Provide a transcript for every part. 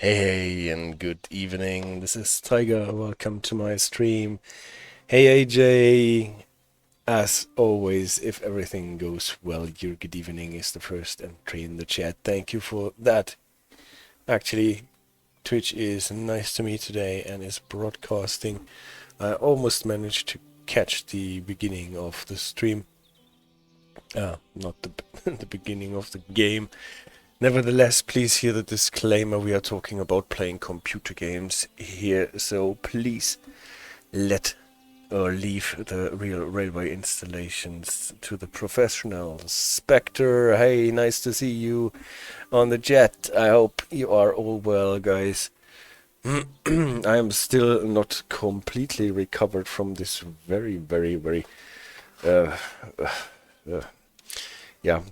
Hey, and good evening. This is Tiger. Welcome to my stream. Hey, AJ. As always, if everything goes well, your good evening is the first entry in the chat. Thank you for that. Actually, Twitch is nice to me today and is broadcasting. I almost managed to catch the beginning of the stream. Not the, the beginning of the game. Nevertheless, please hear the disclaimer. We are talking about playing computer games here, so please let or leave the real railway installations to the professionals. Spectre, hey, nice to see you on the jet. I hope you are all well, guys. I am still not completely recovered from this very yeah,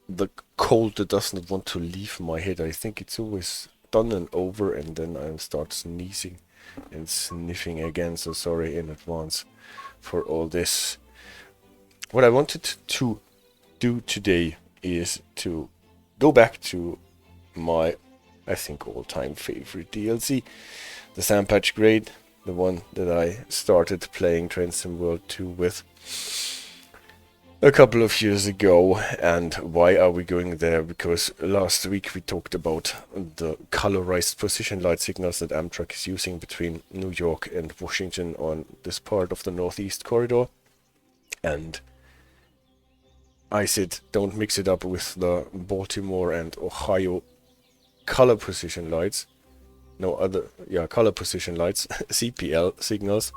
the cold that does not want to leave my head. I think it's always done and over, and then I start sneezing and sniffing again. So sorry in advance for all this. What I wanted to do today is to go back to my, I think, all-time favorite DLC, the Sandpatch Grade, the one that I started playing Train Sim World 2 with a couple of years ago. And why are we going there? Because last week we talked about the colorized position light signals that Amtrak is using between New York and Washington on this part of the Northeast Corridor. And I said, don't mix it up with the Baltimore and Ohio color position lights. Color position lights, CPL signals,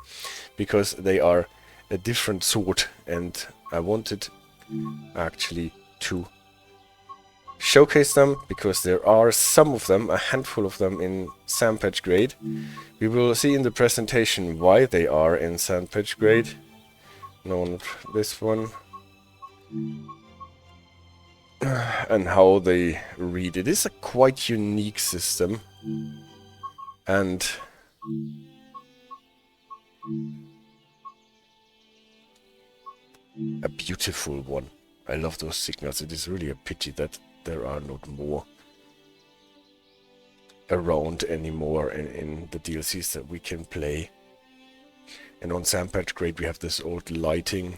because they are a different sort, and I wanted actually to showcase them because there are some of them, a handful of them, in Sandpatch Grade. We will see in the presentation why they are in Sandpatch Grade. No, not this one. And how they read. It is a quite unique system, and a beautiful one. I love those signals. It is really a pity that there are not more around anymore in the DLCs that we can play. And on Sandpatch Grade we have this old lighting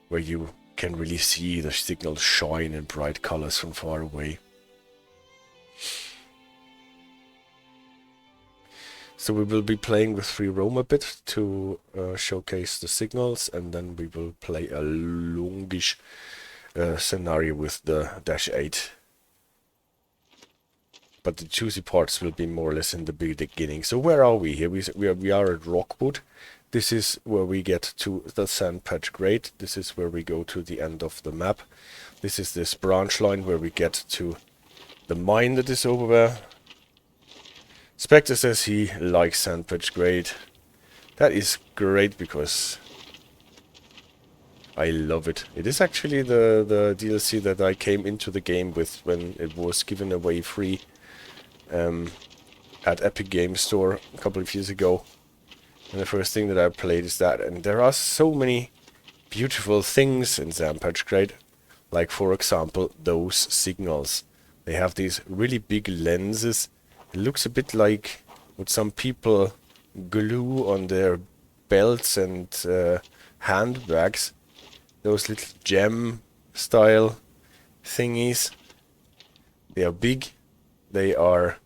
where you can really see the signals shine in bright colors from far away. So we will be playing with free roam a bit to showcase the signals, and then we will play a longish scenario with the Dash-8. But the juicy parts will be more or less in the beginning. So where are we here? We are at Rockwood. This is where we get to the Sandpatch Grade. This is where we go to the end of the map. This is this branch line where we get to the mine that is over there. Spectre says he likes Sandpatch Grade. That is great because I love it. It is actually the DLC that I came into the game with when it was given away free at Epic Games Store a couple of years ago. And the first thing that I played is that. And there are so many beautiful things in Sandpatch Grade. Like, for example, those signals. They have these really big lenses. It looks a bit like what some people glue on their belts and handbags. Those little gem style thingies. They are big. They are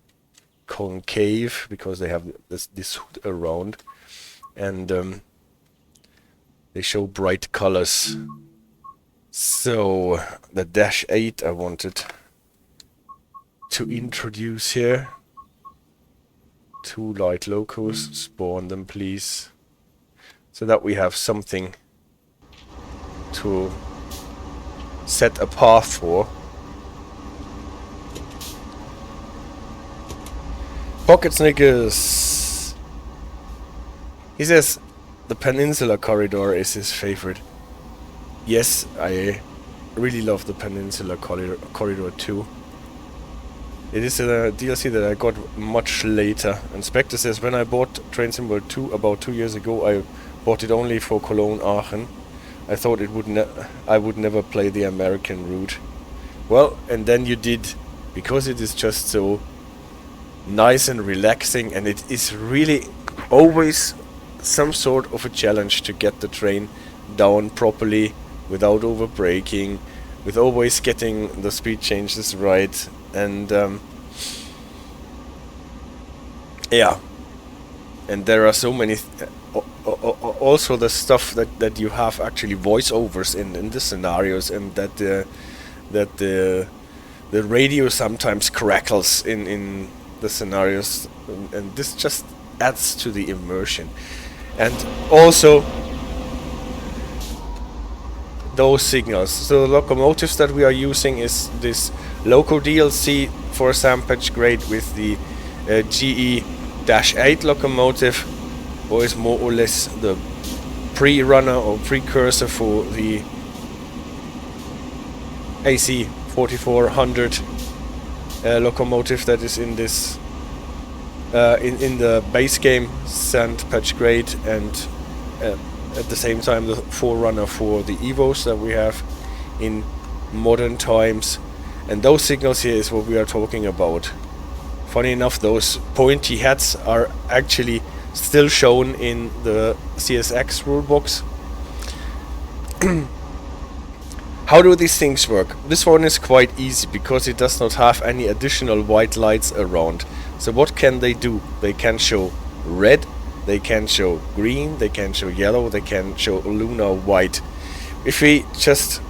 concave because they have this hood around. And they show bright colors. So the Dash-8 I wanted to introduce here. 2 light locos, spawn them please, so that we have something to set a path for. Pocket Snickers! He says the Peninsula Corridor is his favorite. Yes, I really love the Peninsula Corridor too. It is a DLC that I got much later. And Spectre says, when I bought Train Sim World 2 about 2 years ago, I bought it only for Cologne Aachen. I thought I would never play the American route. Well, and then you did, because it is just so nice and relaxing, and it is really always some sort of a challenge to get the train down properly without over braking, with always getting the speed changes right, and yeah, and there are so many also the stuff that you have actually voiceovers in the scenarios, and that the radio sometimes crackles in the scenarios, and this just adds to the immersion. And also those signals. So the locomotives that we are using is this Loco DLC for Sampage grade with the GE Dash-8 locomotive, or is more or less the pre-runner or precursor for the AC 4400 locomotive that is in this in the base game Sandpatch grade, and at the same time the forerunner for the Evos that we have in modern times. And those signals here is what we are talking about. Funny enough, those pointy hats are actually still shown in the CSX rulebooks. How do these things work? This one is quite easy because it does not have any additional white lights around. So what can they do? They can show red, they can show green, they can show yellow, they can show lunar white. If we just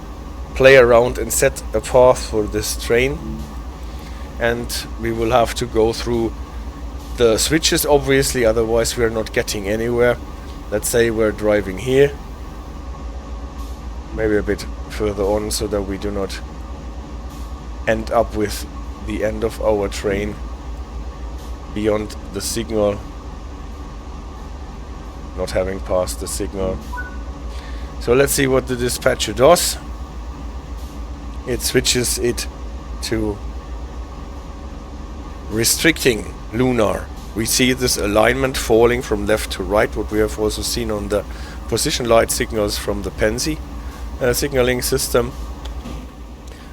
play around and set a path for this train, and we will have to go through the switches obviously, otherwise we are not getting anywhere. Let's say we're driving here, maybe a bit further on, so that we do not end up with the end of our train beyond the signal, not having passed the signal. So let's see what the dispatcher does. It switches it to restricting lunar. We see this alignment falling from left to right, what we have also seen on the position light signals from the Penzi signaling system,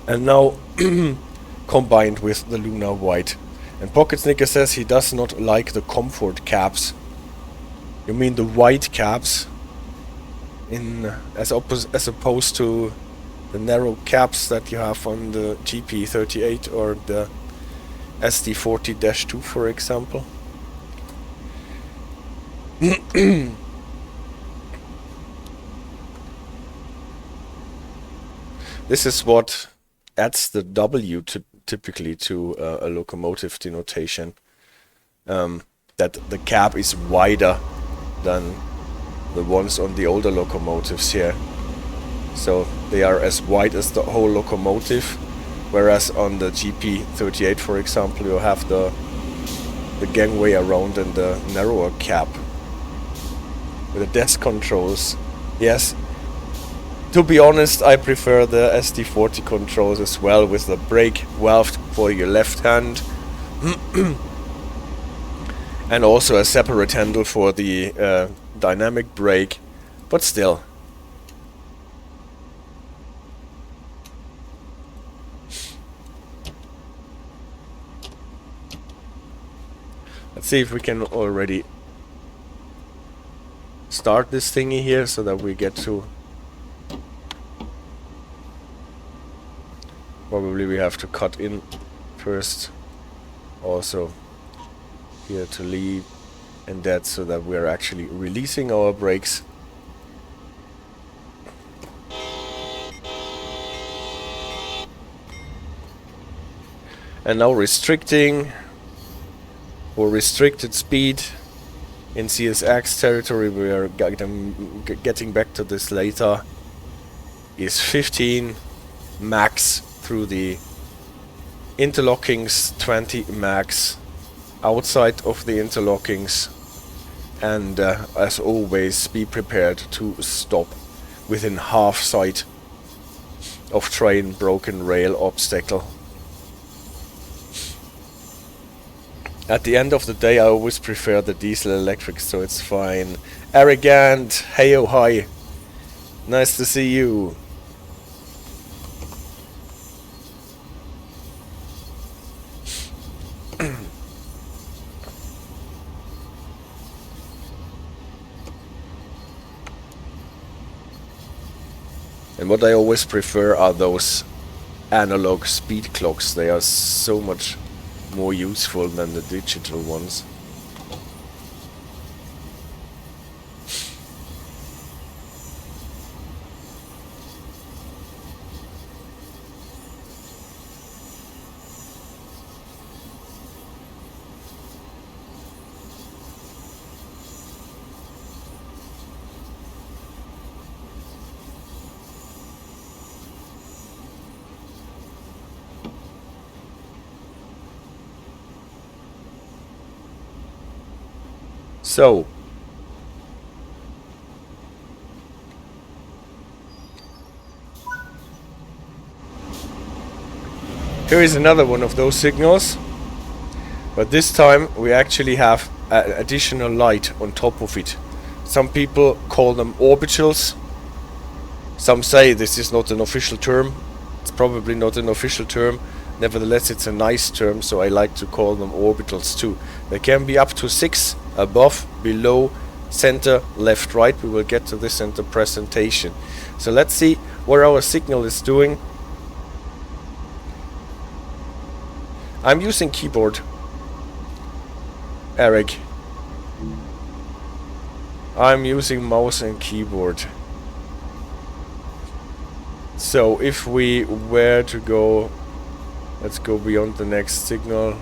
and now combined with the lunar white. And Pocket Snicker says he does not like the comfort caps. You mean the white caps in as opposed to the narrow caps that you have on the GP38 or the SD40-2, for example? This is what adds the W typically to a locomotive denotation, that the cab is wider than the ones on the older locomotives here. So they are as wide as the whole locomotive, whereas on the GP38, for example, you have the gangway around and the narrower cab with the desk controls. Yes, to be honest, I prefer the SD40 controls as well, with the brake valve for your left hand and also a separate handle for the dynamic brake, but still. Let's see if we can already start this thingy here so that we get to... Probably we have to cut in first also here to leave, and that so that we're actually releasing our brakes. And now restricting for restricted speed in CSX territory, we are getting back to this later, is 15 max through the interlockings, 20 max outside of the interlockings, and as always be prepared to stop within half sight of train, broken rail, obstacle. At the end of the day I always prefer the diesel electric, so it's fine. Arrogant, hey oh hi, nice to see you. And what I always prefer are those analog speed clocks. They are so much more useful than the digital ones. So, here is another one of those signals, but this time we actually have an additional light on top of it. Some people call them orbitals. Some say this is not an official term. It's probably not an official term. Nevertheless, it's a nice term, so I like to call them orbitals too. They can be up to 6, above, below, center, left, right. We will get to this in the presentation. So let's see what our signal is doing. I'm using keyboard, Eric. I'm using mouse and keyboard. So if we were to go, let's go beyond the next signal.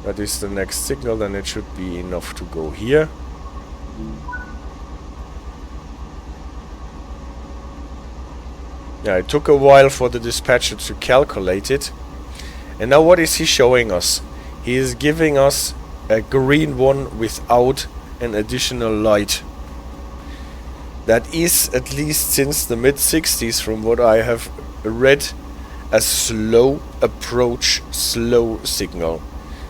That is the next signal, then it should be enough to go here. Yeah, it took a while for the dispatcher to calculate it. And now what is he showing us? He is giving us a green one without an additional light. That is, at least since the mid-60s, from what I have read, a slow approach, slow signal.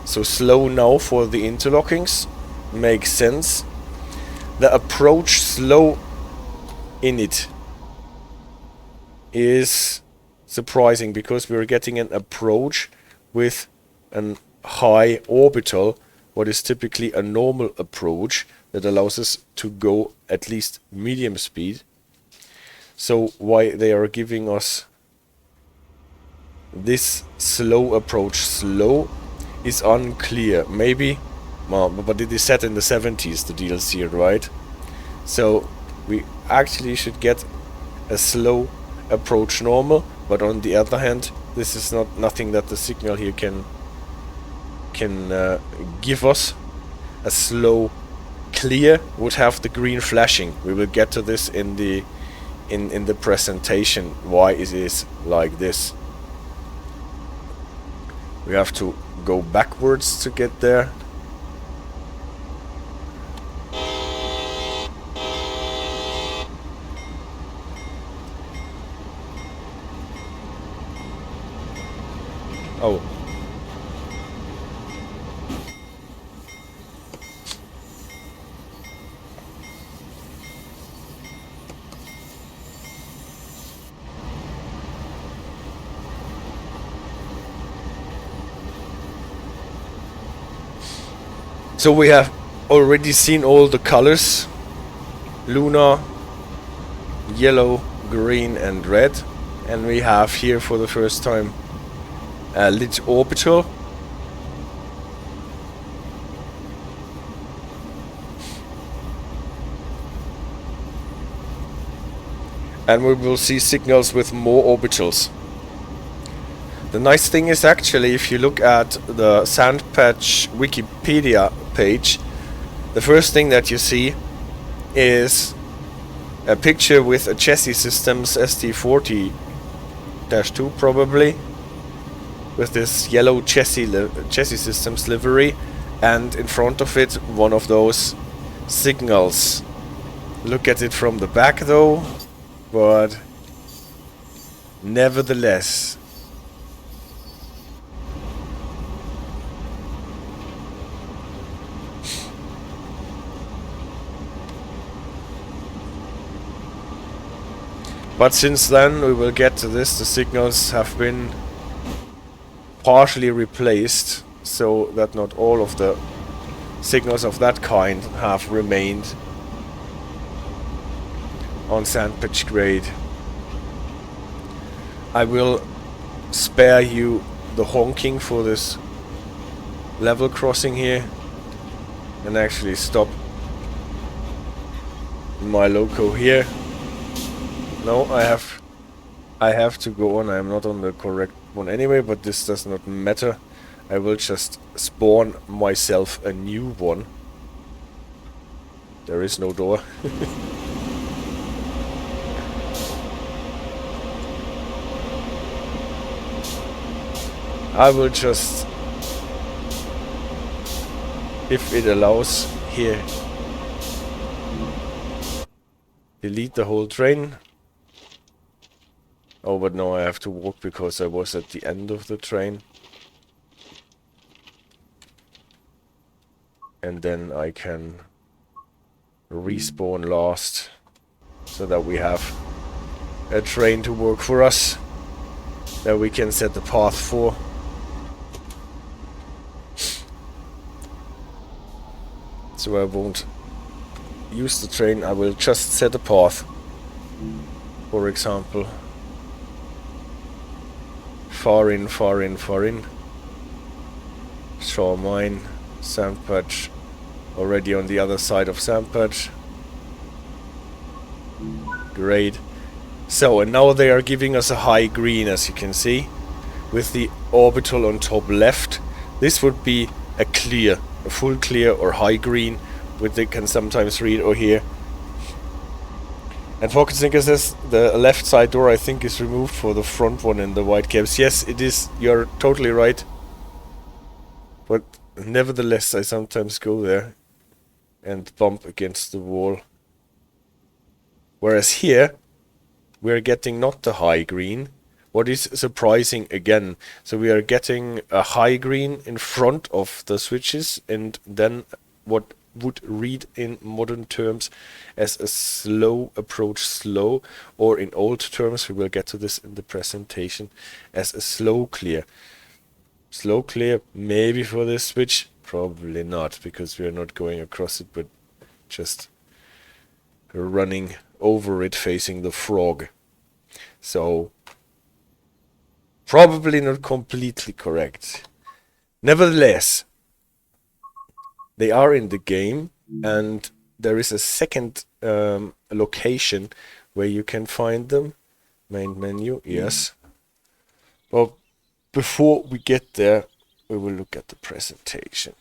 So slow now for the interlockings makes sense. The approach slow in it is surprising, because we're getting an approach with an high orbital, what is typically a normal approach that allows us to go at least medium speed. So why they are giving us this slow approach slow is unclear. Maybe, well, but it is set in the 70s, the DLC, right? So we actually should get a slow approach normal, but on the other hand, this is nothing that the signal here can give us. A slow clear would have the green flashing. We will get to this in the presentation, why it is like this. We have to go backwards to get there. Oh. So we have already seen all the colors: lunar, yellow, green and red. And we have here for the first time a lit orbital. And we will see signals with more orbitals. The nice thing is, actually, if you look at the Sandpatch Wikipedia page, the first thing that you see is a picture with a chassis systems ST40-2 probably, with this yellow chassis systems livery, and in front of it one of those signals. Look at it from the back though, but nevertheless. But since then, we will get to this, the signals have been partially replaced, so that not all of the signals of that kind have remained on Sandpatch grade. I will spare you the honking for this level crossing here and actually stop my loco here. No, I have to go on. I am not on the correct one anyway, but this does not matter. I will just spawn myself a new one. There is no door. I will just, if it allows, here delete the whole train. Oh, but no, I have to walk because I was at the end of the train. And then I can respawn last, so that we have a train to work for us that we can set the path for. So I won't use the train, I will just set a path. For example, far in, far in, far in. Shaw Mine, sand patch, already on the other side of sand patch. Great. So, and now they are giving us a high green, as you can see, with the orbital on top left. This would be a clear, a full clear or high green, which they can sometimes read or hear. And Pocket Sinker says the left side door, I think, is removed for the front one in the white caps. Yes, it is. You're totally right. But nevertheless, I sometimes go there and bump against the wall. Whereas here, we're getting not the high green. What is surprising again, so we are getting a high green in front of the switches, and then what would read in modern terms as a slow approach slow, or in old terms, we will get to this in the presentation, as a slow clear. Slow clear maybe for this switch, probably not, because we are not going across it, but just running over it facing the frog. So probably not completely correct. Nevertheless, they are in the game, and there is a second location where you can find them. Main menu, yes. Well, before we get there, we will look at the presentation.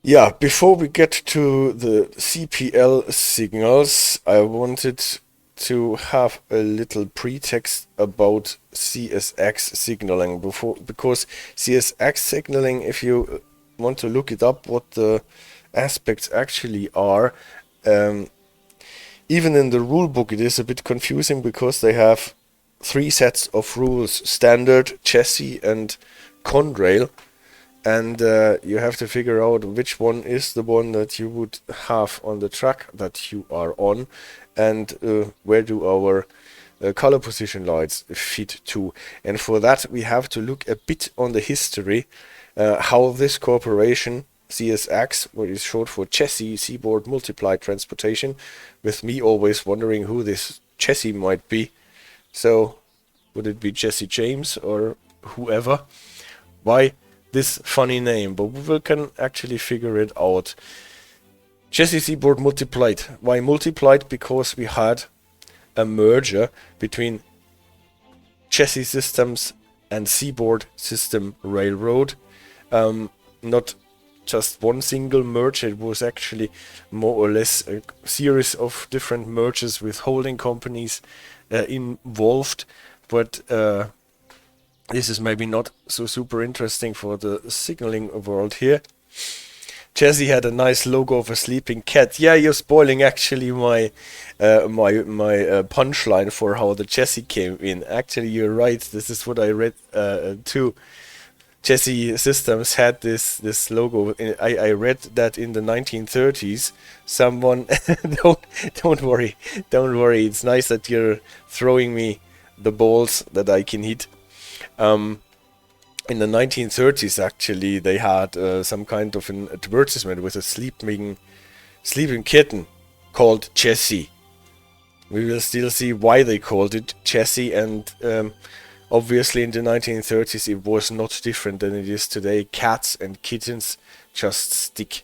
Yeah, before we get to the CPL signals, I wanted to have a little pretext about CSX signaling because CSX signaling, if you want to look it up, what the aspects actually are, even in the rule book it is a bit confusing because they have 3 sets of rules: standard, chassis, and conrail. And you have to figure out which one is the one that you would have on the track that you are on, and where do our color position lights fit to. And for that we have to look a bit on the history, how this corporation, CSX, what is short for Chassis Seaboard Multiplied Transportation, with me always wondering who this chassis might be. So would it be Jesse James or whoever? Why this funny name? But we can actually figure it out. Chassis Seaboard Multiplied. Why multiplied? Because we had a merger between Chassis Systems and Seaboard System Railroad. Not just one single merge, it was actually more or less a series of different mergers with holding companies involved. But this is maybe not so super interesting for the signaling world here. Chassis had a nice logo of a sleeping cat. Yeah, you're spoiling actually my punchline for how the chassis came in. Actually, you're right. This is what I read too. Chassis Systems had this logo. I read that in the 1930s. Someone don't worry. It's nice that you're throwing me the balls that I can hit. In the 1930s, actually, they had some kind of an advertisement with a sleeping kitten called Jessie. We will still see why they called it chassis, and obviously in the 1930s it was not different than it is today. Cats and kittens just stick.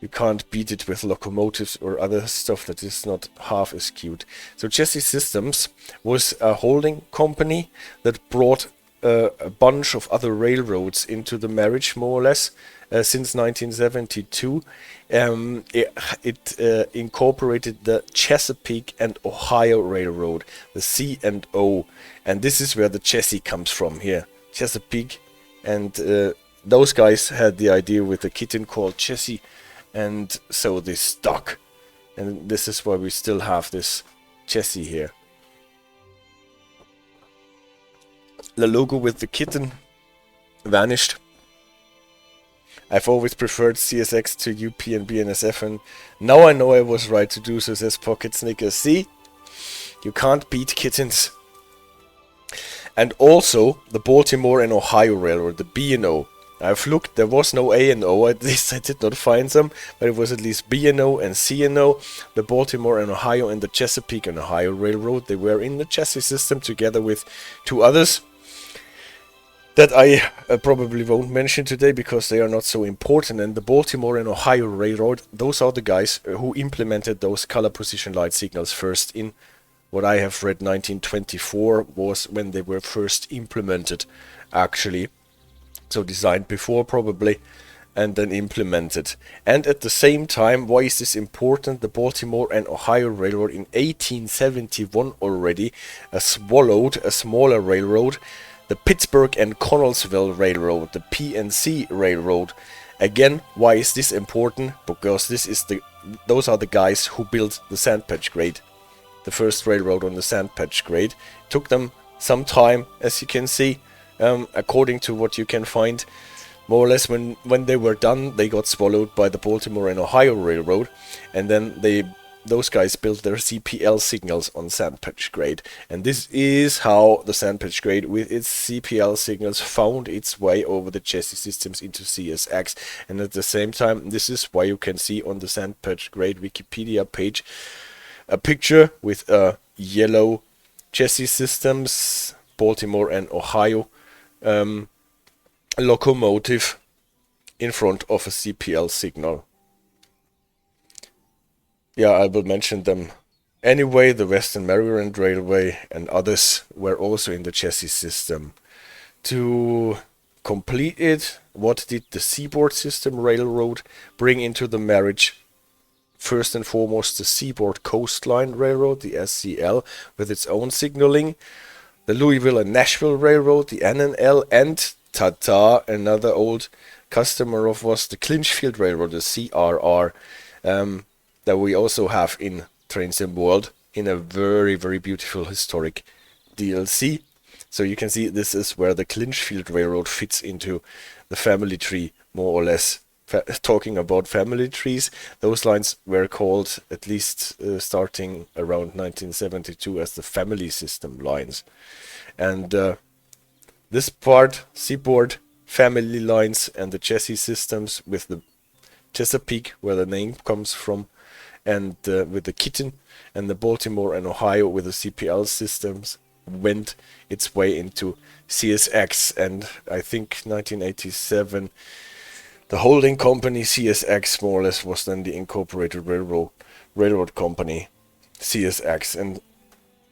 You can't beat it with locomotives or other stuff that is not half as cute. So Chassis Systems was a holding company that brought a bunch of other railroads into the marriage, more or less, since 1972. It incorporated the Chesapeake and Ohio Railroad, the C&O, and this is where the chassis comes from here, Chesapeake, and those guys had the idea with a kitten called chassis, and so they stuck, and this is why we still have this chassis here. The logo with the kitten vanished. I've always preferred CSX to UP and BNSF, and now I know I was right to do so, says Pocket Snickers. See? You can't beat kittens. And also, the Baltimore and Ohio Railroad, the B&O. I've looked, there was no A&O, at least I did not find some, but it was at least B&O and C&O, the Baltimore and Ohio and the Chesapeake and Ohio Railroad. They were in the chassis system together with two others that I probably won't mention today because they are not so important. And the Baltimore and Ohio Railroad, those are the guys who implemented those color position light signals first in what I have read 1924 was when they were first implemented, actually. So designed before probably, and then implemented. And at the same time, why is this important? The Baltimore and Ohio Railroad in 1871 already swallowed a smaller railroad, the Pittsburgh and Connellsville Railroad, the P&C Railroad. Again, why is this important? Because this is those are the guys who built the Sandpatch Grade, the first railroad on the Sandpatch Grade. Took them some time, as you can see. According to what you can find, more or less when they were done, they got swallowed by the Baltimore and Ohio Railroad, and then those guys built their CPL signals on Sandpatch Grade, and this is how the Sandpatch Grade with its CPL signals found its way over the chassis systems into CSX. And at the same time, this is why you can see on the Sandpatch Grade Wikipedia page a picture with a yellow chassis systems, Baltimore and Ohio locomotive in front of a CPL signal. Yeah, I will mention them anyway. The Western Maryland Railway and others were also in the chassis system. To complete it, what did the Seaboard System Railroad bring into the marriage? First and foremost, the Seaboard Coastline Railroad, the SCL, with its own signaling. The Louisville and Nashville Railroad, the NNL, and ta-ta, another old customer of us, the Clinchfield Railroad, the CRR, that we also have in Trains and World in a very, very beautiful historic DLC. So you can see this is where the Clinchfield Railroad fits into the family tree, more or less. Talking about family trees, those lines were called, at least starting around 1972, as the family system lines. And this part, Seaboard family lines and the chassis systems with the Chesapeake, where the name comes from, and with the kitten, and the Baltimore and Ohio with the CPL systems went its way into CSX. And I think 1987 the holding company CSX more or less was then the incorporated railroad company CSX. And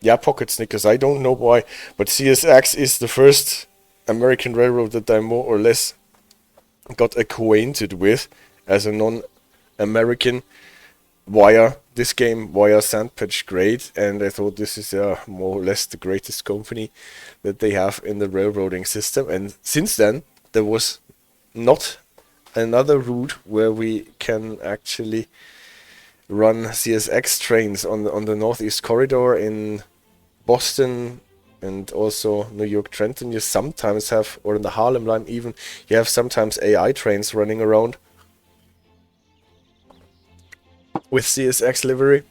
yeah, Pocket Snickers, I don't know why, but CSX is the first American railroad that I more or less got acquainted with as a non-American via this game, via Sandpatch Grade, and I thought this is more or less the greatest company that they have in the railroading system. And since then, there was not another route where we can actually run CSX trains on the Northeast Corridor in Boston and also New York Trenton. You sometimes have, or in the Harlem line even, you have sometimes AI trains running around with CSX livery.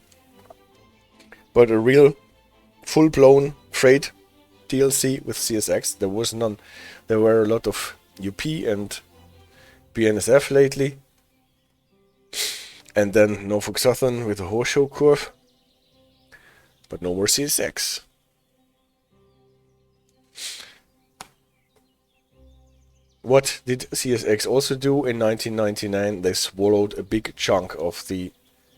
But a real full-blown freight DLC with CSX, there was none. There were a lot of UP and BNSF lately, and then Norfolk Southern with the Horseshoe Curve. but no more CSX. What did CSX also do in 1999? They swallowed a big chunk of the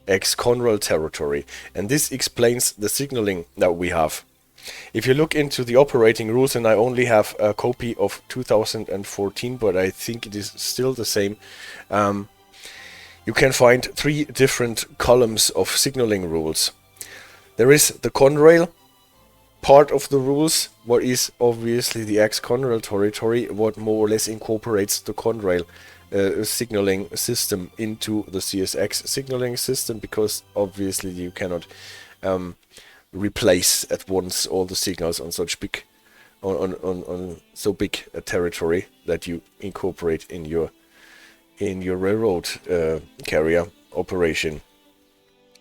ex-Conrail territory, and this explains the signaling that we have. If you look into the operating rules, and I only have a copy of 2014, but I think it is still the same, you can find 3 different columns of signaling rules. There is the Conrail part of the rules, what is obviously the ex-Conrail territory, what more or less incorporates the Conrail signaling system into the CSX signaling system, because obviously you cannot replace at once all the signals on such big on so big a territory that you incorporate in your railroad carrier operation.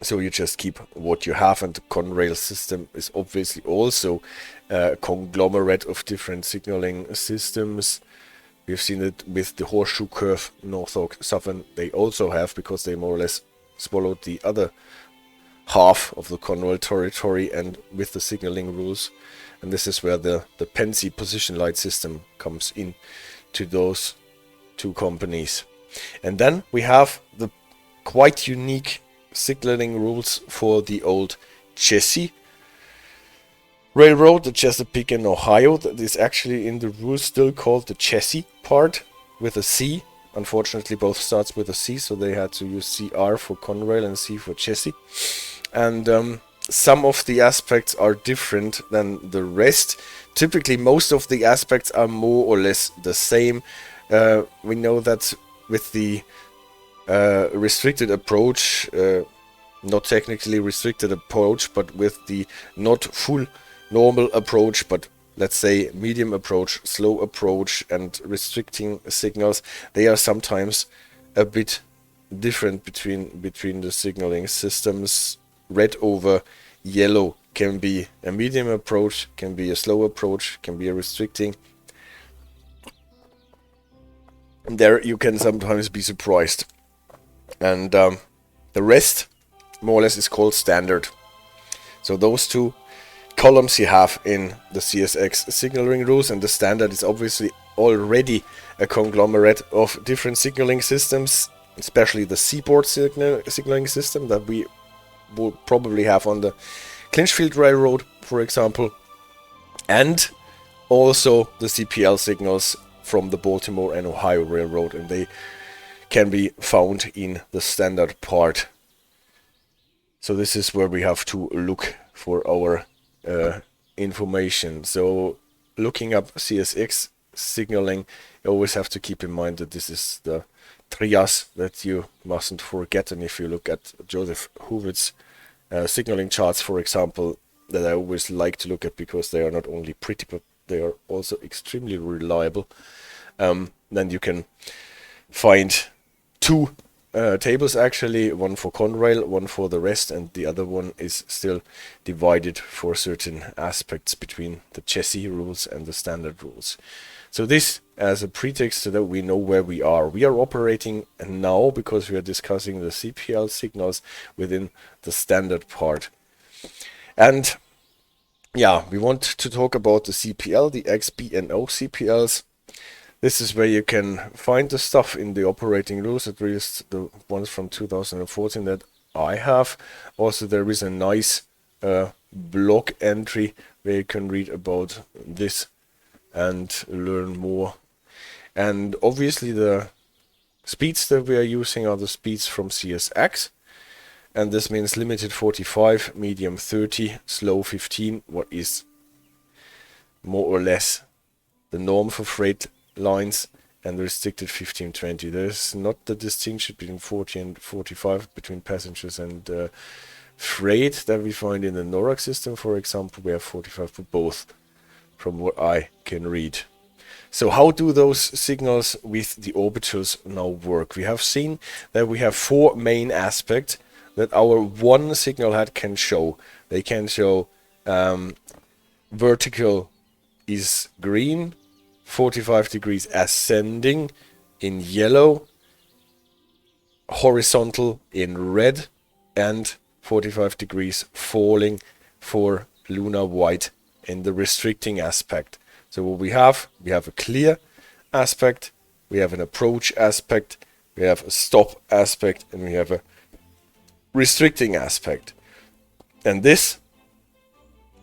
So you just keep what you have, and the Conrail system is obviously also a conglomerate of different signaling systems. We've seen it with the horseshoe curve, Norfolk Southern. They also have, because they more or less swallowed the other half of the Conrail territory, and with the signaling rules. And this is where the Pensy position light system comes in to those 2 companies. And then we have the quite unique signaling rules for the old Chessie Railroad, the Chesapeake and Ohio. That is actually in the rules still called the Chessie part with a C. Unfortunately, both starts with a C, so they had to use CR for Conrail and C for Chessie. And some of the aspects are different than the rest. Typically, most of the aspects are more or less the same. We know that with the restricted approach, not technically restricted approach, but with the not full normal approach, but let's say medium approach, slow approach, and restricting signals, they are sometimes a bit different between the signaling systems. Red over yellow can be a medium approach, can be a slow approach, can be a restricting. And there you can sometimes be surprised. And the rest, more or less, is called standard. So those 2 columns you have in the CSX signaling rules, and the standard is obviously already a conglomerate of different signaling systems, especially the seaboard signaling system that we will probably have on the Clinchfield Railroad, for example, and also the CPL signals from the Baltimore and Ohio Railroad, and they can be found in the standard part. So this is where we have to look for our information. So looking up CSX signaling, you always have to keep in mind that this is the trias that you mustn't forget. And if you look at Joseph Hoover's signaling charts, for example, that I always like to look at, because they are not only pretty, but they are also extremely reliable, then you can find 2 tables actually, one for Conrail, one for the rest, and the other one is still divided for certain aspects between the Chessie rules and the standard rules. So this as a pretext so that we know where we are. We are operating now, because we are discussing the CPL signals within the standard part. And yeah, we want to talk about the CPL, the B&O CPLs. This is where you can find the stuff in the operating rules, at least the ones from 2014 that I have. Also, there is a nice blog entry where you can read about this and learn more. And obviously the speeds that we are using are the speeds from CSX. And this means limited 45, medium 30, slow 15, what is more or less the norm for freight lines, and restricted 15-20. There's not the distinction between 40 and 45 between passengers and freight that we find in the NORAC system, for example. We have 45 for both, from what I can read. So how do those signals with the orbitals now work? We have seen that we have 4 main aspects that our one signal head can show. They can show vertical is green, 45 degrees ascending in yellow, horizontal in red, and 45 degrees falling for lunar white in the restricting aspect. So what we have a clear aspect, we have an approach aspect, we have a stop aspect, and we have a restricting aspect. And this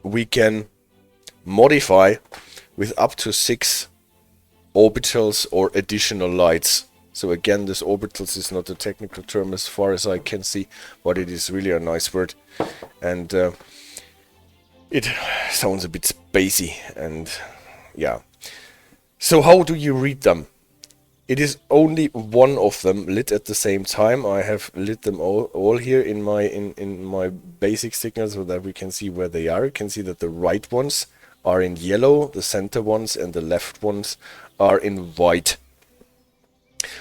we can modify with up to 6 orbitals or additional lights. So again, this orbitals is not a technical term as far as I can see, but it is really a nice word. And it sounds a bit spacey, and yeah. So how do you read them? It is only one of them lit at the same time. I have lit them all here in my basic signal so that we can see where they are. You can see that the right ones are in yellow, the center ones and the left ones are in white.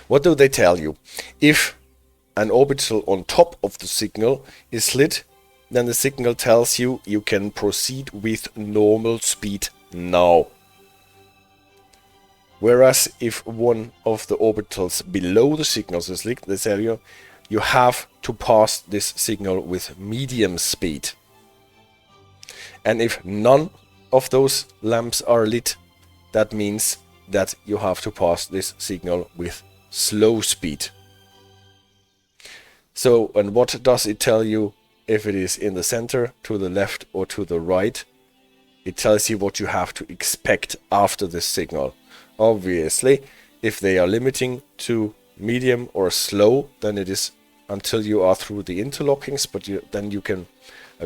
What do they tell you? If an orbital on top of the signal is lit, then the signal tells you you can proceed with normal speed now. Whereas if one of the orbitals below the signals is lit, they tell you you have to pass this signal with medium speed. And if none of those lamps are lit, that means that you have to pass this signal with slow speed. So, and what does it tell you if it is in the center, to the left or to the right? It tells you what you have to expect after this signal. Obviously, if they are limiting to medium or slow, then it is until you are through the interlockings, but then you can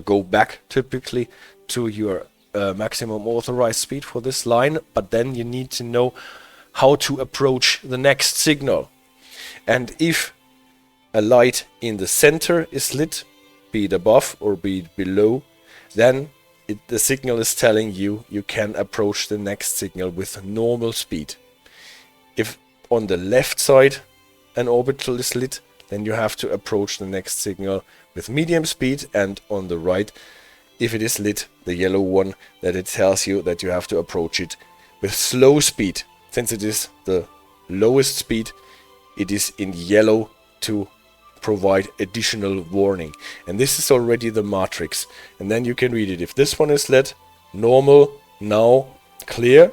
go back typically to your maximum authorized speed for this line, but then you need to know how to approach the next signal. And if a light in the center is lit, be it above or be it below, then the signal is telling you you can approach the next signal with normal speed. If on the left side an orbital is lit, then you have to approach the next signal with medium speed, and on the right, if it is lit, the yellow one, that it tells you that you have to approach it with slow speed. Since it is the lowest speed, it is in yellow to provide additional warning. And this is already the matrix. And then you can read it. If this one is lit, normal, now, clear,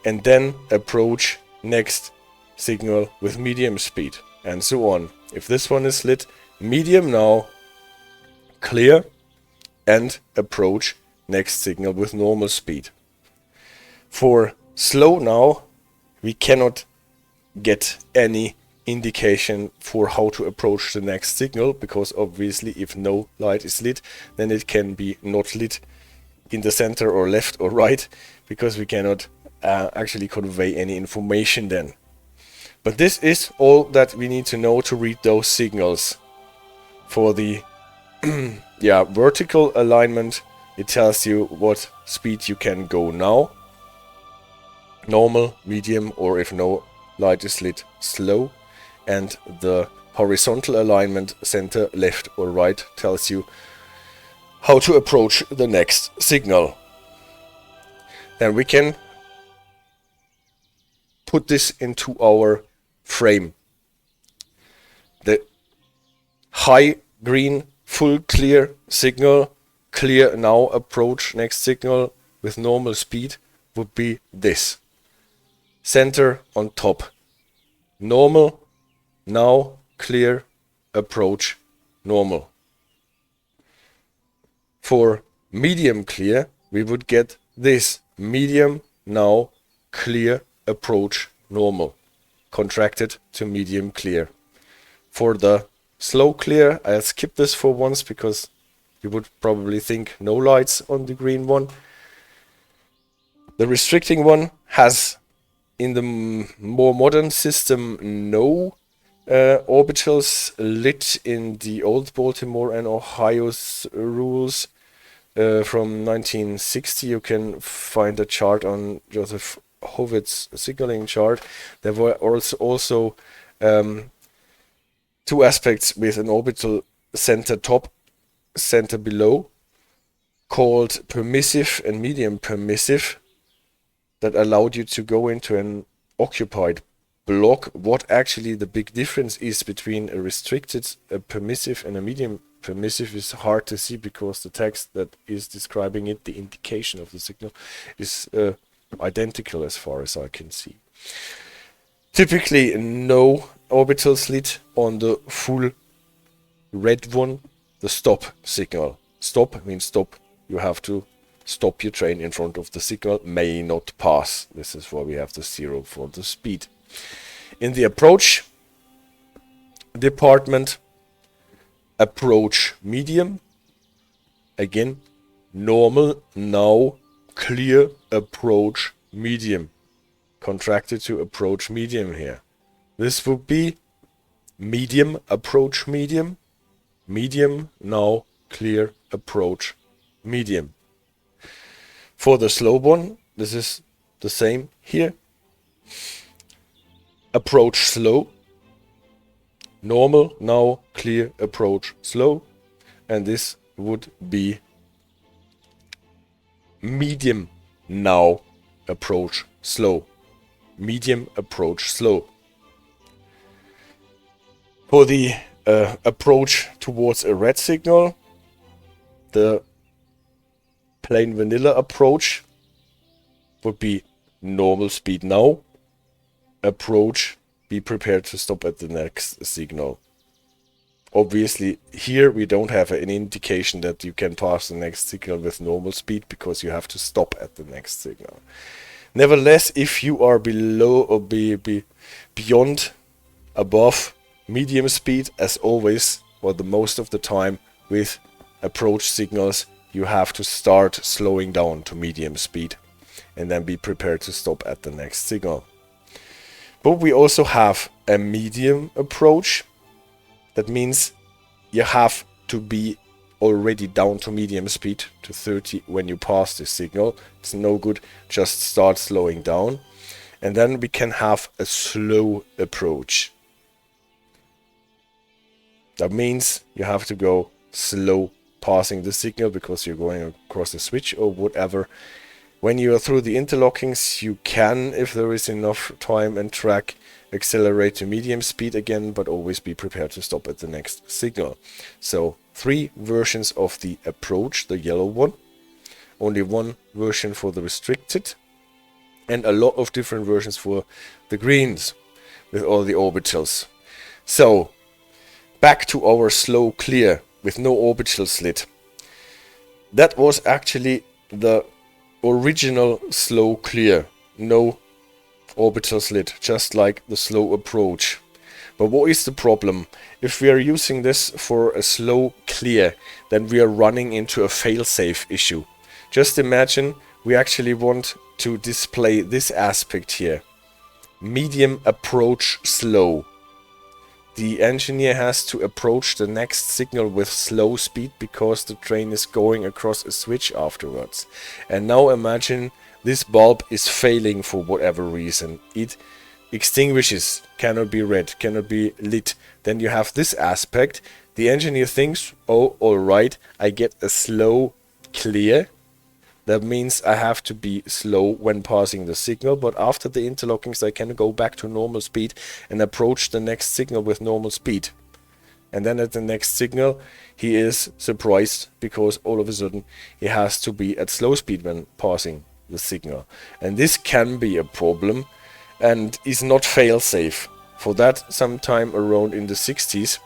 and then approach next signal with medium speed, and so on. If this one is lit, medium now, clear, and approach next signal with normal speed. For slow now, we cannot get any indication for how to approach the next signal, because obviously if no light is lit, then it can be not lit in the center or left or right, because we cannot actually convey any information then. But this is all that we need to know to read those signals. For the vertical alignment, it tells you what speed you can go now, normal, medium, or if no light is lit, slow. And the horizontal alignment, center, left or right, tells you how to approach the next signal. Then we can put this into our frame. The high green full clear signal, clear now, approach next signal with normal speed, would be this. Center on top. Normal, now, clear, approach, normal. For medium clear, we would get this. Medium, now, clear, approach, normal. Contracted to medium clear. For the slow clear, I'll skip this for once because you would probably think no lights on the green one. The restricting one has, in the more modern system, no orbitals lit. In the old Baltimore and Ohio's rules from 1960, you can find a chart on Joseph Howitt's signaling chart. There were also two aspects with an orbital center top, center below, called permissive and medium permissive, that allowed you to go into an occupied block. What actually the big difference is between a restricted, a permissive and a medium Permissive is hard to see because the text that is describing it, the indication of the signal, is identical as far as I can see. Typically no orbital slit on the full red one, the stop signal. Stop means stop. You have to stop your train in front of the signal, may not pass. This is why we have the 0 for the speed. In the approach department, approach medium, again normal, now clear, approach medium, contracted to approach medium here. This would be medium, approach medium, medium, now clear, approach medium. For the slow one, this is the same here. Approach slow, normal, now clear, approach slow, and this would be medium, now approach slow, medium, approach slow. For the approach towards a red signal, the plain vanilla approach would be normal speed now, approach, be prepared to stop at the next signal. Obviously here we don't have an indication that you can pass the next signal with normal speed because you have to stop at the next signal. Nevertheless, if you are below or beyond, above medium speed, as always, or the most of the time with approach signals, you have to start slowing down to medium speed and then be prepared to stop at the next signal. But we also have a medium approach. That means you have to be already down to medium speed to 30 when you pass this signal. It's no good, just start slowing down. And then we can have a slow approach. That means you have to go slow passing the signal because you're going across the switch or whatever. When you are through the interlockings, you can, if there is enough time and track, accelerate to medium speed again, but always be prepared to stop at the next signal. So 3 versions of the approach, the yellow one, only 1 version for the restricted, and a lot of different versions for the greens with all the orbitals. So back to our slow clear with no orbital slit. That was actually the original slow clear, no orbital slit, just like the slow approach. But what is the problem? If we are using this for a slow clear, then we are running into a fail-safe issue. Just imagine we actually want to display this aspect here. Medium approach slow. The engineer has to approach the next signal with slow speed because the train is going across a switch afterwards. And now imagine this bulb is failing for whatever reason. It extinguishes, cannot be read, cannot be lit. Then you have this aspect. The engineer thinks, oh, alright, I get a slow clear. That means I have to be slow when passing the signal, but after the interlockings I can go back to normal speed and approach the next signal with normal speed. And then at the next signal he is surprised because all of a sudden he has to be at slow speed when passing the signal. And this can be a problem and is not fail-safe. For that, sometime around in the 60s,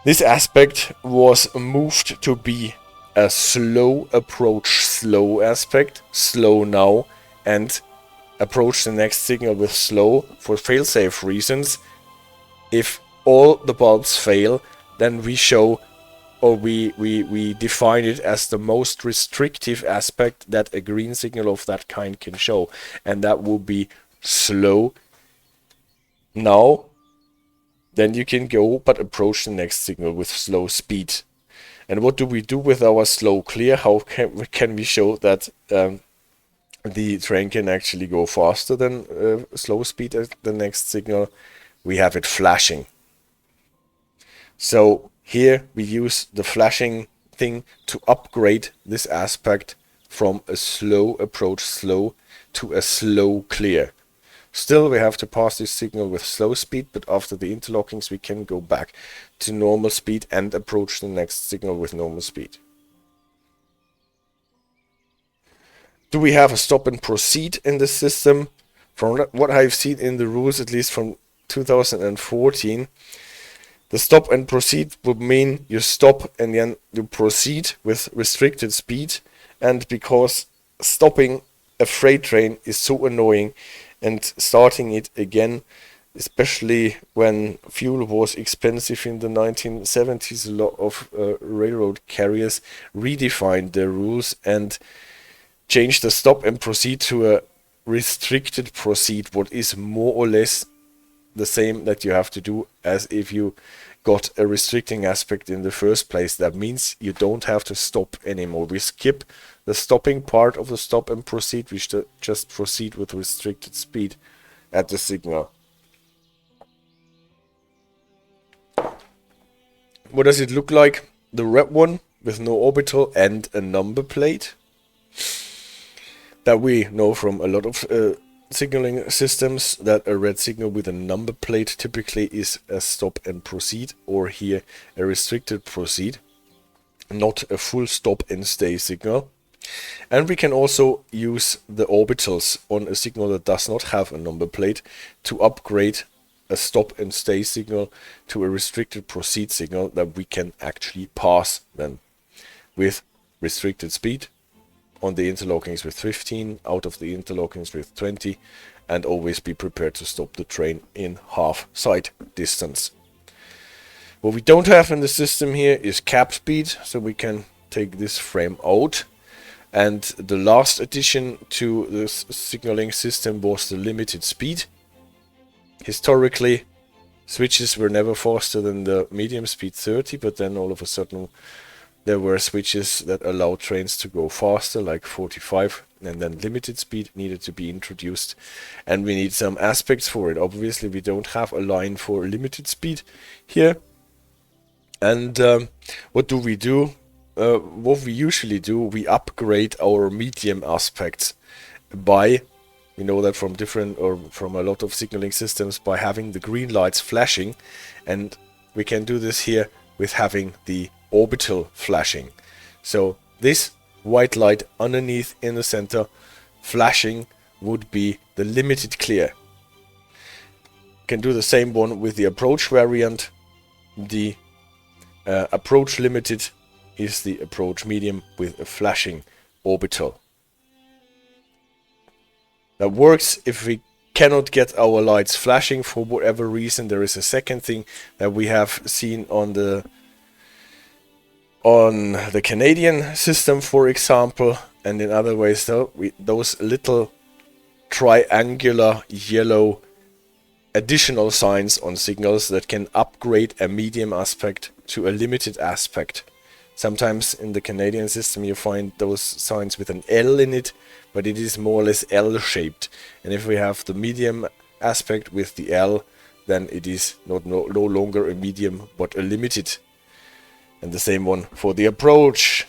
this aspect was moved to be a slow approach slow aspect, slow now, and approach the next signal with slow for fail-safe reasons. If all the bulbs fail, then we show, or we define it as the most restrictive aspect that a green signal of that kind can show, and that will be slow now. Then you can go but approach the next signal with slow speed. And what do we do with our slow clear? How can we show that the train can actually go faster than slow speed at the next signal? We have it flashing. So here we use the flashing thing to upgrade this aspect from a slow approach slow to a slow clear. Still, we have to pass this signal with slow speed, but after the interlockings we can go back to normal speed and approach the next signal with normal speed. Do we have a stop and proceed in the system? From what I've seen in the rules, at least from 2014, the stop and proceed would mean you stop and then you proceed with restricted speed. And because stopping a freight train is so annoying and starting it again, especially when fuel was expensive in the 1970s, a lot of railroad carriers redefined their rules and changed the stop and proceed to a restricted proceed, what is more or less the same that you have to do as if you got a restricting aspect in the first place. That means you don't have to stop anymore. We skip the stopping part of the stop and proceed. We should just proceed with restricted speed at the signal. What does it look like? The red one with no orbital and a number plate. That we know from a lot of signaling systems, that a red signal with a number plate typically is a stop and proceed, or here a restricted proceed, not a full stop and stay signal. And we can also use the orbitals on a signal that does not have a number plate to upgrade a stop and stay signal to a restricted proceed signal that we can actually pass then with restricted speed on the interlockings with 15, out of the interlockings with 20, and always be prepared to stop the train in half sight distance. What we don't have in the system here is cap speed, so we can take this frame out. And the last addition to this signaling system was the limited speed. Historically, switches were never faster than the medium speed 30, but then all of a sudden there were switches that allowed trains to go faster, like 45, and then limited speed needed to be introduced. And we need some aspects for it. Obviously, we don't have a line for limited speed here. And what do? What we usually do, we upgrade our medium aspects by, we know that from different, or from a lot of signaling systems, by having the green lights flashing. And we can do this here with having the orbital flashing. So this white light underneath in the center flashing would be the limited clear. Can do the same one with the approach variant. The approach limited is the approach medium with a flashing orbital. That works if we cannot get our lights flashing for whatever reason. There is a second thing that we have seen on the Canadian system, for example, and in other ways though, those little triangular yellow additional signs on signals that can upgrade a medium aspect to a limited aspect. Sometimes in the Canadian system you find those signs with an L in it, but it is more or less L-shaped. And if we have the medium aspect with the L, then it is no longer a medium, but a limited. And the same one for the approach.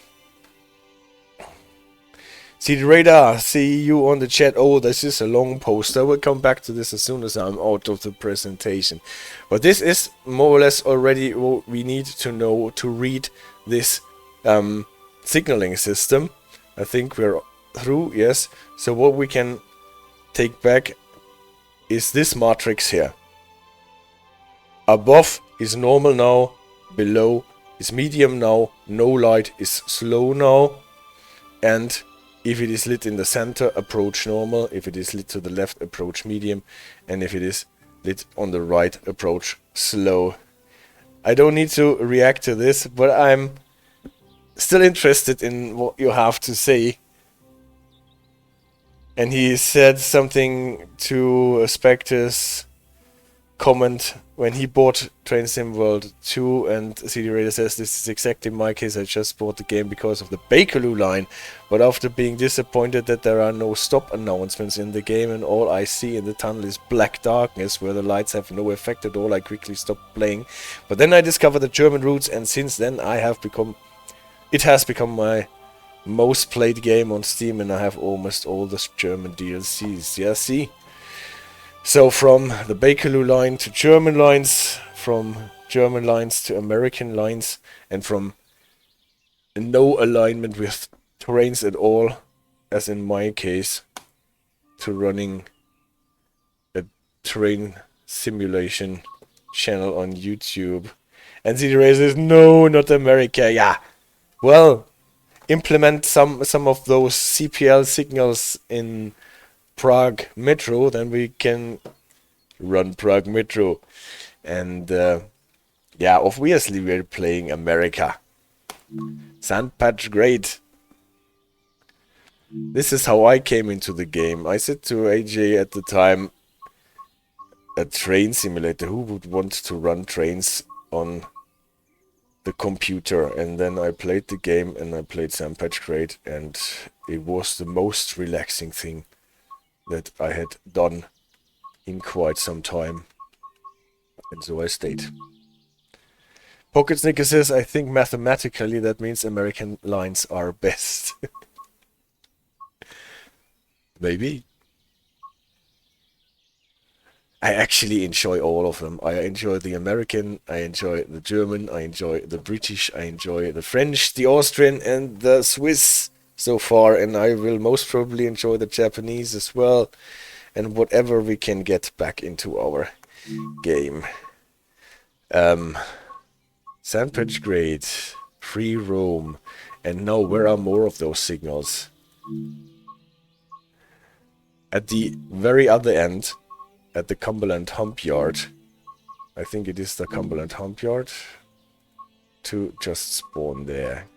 See the radar, see you on the chat. Oh, this is a long post. I will come back to this as soon as I'm out of the presentation. But this is more or less already what we need to know to read this signaling system. I think we're through, yes. So what we can take back is this matrix here. Above is normal now, below is medium now, no light is slow now, and if it is lit in the center, approach normal. If it is lit to the left, approach medium. And if it is lit on the right, approach slow. I don't need to react to this, but I'm still interested in what you have to say. And he said something to Spectre's comment when he bought Train Sim World 2, and CD Raider says, this is exactly my case. I just bought the game because of the Bakerloo line, but after being disappointed that there are no stop announcements in the game and all I see in the tunnel is black darkness where the lights have no effect at all, I quickly stopped playing. But then I discovered the German roots, and since then it has become my most played game on Steam, and I have almost all the German DLCs. Yeah, see? So from the Bakerloo line to German lines, from German lines to American lines, and from no alignment with trains at all, as in my case, to running a train simulation channel on YouTube. And CDRA says, no, not America. Yeah, well, implement some of those CPL signals in Prague Metro, then we can run Prague Metro. And yeah, obviously we're playing America. Sandpatch, great. This is how I came into the game. I said to AJ at the time, a train simulator, who would want to run trains on the computer? And then I played the game and I played Sandpatch Great, and it was the most relaxing thing that I had done in quite some time. And so I stayed. Pocket Snicker says, I think mathematically that means American lines are best. Maybe. I actually enjoy all of them. I enjoy the American, I enjoy the German, I enjoy the British, I enjoy the French, the Austrian, and the Swiss so far. And I will most probably enjoy the Japanese as well. And whatever we can get back into our game. Sandpatch Great, Free Roam, and now where are more of those signals? At the very other end, at the Cumberland Hump Yard, I think it is the Cumberland Hump Yard, to just spawn there.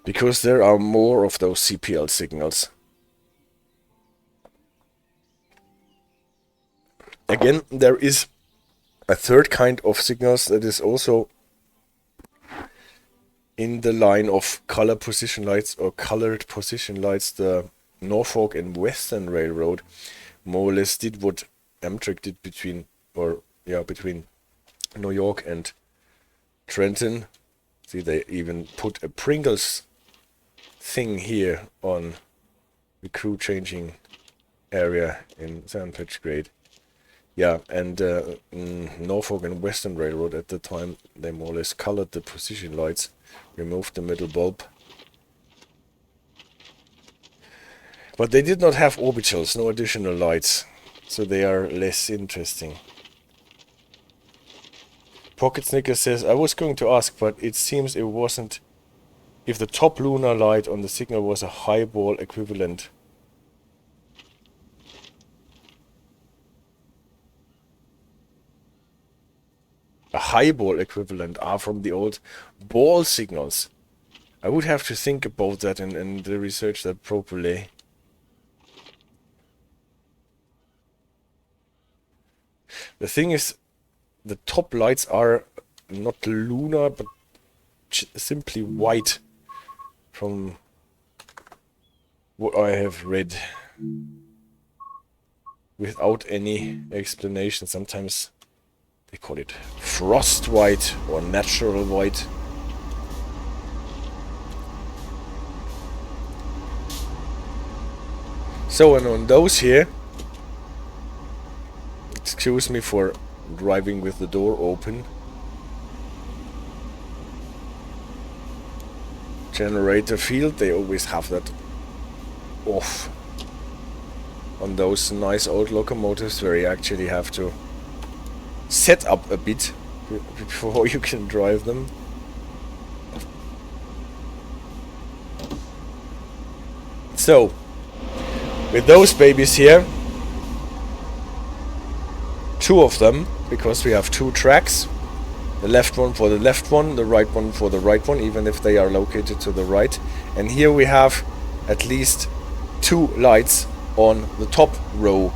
Because there are more of those CPL signals. Again, there is a third kind of signals that is also in the line of color position lights or colored position lights. The Norfolk and Western Railroad more or less did what Amtrak did between New York and Trenton. See, they even put a Pringles thing here on the crew changing area in Sandpatch Grade. Yeah, and Norfolk and Western Railroad at the time, they more or less colored the position lights, removed the middle bulb. But they did not have orbitals, no additional lights, so they are less interesting. Pocket Snicker says, I was going to ask, but it seems it wasn't, if the top lunar light on the signal was a highball equivalent. A highball equivalent are from the old ball signals. I would have to think about that and research that properly. The thing is, the top lights are not lunar, but simply white, from what I have read, without any explanation. Sometimes they call it frost white or natural white. So, and on those here, excuse me for driving with the door open. Generator field, they always have that off on those nice old locomotives where you actually have to set up a bit before you can drive them. So, with those babies here, two of them, because we have two tracks, the left one for the left one, the right one for the right one, even if they are located to the right. And here we have at least two lights on the top row.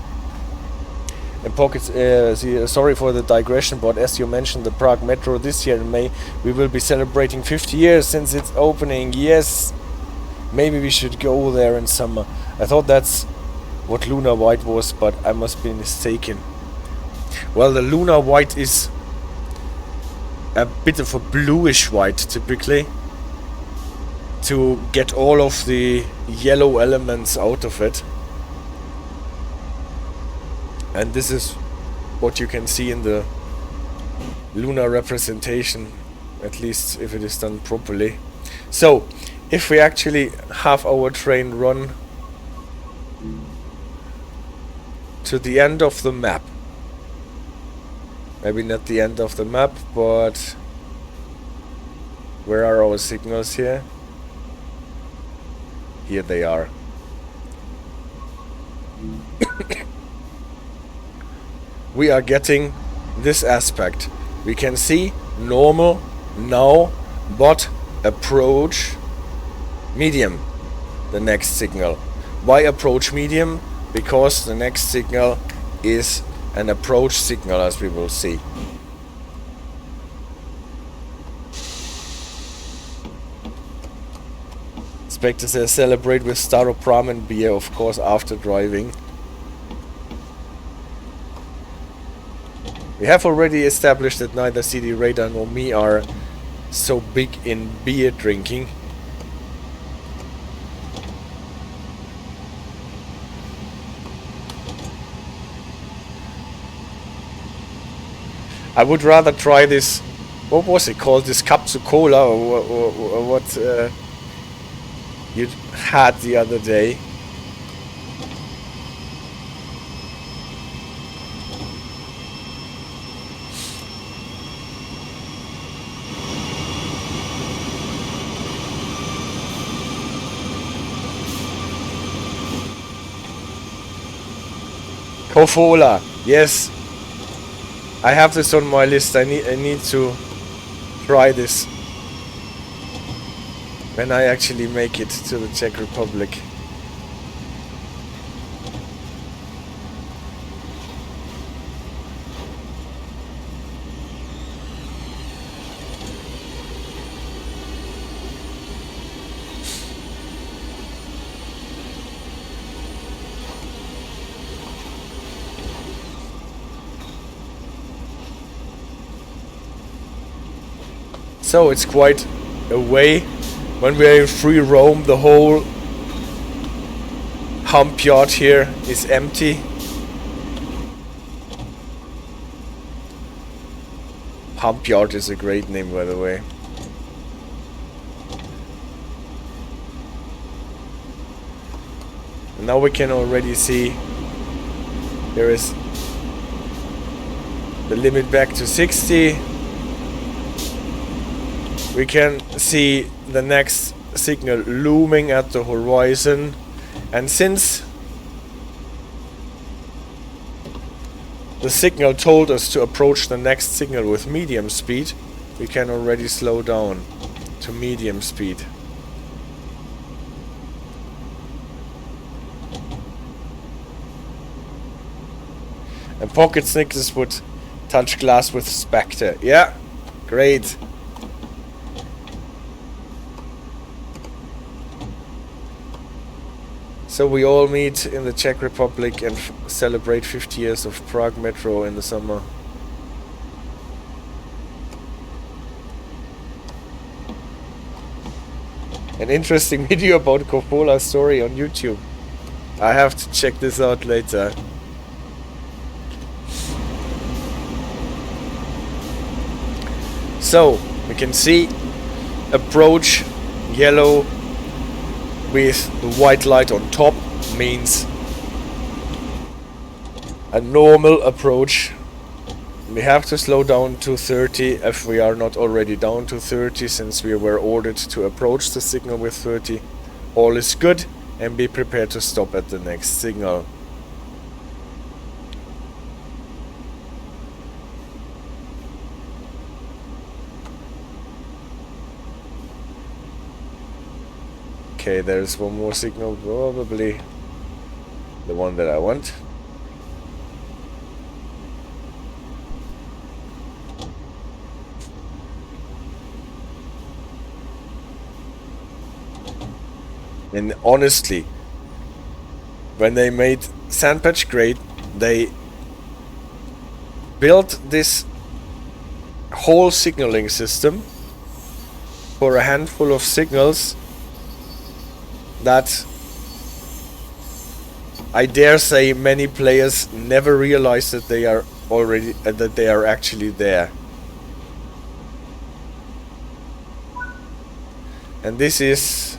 And Pockets, sorry for the digression, but as you mentioned, the Prague Metro this year in May, we will be celebrating 50 years since its opening. Yes, maybe we should go there in summer. I thought that's what Lunar White was, but I must be mistaken. Well, the Lunar White is a bit of a bluish white typically, to get all of the yellow elements out of it. And this is what you can see in the lunar representation, at least if it is done properly. So if we actually have our train run to the end of the map, maybe not the end of the map, but where are our signals here? Here they are. We are getting this aspect. We can see normal now, but approach medium, the next signal. Why approach medium? Because the next signal is an approach signal, as we will see. Inspector says celebrate with Staropram and beer, of course, after driving. We have already established that neither CD Radar nor me are so big in beer drinking. I would rather try this, what was it called, this Capsu Cola or what you had the other day. Cofola, yes. I have this on my list. I need to try this when I actually make it to the Czech Republic. So it's quite a way. When we are in free roam, the whole hump yard here is empty. Hump yard is a great name, by the way. And now we can already see there is the limit back to 60. We can see the next signal looming at the horizon, and since the signal told us to approach the next signal with medium speed, we can already slow down to medium speed. And Pocket Snickers would touch glass with Spectre. Yeah, great. So we all meet in the Czech Republic and celebrate 50 years of Prague Metro in the summer. An interesting video about Coppola's story on YouTube. I have to check this out later. So we can see approach yellow with the white light on top means a normal approach. We have to slow down to 30 if we are not already down to 30, since we were ordered to approach the signal with 30. All is good, and be prepared to stop at the next signal. Okay, there's one more signal, probably the one that I want. And honestly, when they made Sandpatch great, they built this whole signaling system for a handful of signals that I dare say many players never realize that they are already that they are actually there. And this is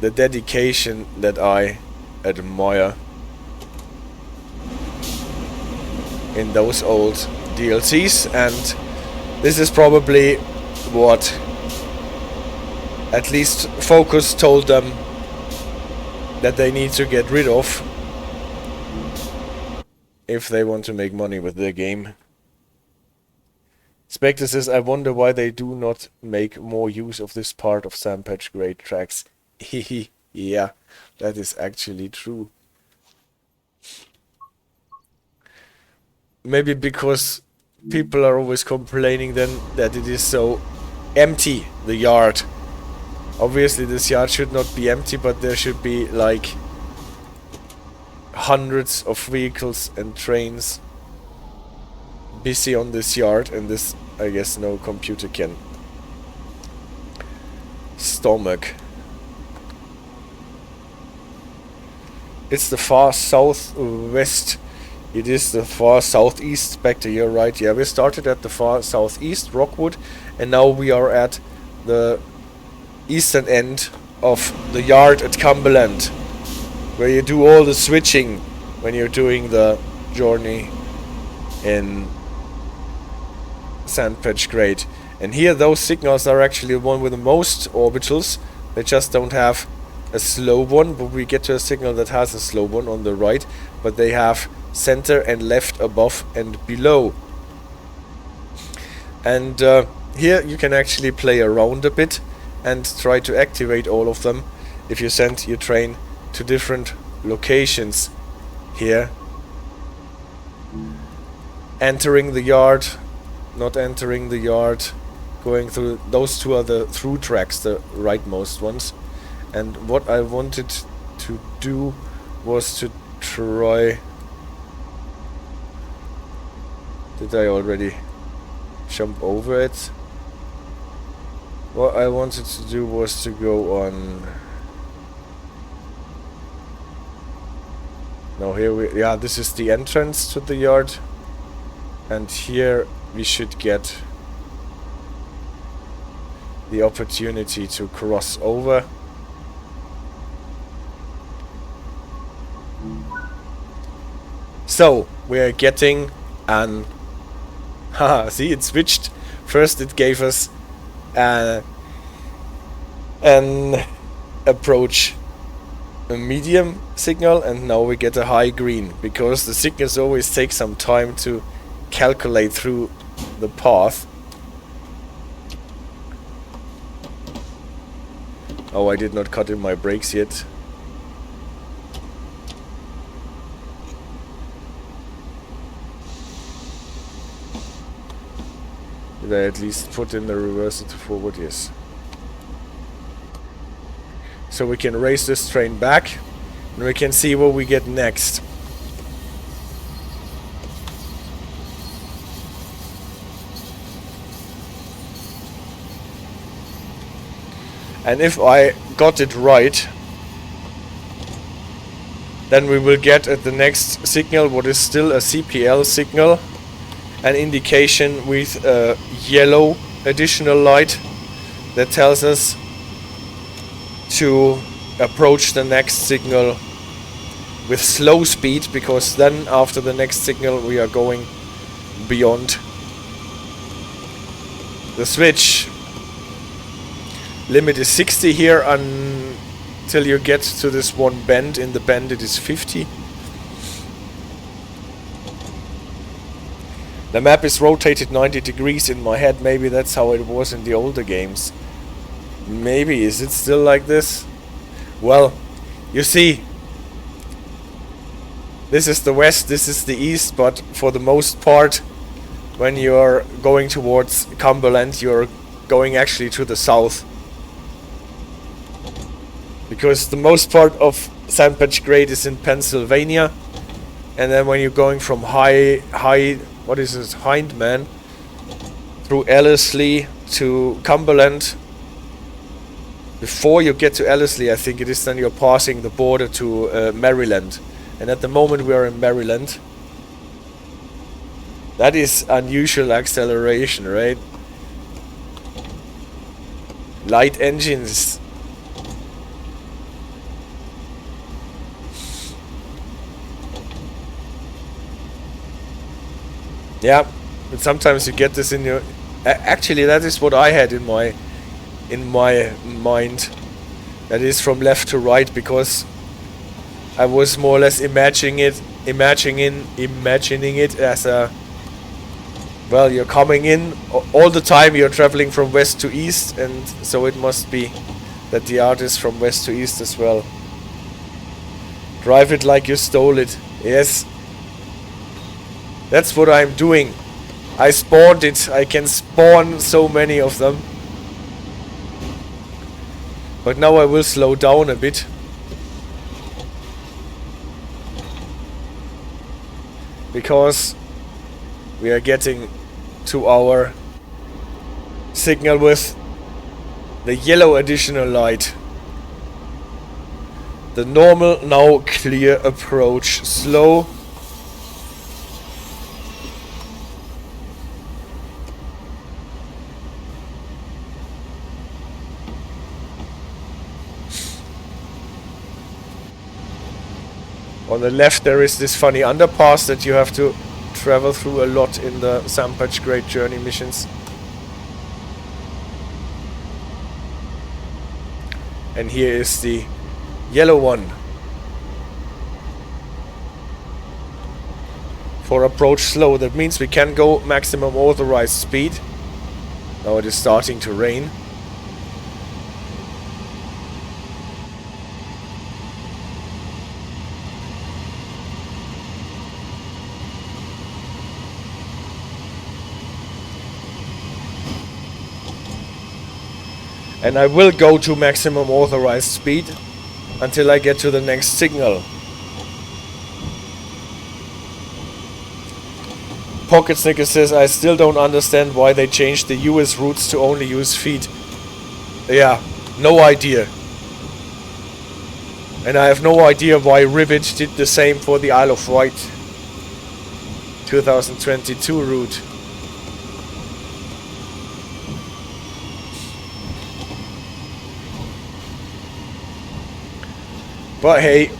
the dedication that I admire in those old DLCs, and this is probably what at least Focus told them that they need to get rid of if they want to make money with their game. Spectre says, I wonder why they do not make more use of this part of Sampage Grade tracks. Hehe, yeah, that is actually true. Maybe because people are always complaining then that it is so empty, the yard. Obviously this yard should not be empty, but there should be like hundreds of vehicles and trains busy on this yard, and this I guess no computer can stomach. It's the far southwest. It is the far southeast. Spectre, you're right. Yeah, we started at the far southeast, Rockwood, and now we are at the eastern end of the yard at Cumberland, where you do all the switching when you're doing the journey in Sandpatch Grade. And here those signals are actually the one with the most orbitals. They just don't have a slow one, but we get to a signal that has a slow one on the right, but they have center and left, above and below. And here you can actually play around a bit and try to activate all of them if you send your train to different locations. Here, entering the yard, not entering the yard, going through. Those two are the through tracks, the rightmost ones. And what I wanted to do was to try... Did I already jump over it? What I wanted to do was to go on... No, here we... Yeah, this is the entrance to the yard. And here we should get the opportunity to cross over. So, we are getting an... Haha, see, it switched. First it gave us an approach, a medium signal, and now we get a high green, because the signals always take some time to calculate through the path. Oh, I did not cut in my brakes yet. Did I at least put in the reverser to forward? Yes. So we can race this train back, and we can see what we get next. And if I got it right, then we will get at the next signal what is still a CPL signal, an indication with a yellow additional light that tells us to approach the next signal with slow speed, because then after the next signal we are going beyond the switch. Limit is 60 here until you get to this one bend. In the bend it is 50. The map is rotated 90 degrees in my head. Maybe that's how it was in the older games. Maybe. Is it still like this? Well, you see, this is the west, this is the east, but for the most part, when you're going towards Cumberland, you're going actually to the south. Because the most part of Sandpatch Grade is in Pennsylvania, and then when you're going from high what is it, Hyndman, through Ellerslie to Cumberland. Before you get to Ellerslie, I think it is, then you're passing the border to Maryland. And at the moment we are in Maryland. That is unusual acceleration, right? Light engines. Yeah, but sometimes you get this in your... Actually, that is what I had in my mind. That is from left to right, because I was more or less imagining it as a... Well, you're coming in all the time, you're traveling from west to east, and so it must be that the art is from west to east as well. Drive it like you stole it. Yes. That's what I'm doing. I spawned it. I can spawn so many of them. But now I will slow down a bit. Because we are getting to our signal with the yellow additional light. The normal, now clear approach. Slow. On the left there is this funny underpass that you have to travel through a lot in the Sampach Great Journey missions. And here is the yellow one. For approach slow, that means we can go maximum authorized speed. Now it is starting to rain. And I will go to maximum authorized speed until I get to the next signal. Pocket Snicker says, I still don't understand why they changed the US routes to only use feet. Yeah, no idea. And I have no idea why Rivet did the same for the Isle of Wight 2022 route. But hey,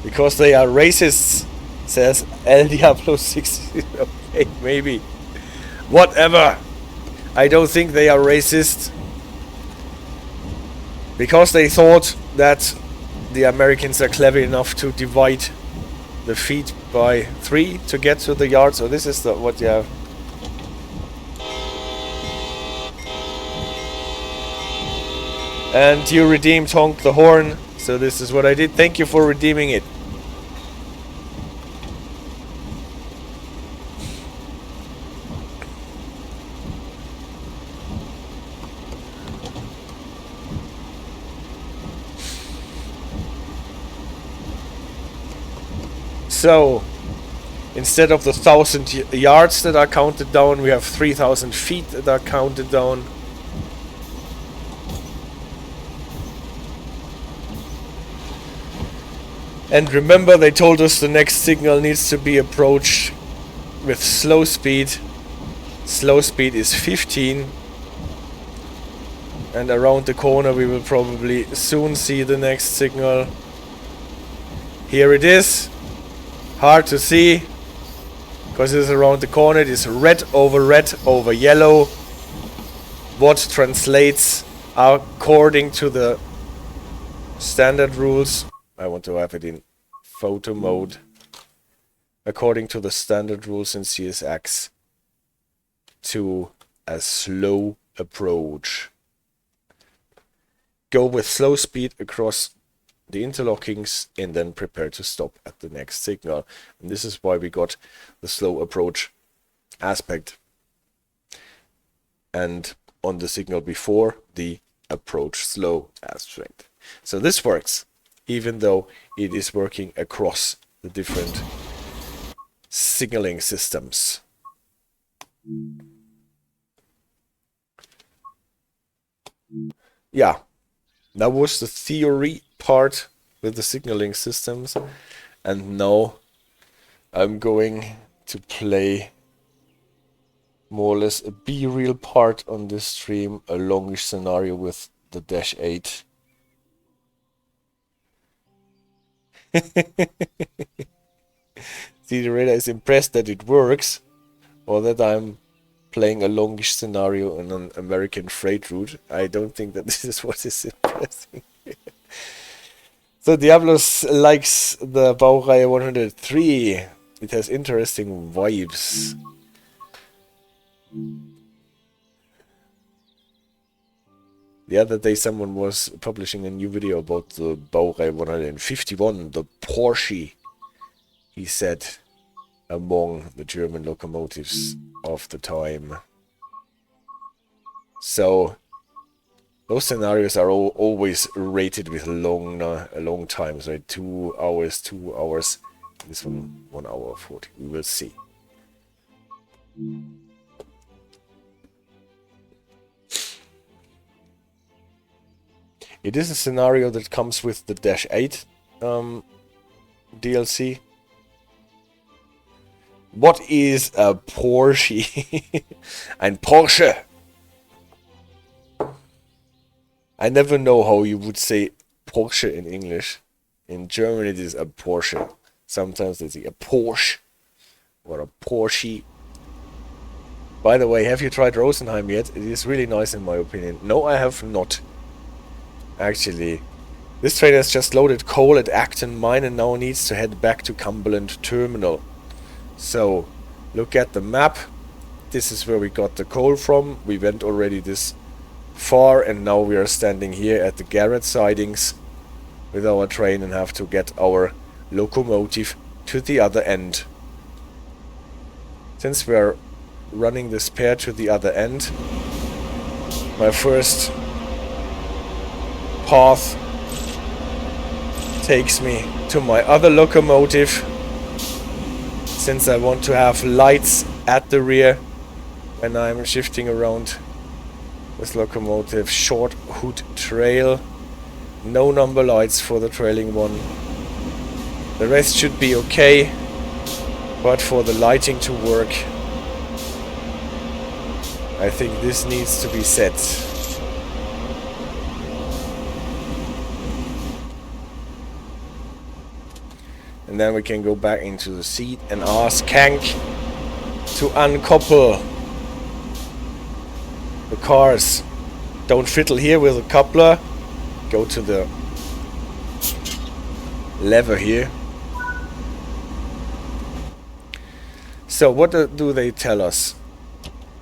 because they are racists, says El Diablo 60. Okay, maybe. Whatever. I don't think they are racist. Because they thought that the Americans are clever enough to divide the feet by 3 to get to the yard. So this is the what you have. And you redeemed Honk the Horn, so this is what I did. Thank you for redeeming it. So, instead of the 1,000 yards that are counted down, we have 3,000 feet that are counted down. And remember, they told us the next signal needs to be approached with slow speed. Slow speed is 15. And around the corner we will probably soon see the next signal. Here it is. Hard to see, because it is around the corner. It is red over yellow. What translates according to the standard rules. I want to have it in photo mode. According to the standard rules in CSX, to a slow approach. Go with slow speed across the interlockings and then prepare to stop at the next signal. And this is why we got the slow approach aspect. And on the signal before, the approach slow aspect. So this works. even though it is working across the different signaling systems. Yeah, that was the theory part with the signaling systems, and now I'm going to play more or less a B-reel part on this stream, a longish scenario with the Dash-8. See, the radar is impressed that it works, or that I'm playing a longish scenario on an American freight route. I don't think that this is what is impressing. So Diablos likes the Baureihe 103. It has interesting vibes. The other day someone was publishing a new video about the Baureihe 151, the Porsche, he said, among the German locomotives of the time. So those scenarios are always rated with long times, right? 2 hours, 2 hours. This one, 1 hour 40. We will see. It is a scenario that comes with the Dash-8 DLC. What is a Porsche? Ein Porsche. I never know how you would say Porsche in English. In German it is a Porsche. Sometimes they say a Porsche or a Porsche. By the way, have you tried Rosenheim yet? It is really nice in my opinion. No, I have not. Actually, this train has just loaded coal at Acton mine and now needs to head back to Cumberland Terminal. So, look at the map. This is where we got the coal from. We went already this far and now we are standing here at the Garret sidings with our train and have to get our locomotive to the other end. Since we are running this pair to the other end, my first path takes me to my other locomotive, since I want to have lights at the rear when I'm shifting around this locomotive. Short hood trail, no number lights for the trailing one. The rest should be okay, but for the lighting to work, I think this needs to be set. And then we can go back into the seat and ask Hank to uncouple the cars. Don't fiddle here with the coupler. Go to the lever here. So what do they tell us?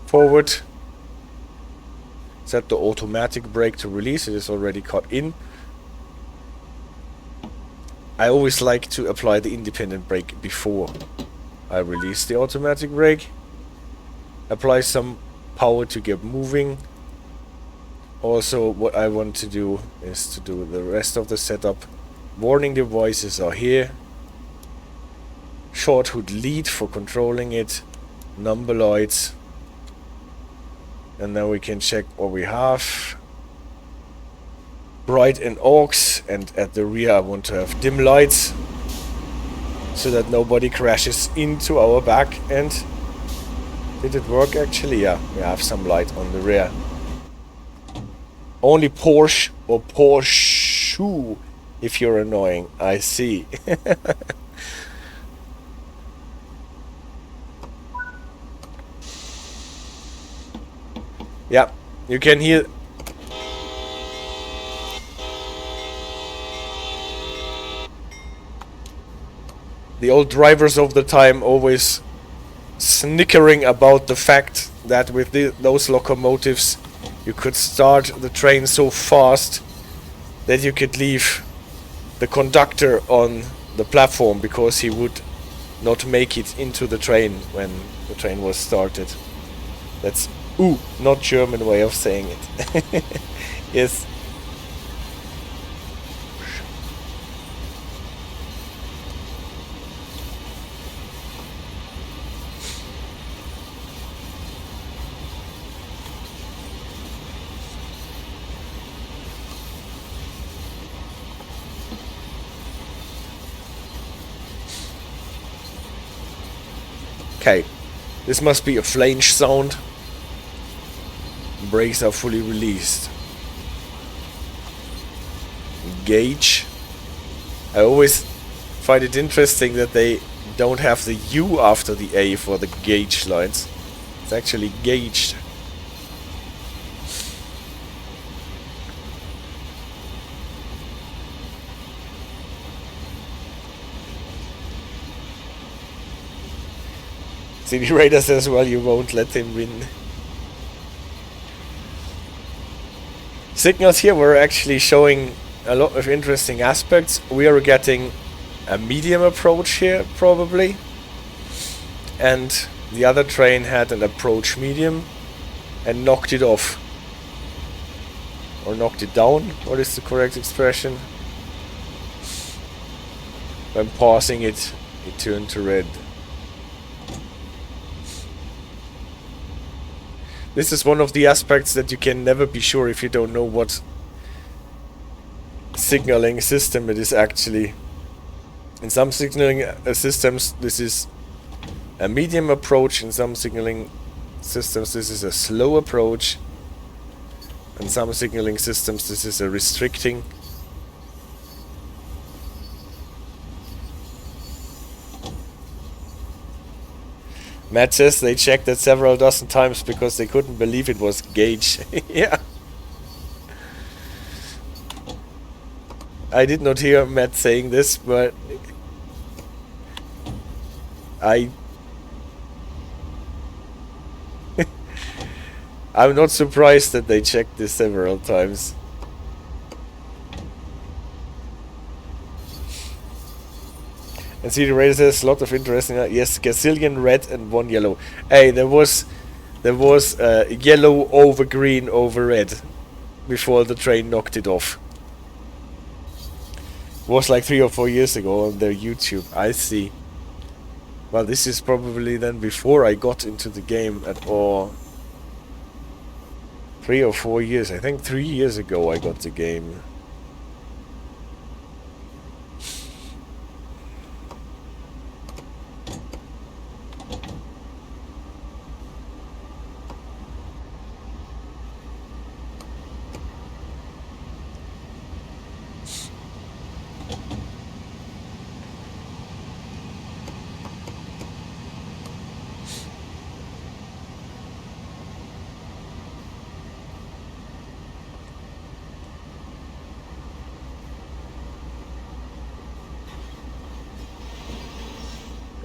Forward. Set the automatic brake to release. It is already cut in. I always like to apply the independent brake before I release the automatic brake. Apply some power to get moving. Also, what I want to do is to do the rest of the setup. Warning devices are here. Short hood lead for controlling it. Number lights. And now we can check what we have. Bright and aux, and at the rear I want to have dim lights so that nobody crashes into our back end. Did it work actually? Yeah, we have some light on the rear. Only Porsche or Porsche if you're annoying. I see. Yeah, you can hear the old drivers of the time always snickering about the fact that with those locomotives you could start the train so fast that you could leave the conductor on the platform because he would not make it into the train when the train was started. That's not German way of saying it. Yes. Okay, this must be a flange sound. Brakes are fully released. Gauge. I always find it interesting that they don't have the U after the A for the gauge lines. It's actually gauged. CD Raider says, well, you won't let him win. Signals here were actually showing a lot of interesting aspects. We are getting a medium approach here, probably. And the other train had an approach medium and knocked it off. Or knocked it down. What is the correct expression? When passing it, it turned to red. This is one of the aspects that you can never be sure if you don't know what signaling system it is actually. In some signaling systems this is a medium approach, in some signaling systems this is a slow approach, in some signaling systems this is a restricting. Matt says they checked it several dozen times because they couldn't believe it was gauge. Yeah. I did not hear Matt saying this, but I'm not surprised that they checked this several times. And see, the Raider says a lot of interesting. Yes, gazillion red and one yellow. Hey, there was yellow over green over red before the train knocked it off. It was like 3 or 4 years ago on their YouTube. I see. Well, this is probably then before I got into the game at all. 3 or 4 years. I think 3 years ago I got the game.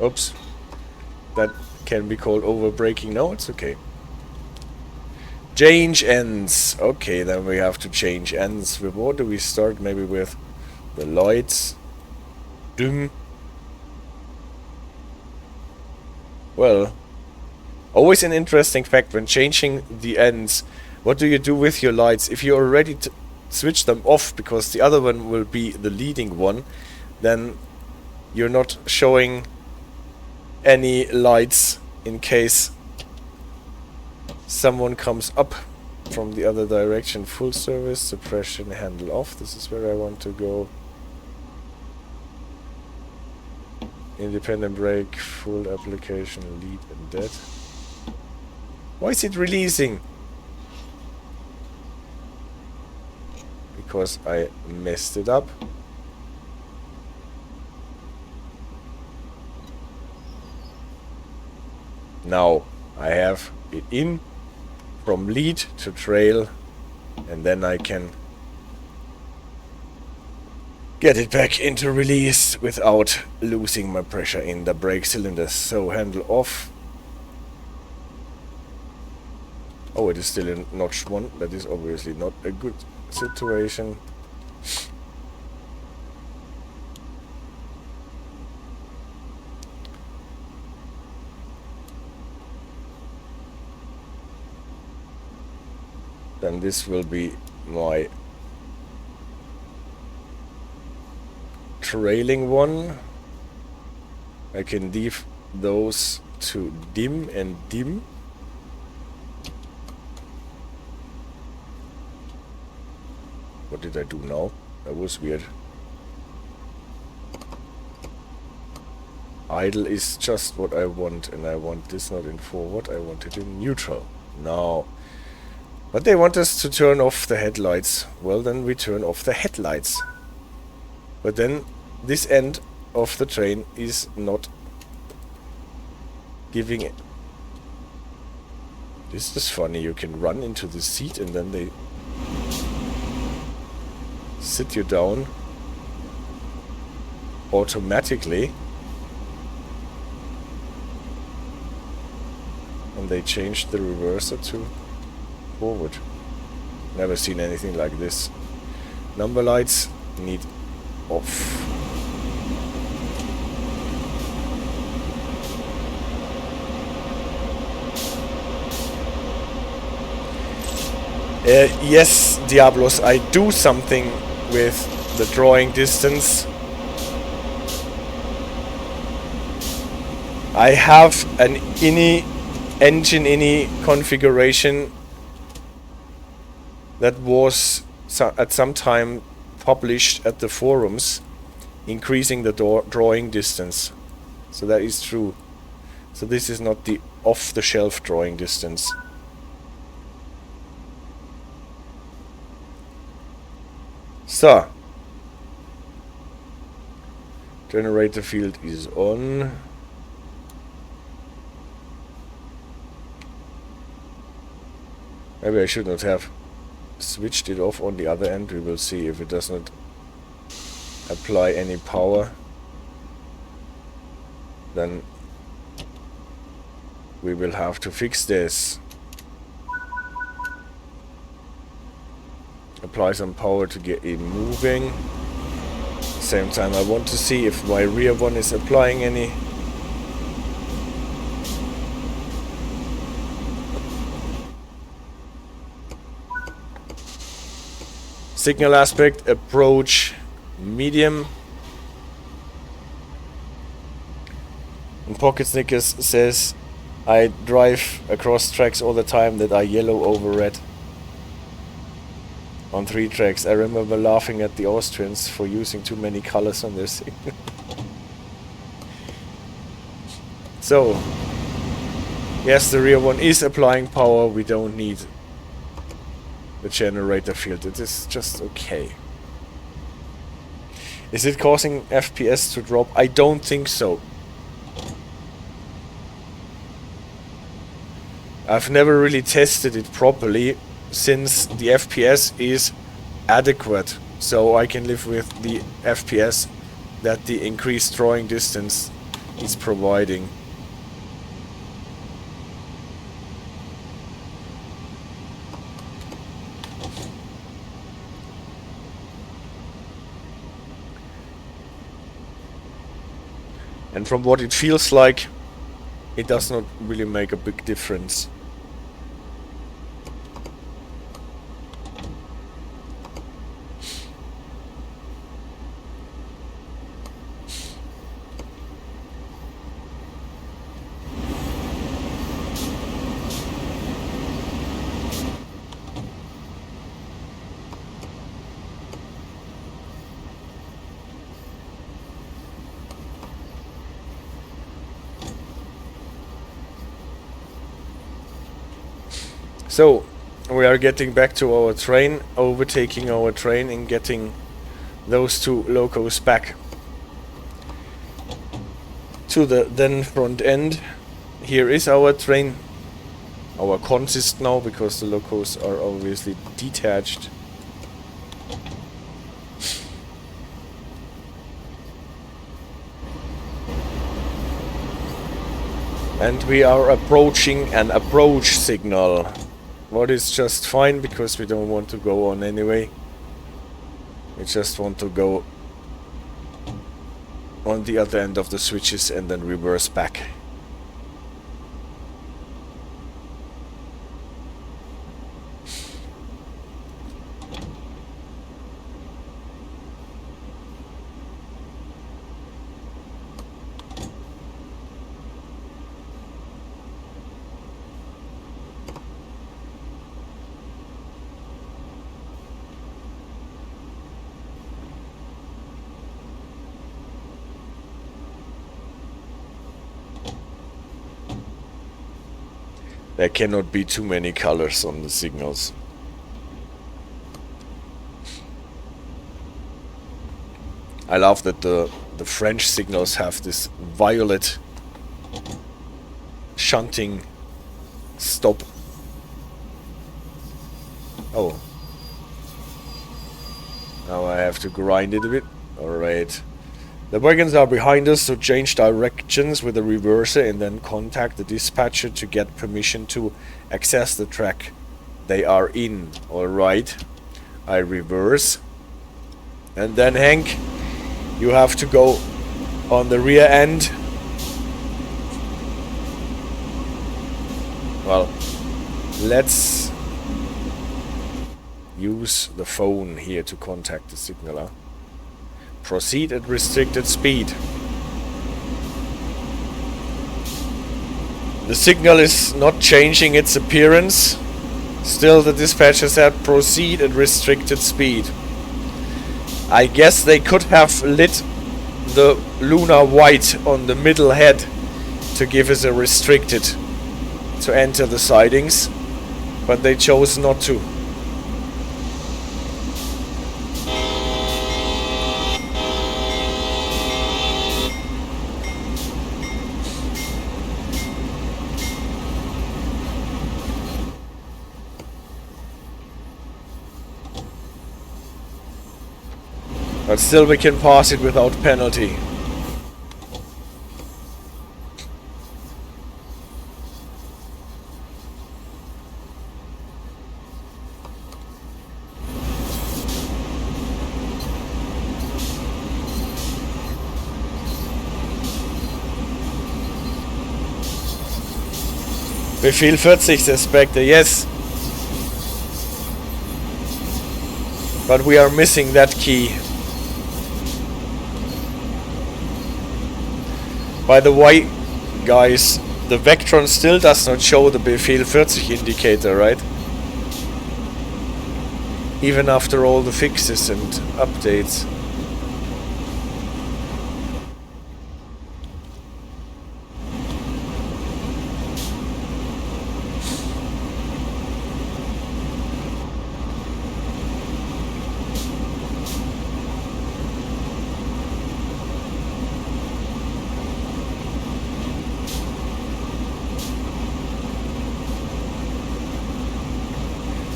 Oops. That can be called overbraking. No, it's okay. Change ends. Okay, then we have to change ends. With what do we start? Maybe with the lights. Ding. Well, always an interesting fact when changing the ends. What do you do with your lights? If you already switch them off because the other one will be the leading one, then you're not showing any lights in case someone comes up from the other direction. Full service, suppression, handle off. This is where I want to go. Independent brake, full application, lead and dead. Why is it releasing? Because I messed it up. Now I have it in from lead to trail, and then I can get it back into release without losing my pressure in the brake cylinders. So handle off. Oh, it is still in notch 1. That is obviously not a good situation. Then this will be my trailing one. I can leave those to dim and dim. What did I do now? That was weird. Idle is just what I want, and I want this not in forward, I want it in neutral. No. But they want us to turn off the headlights. Well, then we turn off the headlights. But then this end of the train is not giving it. This is funny, you can run into the seat and then they sit you down automatically. And they changed the reverser to forward. Never seen anything like this. Number lights need off. Yes, Diablos, I do something with the drawing distance. I have an engine ini configuration that was at some time published at the forums, increasing the drawing distance. So that is true. So this is not the off-the-shelf drawing distance. So, generator field is on. Maybe I should not have switched it off on the other end. We will see if it does not apply any power. Then we will have to fix this. Apply some power to get it moving. Same time I want to see if my rear one is applying any. Signal aspect, approach, medium. And Pocket Snickers says, I drive across tracks all the time that are yellow over red. On 3 tracks. I remember laughing at the Austrians for using too many colors on their signal. So, yes, the rear one is applying power. We don't need the generator field. It is just okay. Is it causing FPS to drop? I don't think so. I've never really tested it properly, since the FPS is adequate, so I can live with the FPS that the increased drawing distance is providing. And from what it feels like, it does not really make a big difference. So, we are getting back to our train, overtaking our train and getting those 2 locos back to the then front end. Here is our train, our consist now, because the locos are obviously detached. And we are approaching an approach signal. What is just fine, because we don't want to go on anyway. We just want to go on the other end of the switches and then reverse back. There cannot be too many colors on the signals. I love that the French signals have this violet shunting stop. Oh. Now I have to grind it a bit. Alright. The wagons are behind us, so change directions with the reverser and then contact the dispatcher to get permission to access the track they are in. Alright. I reverse. And then Hank, you have to go on the rear end. Well, let's use the phone here to contact the signaler. Proceed at restricted speed. The signal is not changing its appearance. Still, the dispatcher said proceed at restricted speed. I guess they could have lit the lunar white on the middle head to give us a restricted to enter the sidings, but they chose not to. But still we can pass it without penalty. Befehl 40, Inspector, yes. But we are missing that key. By the way, guys, the Vectron still does not show the Befehl 40 indicator, right? Even after all the fixes and updates.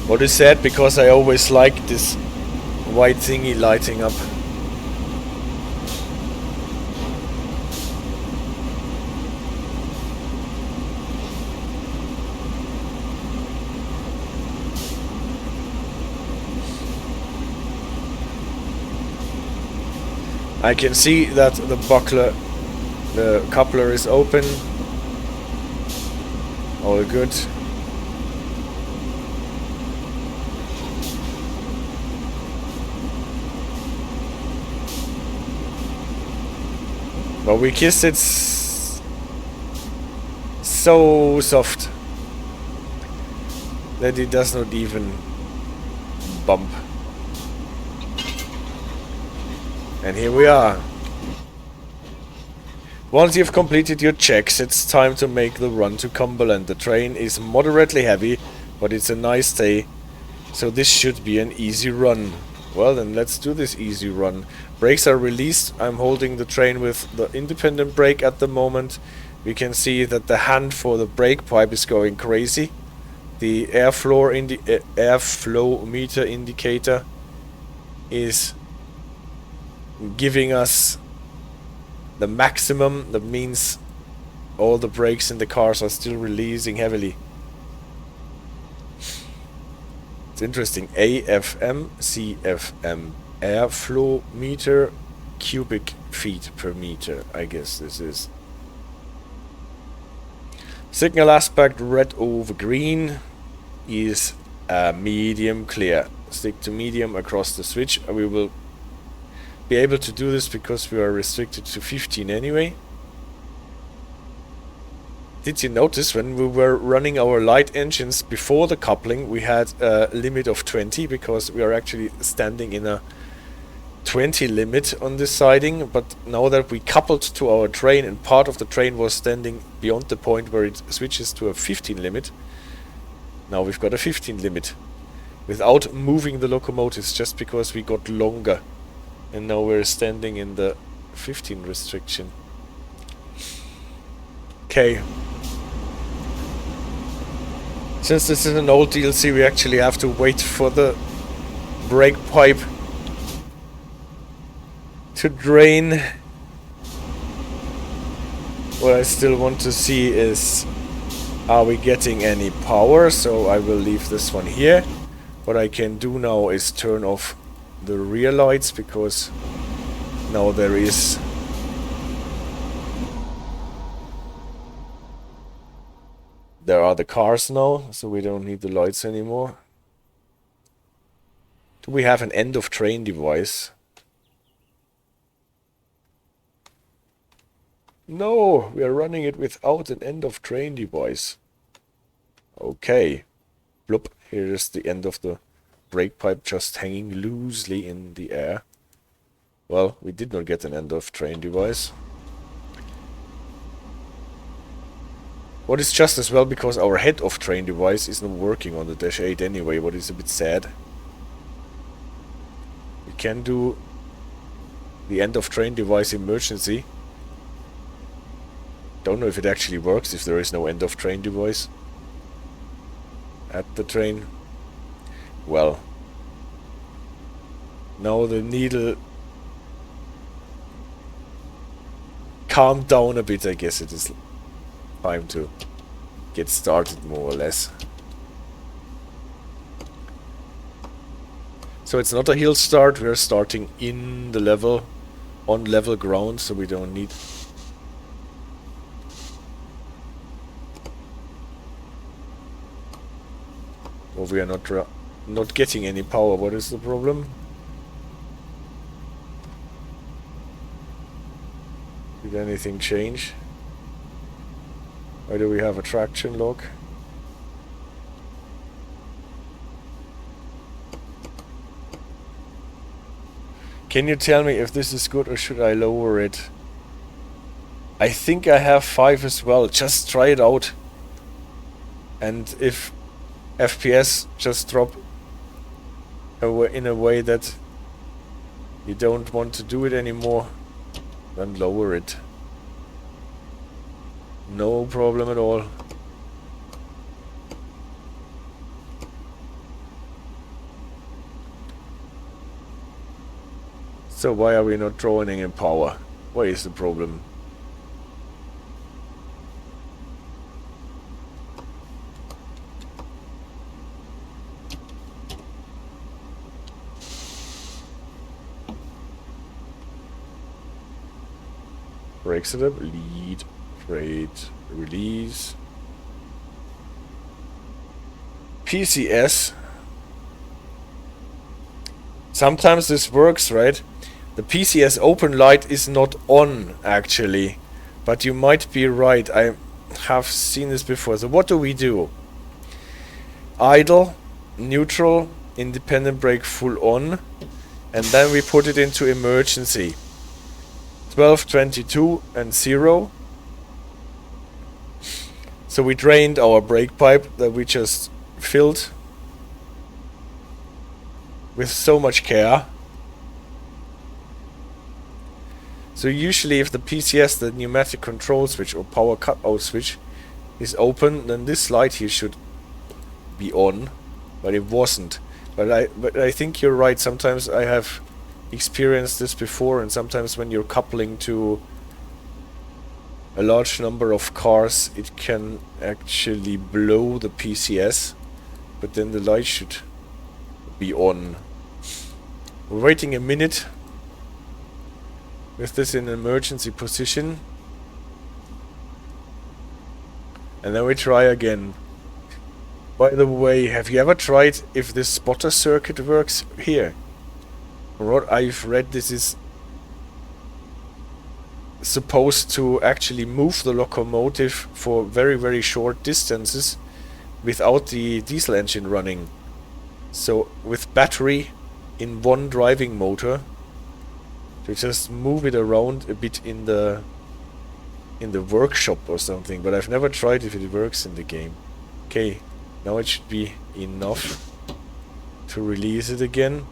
What is sad, because I always like this white thingy lighting up. I can see that the coupler is open. All good. But we kissed it so soft that it does not even bump. And here we are. Once you've completed your checks, it's time to make the run to Cumberland. The train is moderately heavy, but it's a nice day, so this should be an easy run. Well then, let's do this easy run. Brakes are released. I'm holding the train with the independent brake at the moment. We can see that the hand for the brake pipe is going crazy. The airflow meter indicator is giving us the maximum. That means all the brakes in the cars are still releasing heavily. It's interesting. AFM, CFM, airflow meter, cubic feet per meter. I guess this is. Signal aspect red over green is medium clear. Stick to medium across the switch. We will be able to do this because we are restricted to 15 anyway. Did you notice when we were running our light engines before the coupling, we had a limit of 20 because we are actually standing in a 20 limit on this siding, but now that we coupled to our train and part of the train was standing beyond the point where it switches to a 15 limit, now we've got a 15 limit without moving the locomotives, just because we got longer and now we're standing in the 15 restriction. Okay. Since this is an old DLC, we actually have to wait for the brake pipe to drain. What I still want to see is, are we getting any power? So I will leave this one here. What I can do now is turn off the rear lights, because now there are the cars now, so we don't need the lights anymore. Do we have an end of train device? No, we are running it without an end of train device. Okay. Bloop, here is the end of the brake pipe just hanging loosely in the air. Well, we did not get an end of train device. What is just as well, because our head of train device isn't working on the Dash-8 anyway, what is a bit sad. We can do the end of train device emergency. Don't know if it actually works if there is no end of train device at the train. Well, now the needle calmed down a bit. I guess it is time to get started, more or less. So it's not a hill start, we're starting in the level, on level ground, so we don't need... Well, we are not getting any power. What is the problem? Did anything change? Why do we have a traction lock? Can you tell me if this is good, or should I lower it? I think I have 5 as well. Just try it out. And if FPS just drop in a way that you don't want to do it anymore, then lower it. No problem at all. So why are we not drawing in power? What is the problem? Brake setup, lead, freight, release. PCS. Sometimes this works, right? The PCS open light is not on, actually. But you might be right, I have seen this before. So what do we do? Idle, neutral, independent brake full on. And then we put it into emergency. 12, 22 and 0. So we drained our brake pipe that we just filled with so much care. So usually if the PCS, the pneumatic control switch or power cutout switch, is open, then this light here should be on, but it wasn't. But I think you're right. Sometimes I have experienced this before, and sometimes when you're coupling to a large number of cars, it can actually blow the PCS, but then the light should be on. We're waiting a minute with this in emergency position, and then we try again. By the way, have you ever tried if this spotter circuit works here? From what I've read, this is supposed to actually move the locomotive for very, very short distances without the diesel engine running. So with battery in one driving motor, to just move it around a bit in the workshop or something, but I've never tried if it works in the game. Okay, now it should be enough to release it again.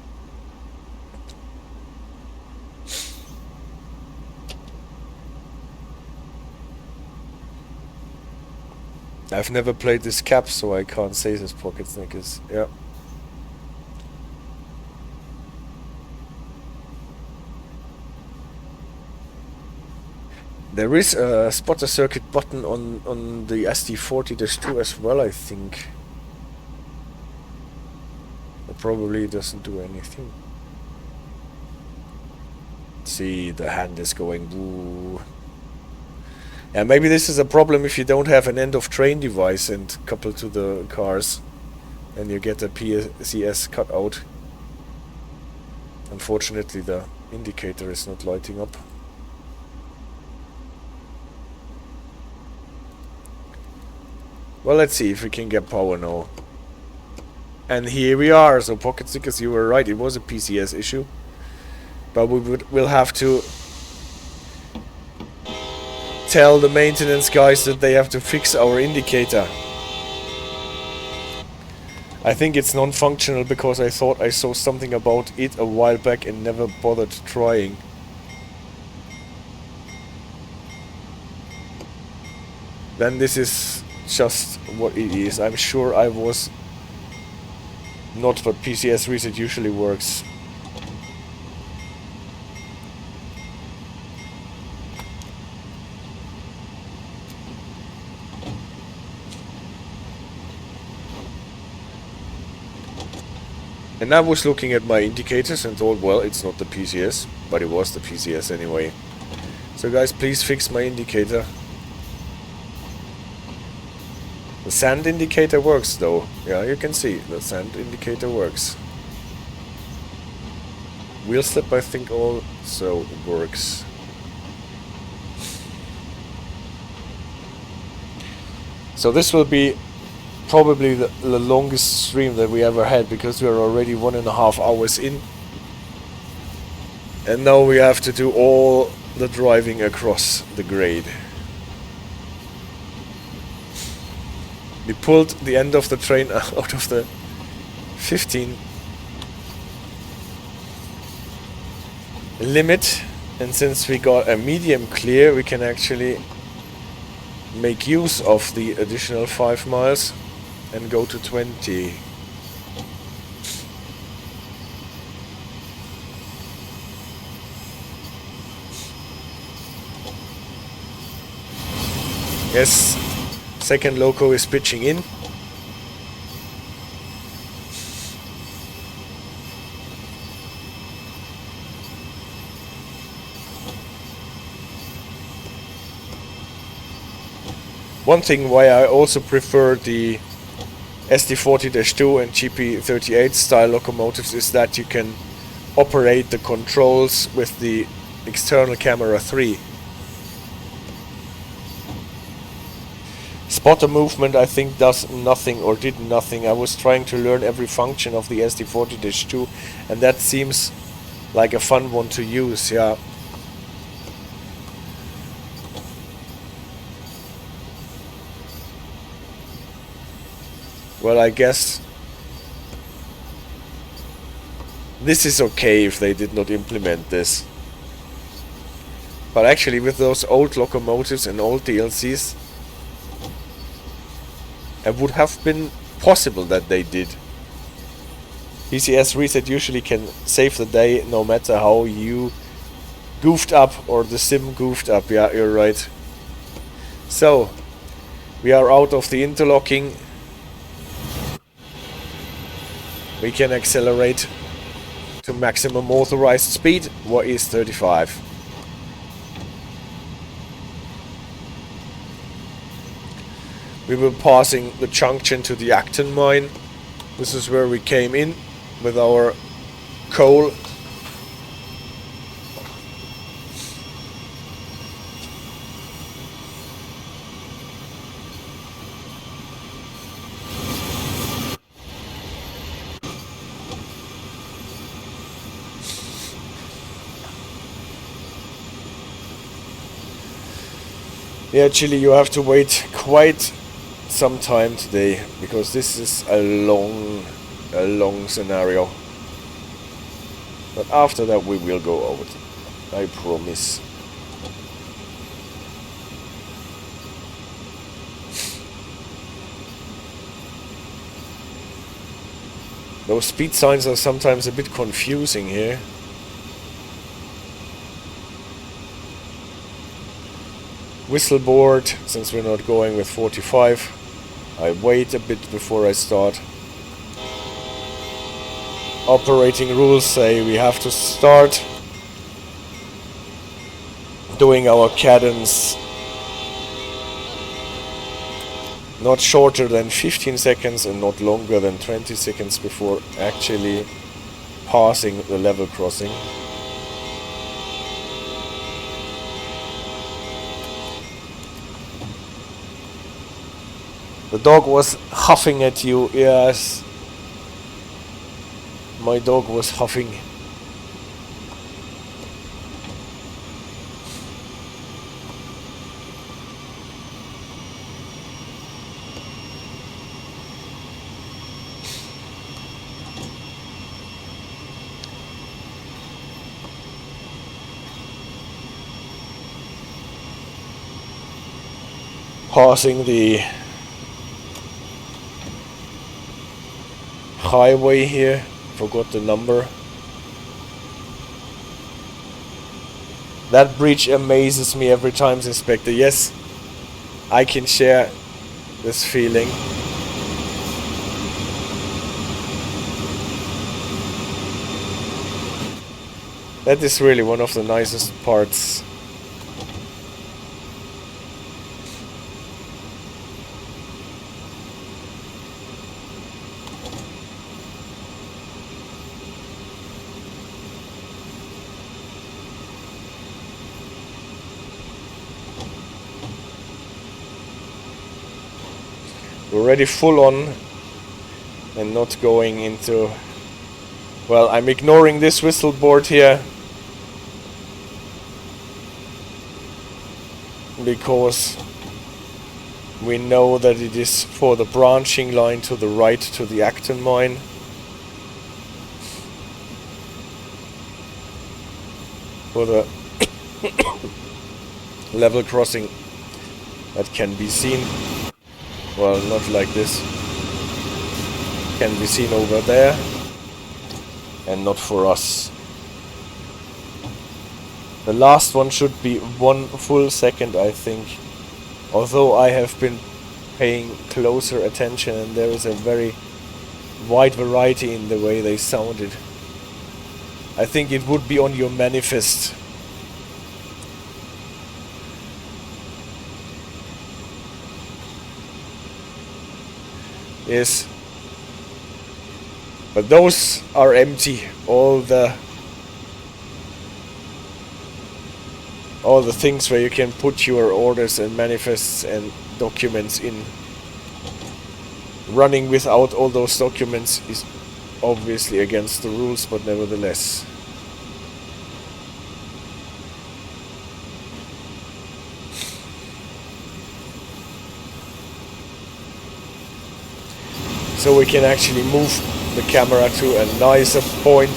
I've never played this cap, so I can't say this pocket snickers. Yeah. There is a spotter circuit button on the SD40-2 as well, I think. It probably doesn't do anything. See, the hand is going woo. Yeah, maybe this is a problem if you don't have an end of train device and coupled to the cars, and you get a PCS cut out. Unfortunately, the indicator is not lighting up. Well, let's see if we can get power now. And here we are. So pocket stickers, you were right, it was a PCS issue. But we'll have to tell the maintenance guys that they have to fix our indicator. I think it's non-functional because I thought I saw something about it a while back and never bothered trying. Then this is just what it is. I'm sure I was not, but PCS reset usually works. And I was looking at my indicators and thought, well, it's not the PCS, but it was the PCS anyway. So guys, please fix my indicator. The sand indicator works though. Yeah, you can see the sand indicator works. Wheel slip I think also works. So this will be probably the longest stream that we ever had, because we are already 1.5 hours in. And now we have to do all the driving across the grade. We pulled the end of the train out of the 15 limit, and since we got a medium clear, we can actually make use of the additional 5 miles and go to 20. Yes, second loco is pitching in. One thing why I also prefer the SD40-2 and GP38 style locomotives is that you can operate the controls with the external camera 3. Spotter movement I think does nothing or did nothing. I was trying to learn every function of the SD40-2 and that seems like a fun one to use, yeah. Well, I guess this is okay if they did not implement this. But actually with those old locomotives and old DLCs, it would have been possible that they did. PCS reset usually can save the day no matter how you goofed up or the sim goofed up. Yeah, you're right. So, we are out of the interlocking. We can accelerate to maximum authorized speed, what is 35. We were passing the junction to the Acton mine. This is where we came in with our coal. Yeah, actually you have to wait quite some time today, because this is a long scenario. But after that we will go over it, I promise. Those speed signs are sometimes a bit confusing here. Whistleboard, since we're not going with 45, I wait a bit before I start. Operating rules say we have to start doing our cadence not shorter than 15 seconds and not longer than 20 seconds before actually passing the level crossing. The dog was huffing at you, yes. My dog was huffing. Passing the highway here, forgot the number. That bridge amazes me every time, Inspector. Yes, I can share this feeling. That is really one of the nicest parts. We're already full on and not going into... Well, I'm ignoring this whistle board here because we know that it is for the branching line to the right to the Acton mine. For the level crossing that can be seen. Well, not like this. Can be seen over there. And not for us. The last one should be 1 full second, I think. Although I have been paying closer attention, and there is a very wide variety in the way they sounded. I think it would be on your manifest. Yes. But those are empty. All the things where you can put your orders and manifests and documents in. Running without all those documents is obviously against the rules, but nevertheless. So we can actually move the camera to a nicer point.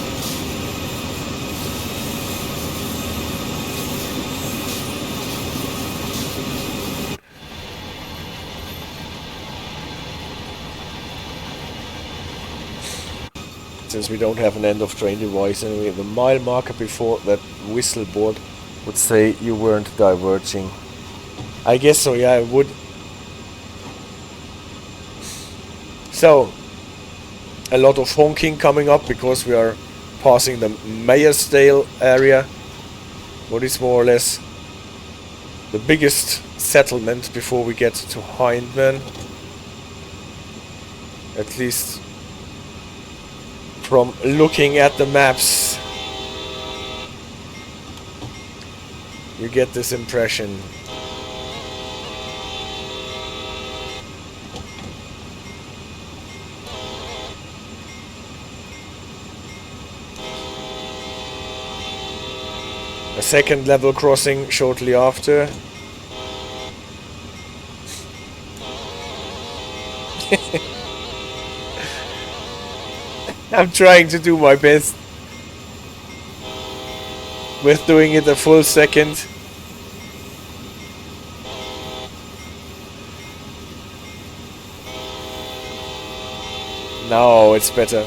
Since we don't have an end of train device, and we have the mile marker before that whistle board would say you weren't diverging. I guess so, yeah, I would. So, a lot of honking coming up because we are passing the Meyersdale area, what is more or less the biggest settlement before we get to Hyndman. At least from looking at the maps, you get this impression. A second level crossing shortly after. I'm trying to do my best with doing it a full second. Now it's better.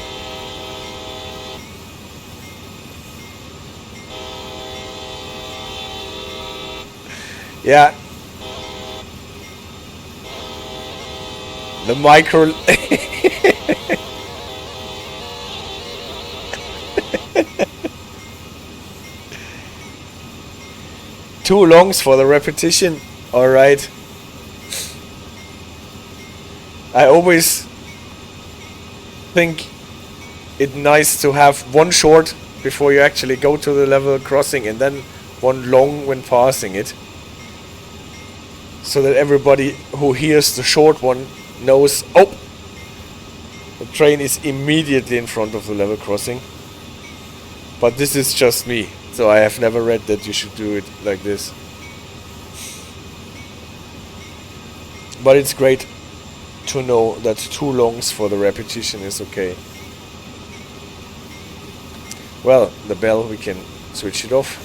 Yeah. The micro... Too longs for the repetition. Alright. I always think it's nice to have one short before you actually go to the level crossing, and then one long when passing it. So that everybody who hears the short one knows, oh, the train is immediately in front of the level crossing. But this is just me, so I have never read that you should do it like this. But it's great to know that 2 longs for the repetition is okay. Well, the bell, we can switch it off.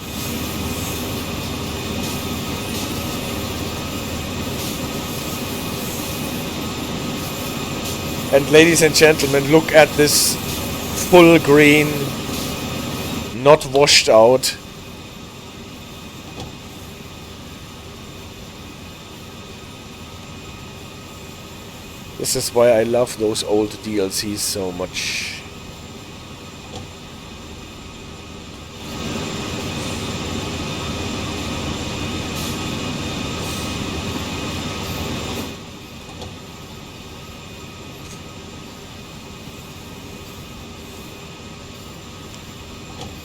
And ladies and gentlemen, look at this full green, not washed out. This is why I love those old DLCs so much.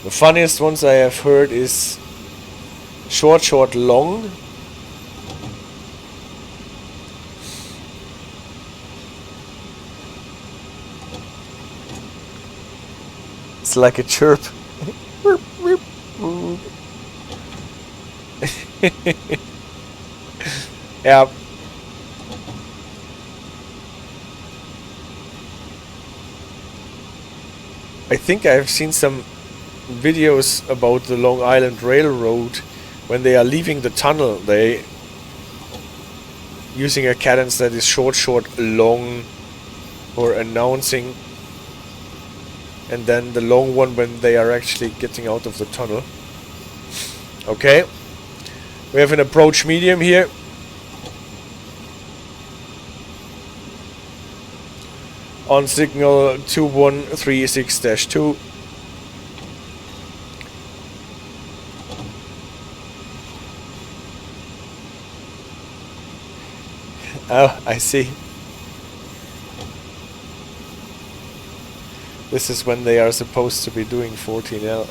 The funniest ones I have heard is short, short, long. It's like a chirp. Yeah. I think I've seen some videos about the Long Island Railroad. When they are leaving the tunnel, they using a cadence that is short, short, long for announcing, and then the long one when they are actually getting out of the tunnel. Okay, we have an approach medium here. On signal 2136-2. Oh, I see. This is when they are supposed to be doing 14L.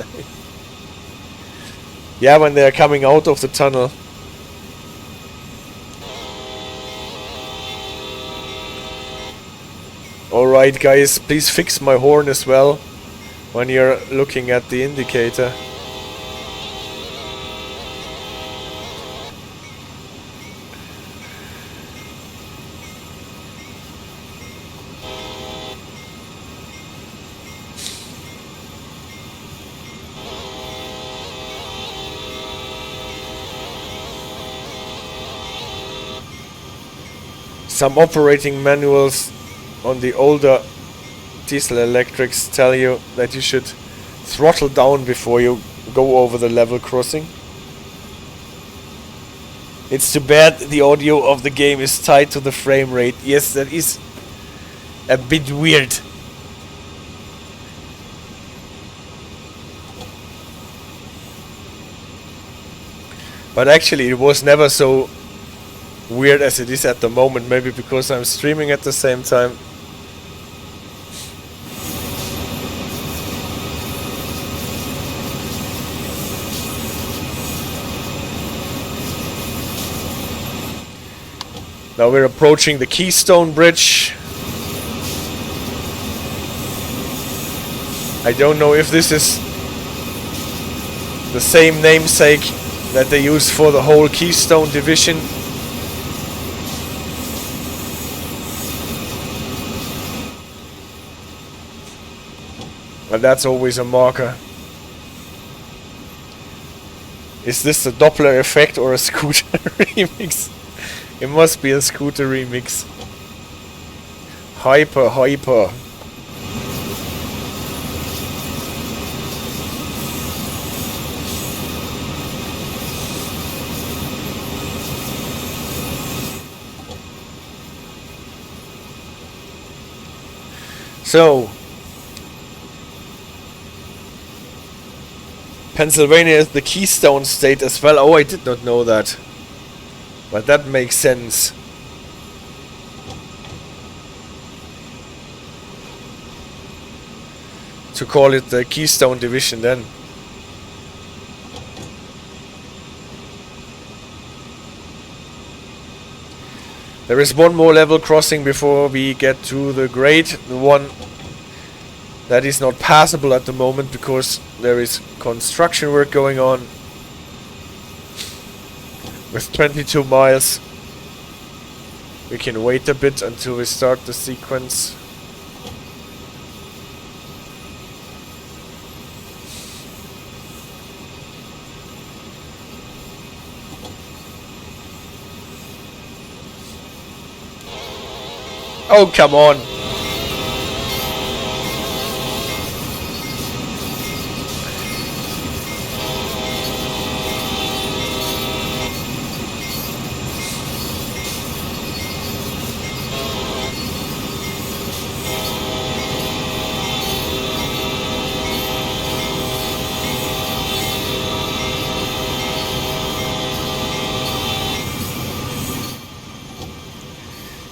Yeah, when they are coming out of the tunnel. Alright guys, please fix my horn as well when you're looking at the indicator. Some operating manuals on the older diesel electrics tell you that you should throttle down before you go over the level crossing. It's too bad the audio of the game is tied to the frame rate. Yes, that is a bit weird. But actually it was never so weird as it is at the moment, maybe because I'm streaming at the same time. Now we're approaching the Keystone Bridge. I don't know if this is the same namesake that they use for the whole Keystone division. And that's always a marker. Is this a Doppler effect or a scooter remix? It must be a scooter remix. Hyper, hyper. So, Pennsylvania is the Keystone state as well. Oh, I did not know that. But that makes sense. To call it the Keystone Division then. There is one more level crossing before we get to the grade. The one that is not passable at the moment because there is construction work going on. With 22 miles. We can wait a bit until we start the sequence. Oh, come on.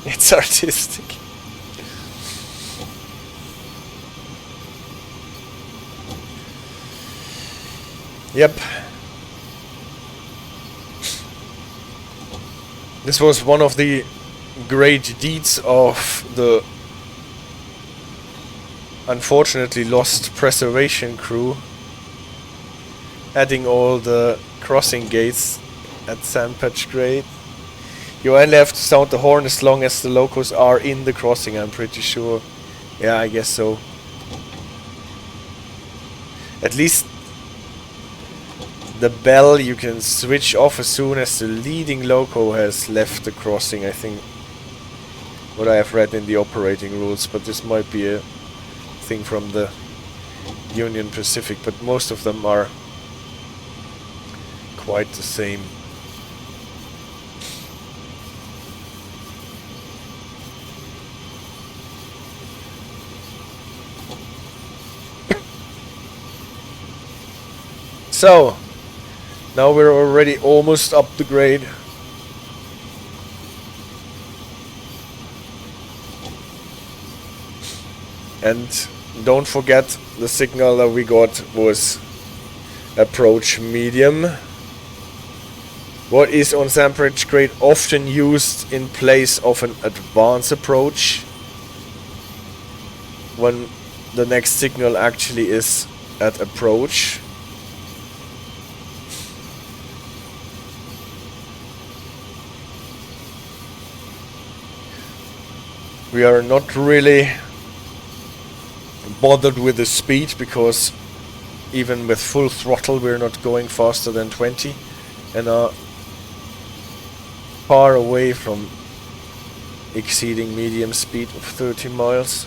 It's artistic. Yep. This was one of the great deeds of the unfortunately lost preservation crew. Adding all the crossing gates at Sandpatch Grade. You only have to sound the horn as long as the locos are in the crossing, I'm pretty sure. Yeah, I guess so. At least the bell you can switch off as soon as the leading loco has left the crossing, I think. What I have read in the operating rules, but this might be a thing from the Union Pacific, but most of them are quite the same. So, now we're already almost up the grade. And don't forget, the signal that we got was approach medium. What is on Sandpatch Grade often used in place of an advance approach when the next signal actually is at approach. We are not really bothered with the speed because even with full throttle we're not going faster than 20 and are far away from exceeding medium speed of 30 miles.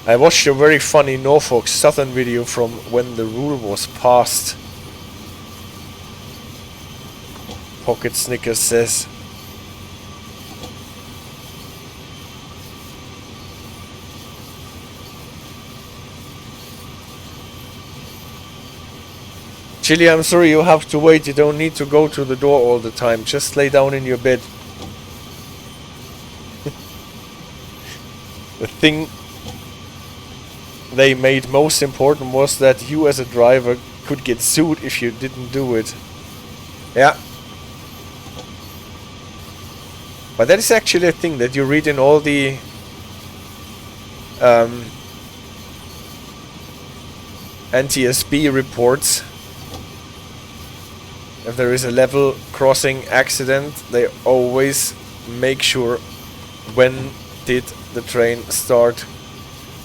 I watched a very funny Norfolk Southern video from when the rule was passed. Pocket Snickers says, Chili, I'm sorry you have to wait. You don't need to go to the door all the time. Just lay down in your bed. The thing they made most important was that you as a driver could get sued if you didn't do it. Yeah. But that is actually a thing that you read in all the NTSB reports. If there is a level crossing accident, they always make sure when did the train start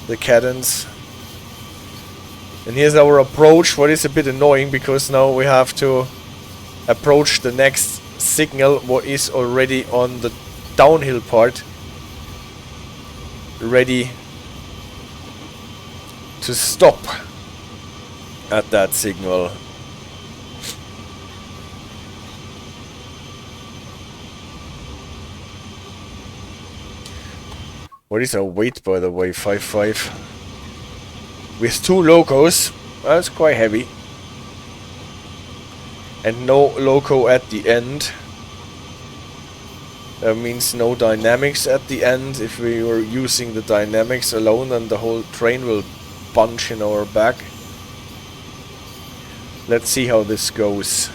the cadence. And here's our approach, what is a bit annoying because now we have to approach the next signal, what is already on the downhill part, ready to stop at that signal. What is our weight, by the way? 5.5. With 2 locos. That's quite heavy. And no loco at the end. That means no dynamics at the end. If we were using the dynamics alone, then the whole train will bunch in our back. Let's see how this goes.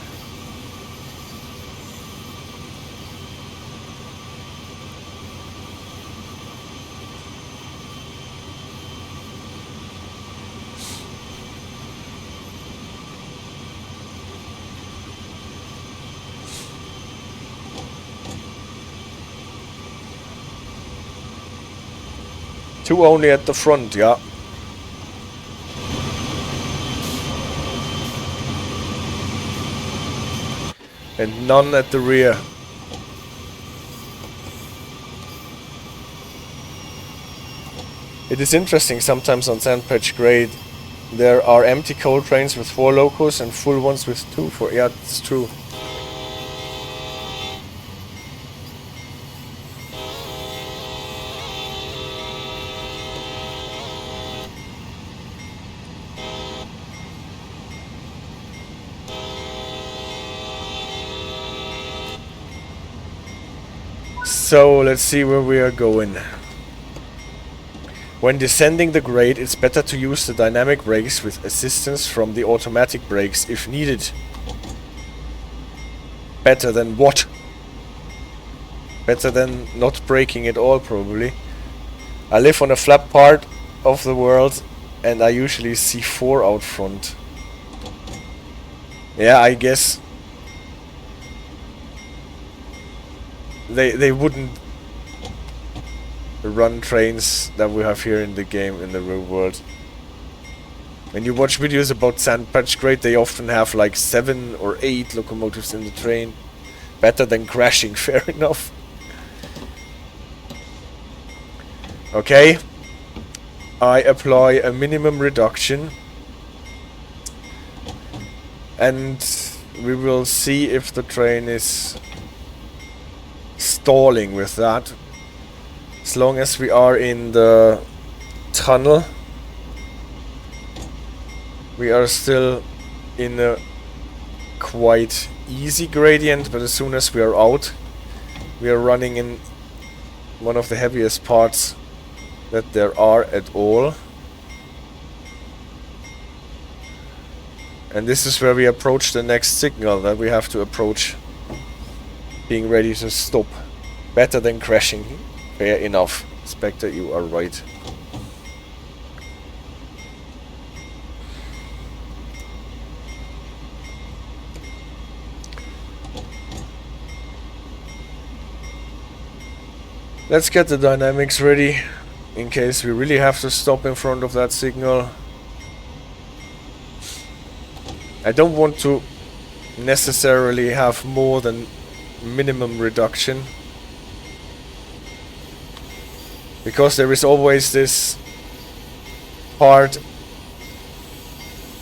Two only at the front, yeah. And none at the rear. It is interesting sometimes on Sandpatch grade there are empty coal trains with 4 locos and full ones with 2 for, yeah, it's true. So let's see where we are going. When descending the grade, it's better to use the dynamic brakes with assistance from the automatic brakes if needed. Better than what? Better than not braking at all, probably. I live on a flat part of the world and I usually see 4 out front. Yeah, I guess they wouldn't run trains that we have here in the game, in the real world. When you watch videos about Sandpatch grade, they often have like 7 or 8 locomotives in the train. Better than crashing, fair enough. Okay, I apply a minimum reduction and we will see if the train is stalling with that. As long as we are in the tunnel, we are still in a quite easy gradient, but as soon as we are out, we are running in one of the heaviest parts that there are at all. And this is where we approach the next signal that we have to approach, being ready to stop. Better than crashing. Fair enough. Spectre, you are right. Let's get the dynamics ready in case we really have to stop in front of that signal. I don't want to necessarily have more than minimum reduction, because there is always this part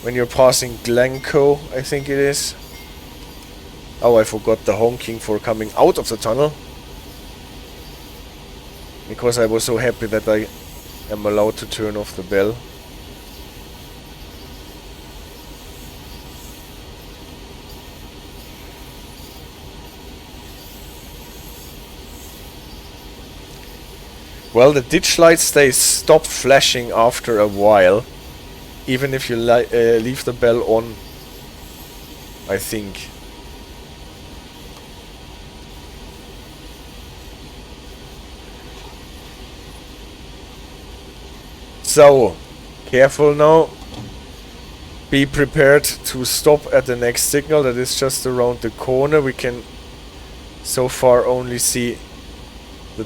when you're passing Glencoe, I think it is. Oh, I forgot the honking for coming out of the tunnel, because I was so happy that I am allowed to turn off the bell. Well, the ditch lights stay stop flashing after a while, even if you leave the bell on, I think. So, careful now. Be prepared to stop at the next signal that is just around the corner. We can so far only see the...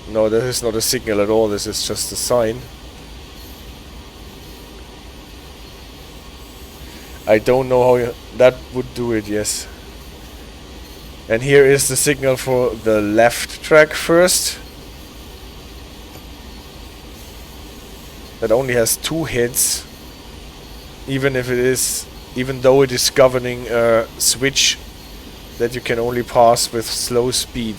No, this is not a signal at all, this is just a sign. I don't know how that would do it, yes. And here is the signal for the left track first. That only has 2 hits. Even though it is governing a switch that you can only pass with slow speed.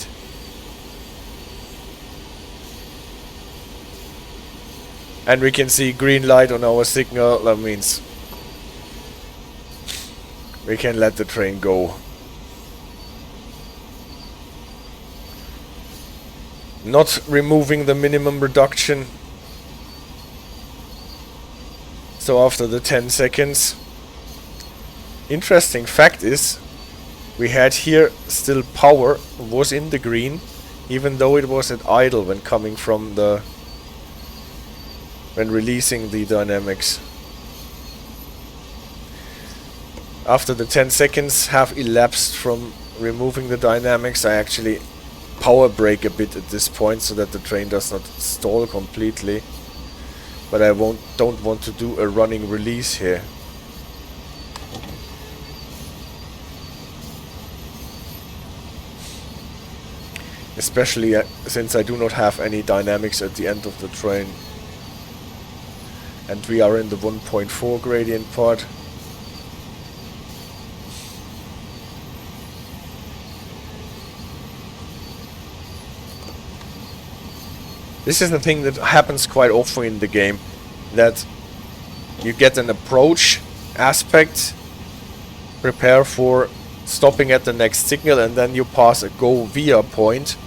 And we can see green light on our signal. That means we can let the train go. Not removing the minimum reduction. So after the 10 seconds. Interesting fact is, we had here still power was in the green, even though it was at idle when coming from the... when releasing the dynamics. After the 10 seconds have elapsed from removing the dynamics, I actually power brake a bit at this point so that the train does not stall completely. But I don't want to do a running release here. Especially since I do not have any dynamics at the end of the train. And we are in the 1.4 gradient part. This is the thing that happens quite often in the game, that you get an approach aspect, prepare for stopping at the next signal, and then you pass a go via point,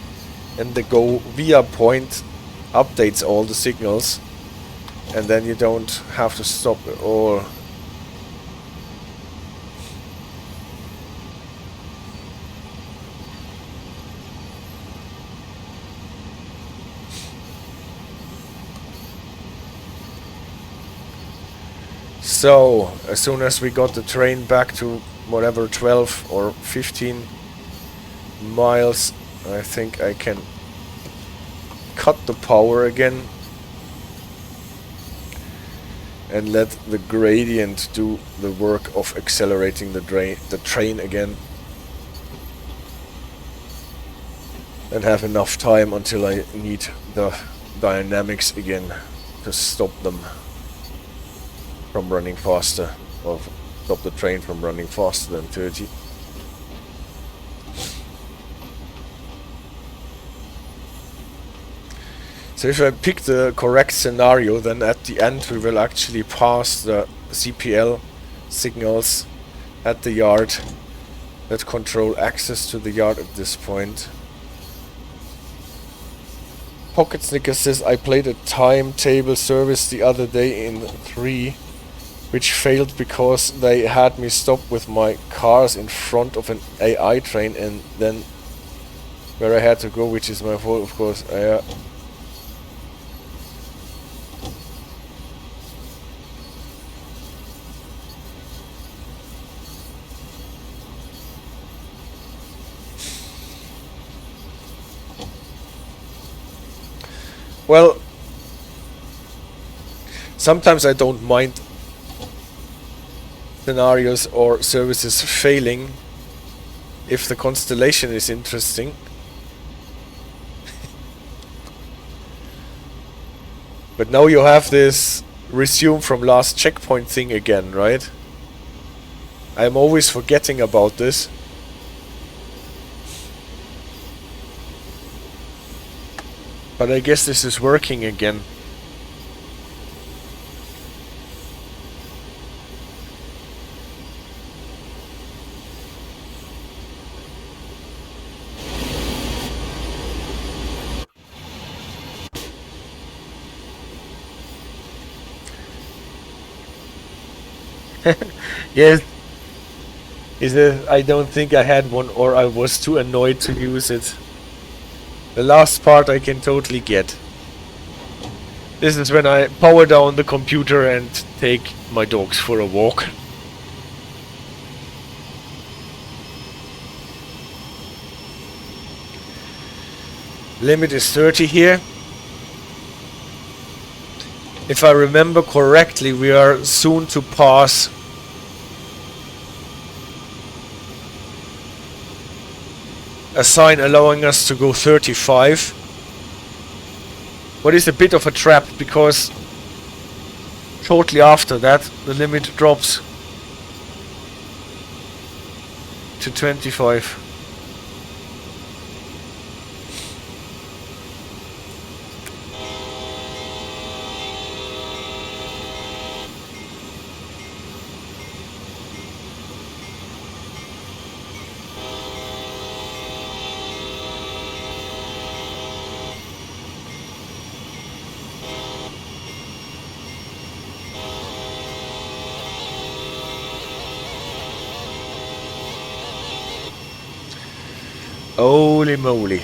and the go via point updates all the signals, and then you don't have to stop or... So, as soon as we got the train back to whatever 12 or 15 miles, I think I can cut the power again and let the gradient do the work of accelerating the train again, and have enough time until I need the dynamics again to stop them from running faster, or stop the train from running faster than 30. So if I pick the correct scenario, then at the end we will actually pass the CPL signals at the yard that control access to the yard at this point. Pocket Snicker says, I played a timetable service the other day in 3, which failed because they had me stop with my cars in front of an AI train, and then where I had to go, which is my fault, of course. Well, sometimes I don't mind scenarios or services failing if the constellation is interesting. But now you have this resume from last checkpoint thing again, right? I'm always forgetting about this. But I guess this is working again. Yes. I don't think I had one, or I was too annoyed to use it. The last part I can totally get. This is when I power down the computer and take my dogs for a walk. Limit is 30 here. If I remember correctly, we are soon to pass a sign allowing us to go 35. What is a bit of a trap, because shortly after that the limit drops to 25. Holy moly.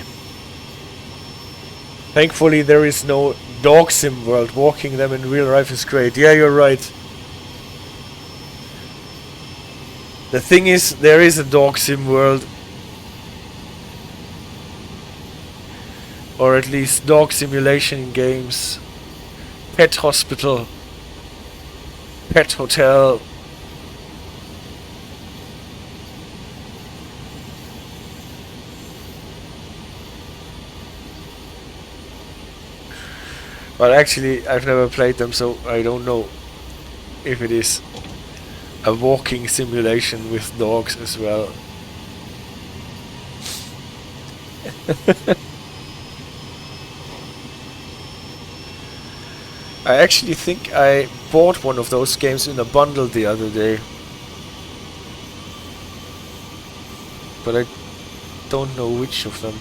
Thankfully there is no dog sim world. Walking them in real life is great. Yeah, you're right. The thing is, there is a dog sim world. Or at least dog simulation games. Pet hospital. Pet hotel. But actually, I've never played them, so I don't know if it is a walking simulation with dogs as well. I actually think I bought one of those games in a bundle the other day. But I don't know which of them.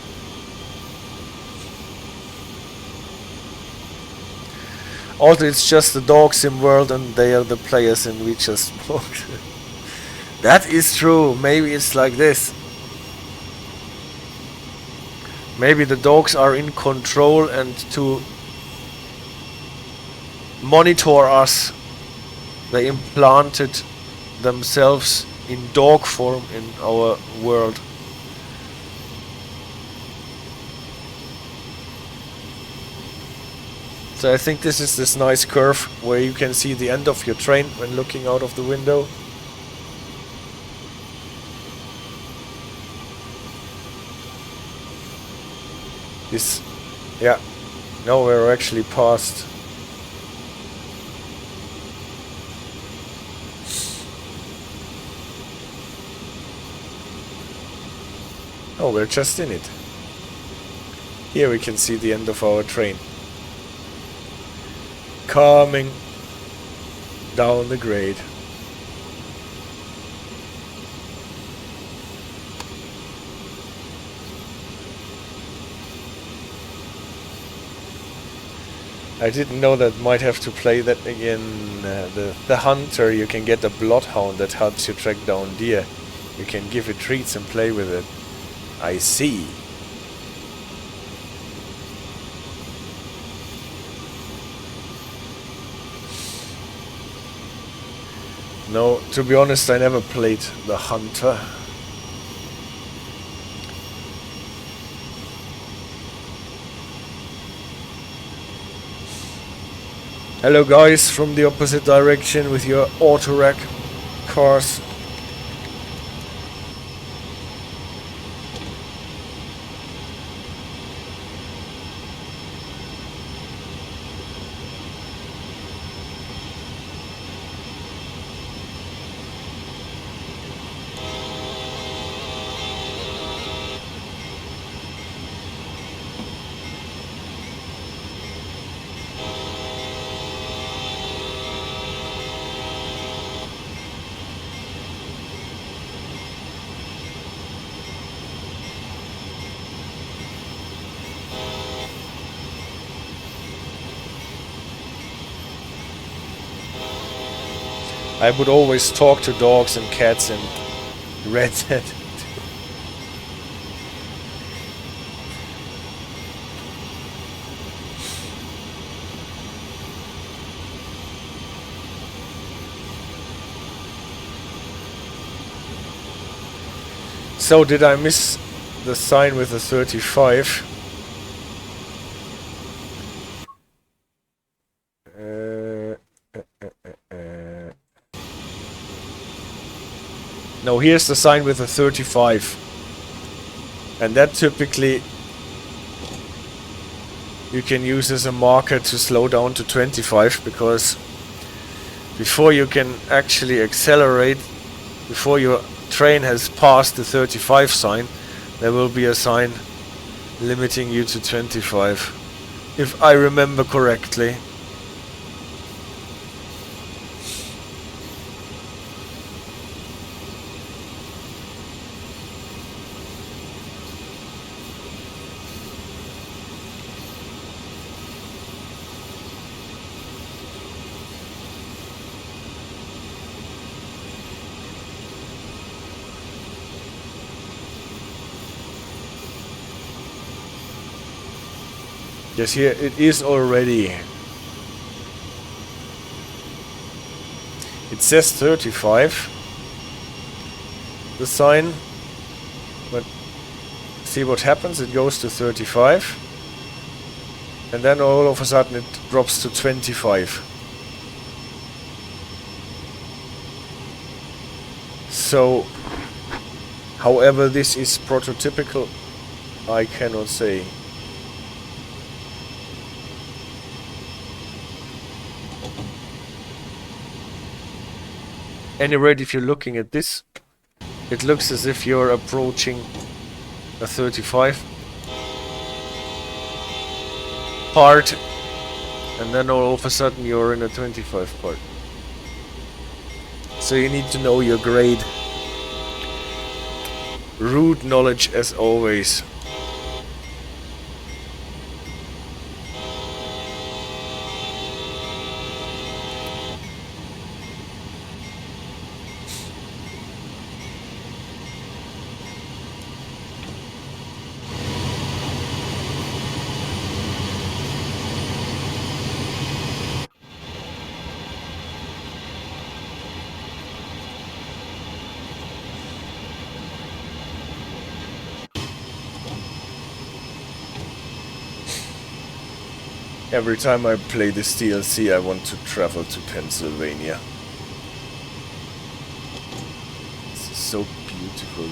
Also, it's just the dog sim world and they are the players and we just walk. That is true. Maybe it's like this. Maybe the dogs are in control, and to monitor us, they implanted themselves in dog form in our world. So I think this is this nice curve where you can see the end of your train when looking out of the window. This, yeah, now we're actually past. Oh, we're just in it. Here we can see the end of our train. Coming down the grade. I didn't know that might have to play that again. The hunter, you can get a bloodhound that helps you track down deer. You can give it treats and play with it. I see. No, to be honest, I never played the hunter. Hello guys from the opposite direction with your auto-rack cars. I would always talk to dogs and cats and Red Dead. So did I miss the sign with the 35? No, here's the sign with the 35. And that typically you can use as a marker to slow down to 25, because before you can actually accelerate, before your train has passed the 35 sign, there will be a sign limiting you to 25, if I remember correctly. Yes, here it is already. It says 35, the sign, but see what happens, it goes to 35, and then all of a sudden it drops to 25. So, however this is prototypical, I cannot say. Any rate, if you're looking at this, it looks as if you're approaching a 35 part, and then all of a sudden you're in a 25 part. So you need to know your grade. Route knowledge as always. Every time I play this DLC, I want to travel to Pennsylvania. This is so beautiful.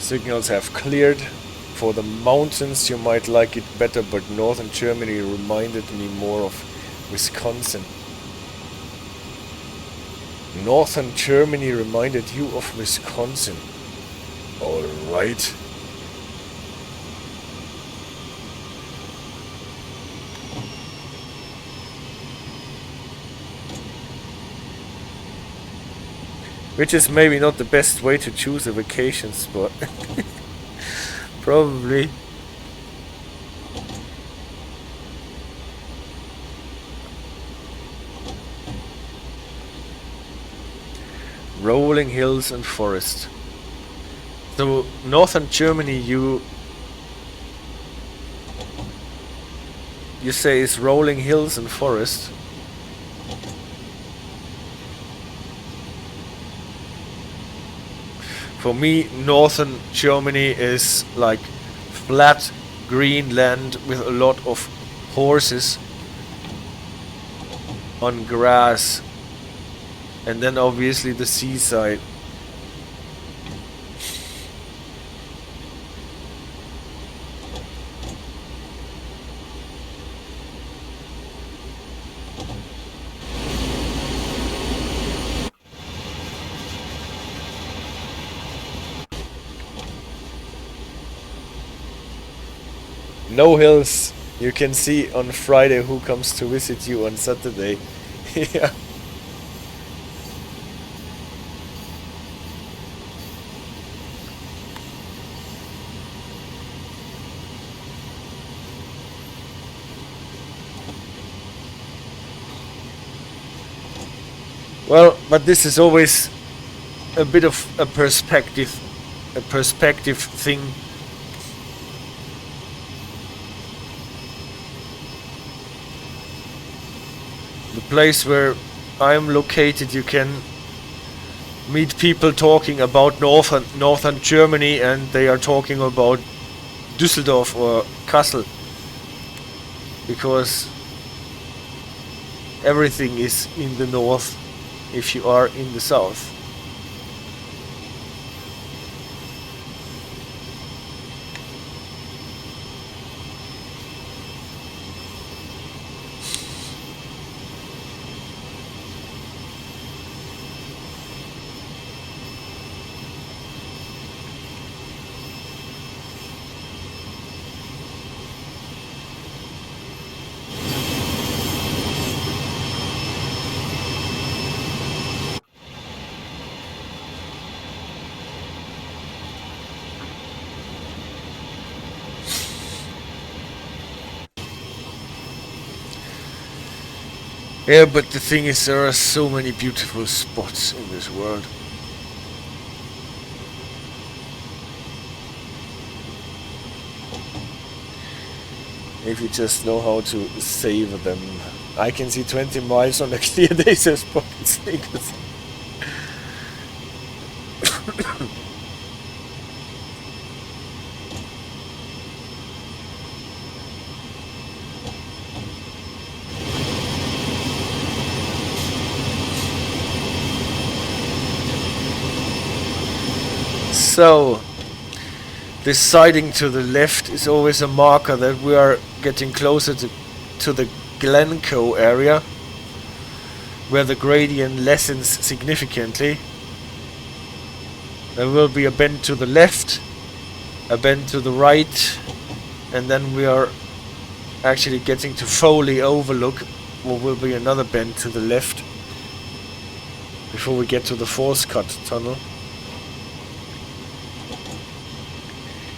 Signals have cleared. For the mountains you might like it better, but northern Germany reminded me more of Wisconsin. Northern Germany reminded you of Wisconsin. Alright. Which is maybe not the best way to choose a vacation spot. Probably. Rolling hills and forest. So northern Germany you say is rolling hills and forest. For me, northern Germany is like flat green land with a lot of horses on grass, and then obviously the seaside. No hills. You can see on Friday who comes to visit you on Saturday. Yeah. Well, but this is always a bit of a perspective thing. The place where I'm located, you can meet people talking about northern Germany, and they are talking about Düsseldorf or Kassel, because everything is in the north if you are in the south. Yeah, but the thing is, there are so many beautiful spots in this world. If you just know how to savor them. I can see 20 miles on a clear day, says Pocket Sneakers. So, this siding to the left is always a marker that we are getting closer to the Glencoe area, where the gradient lessens significantly. There will be a bend to the left, a bend to the right, and then we are actually getting to Foley Overlook, where will be another bend to the left before we get to the Force Cut tunnel.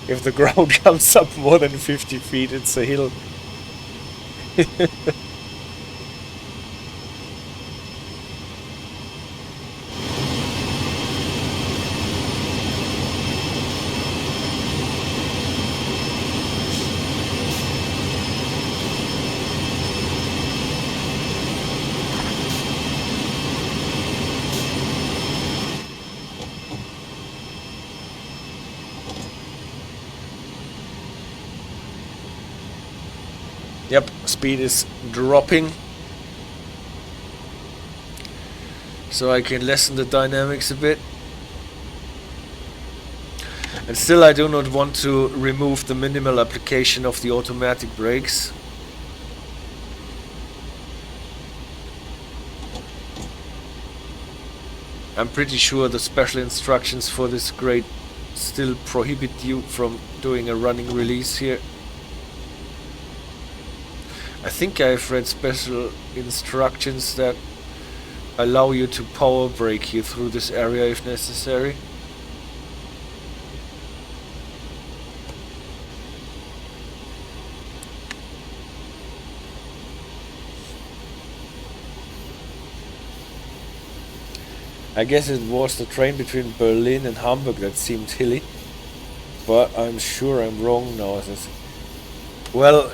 If the ground comes up more than 50 feet, it's a hill. Yep, speed is dropping, so I can lessen the dynamics a bit. And still I do not want to remove the minimal application of the automatic brakes. I'm pretty sure the special instructions for this grade still prohibit you from doing a running release here. I think I've read special instructions that allow you to power brake you through this area if necessary. I guess it was the train between Berlin and Hamburg that seemed hilly, but I'm sure I'm wrong now. Well,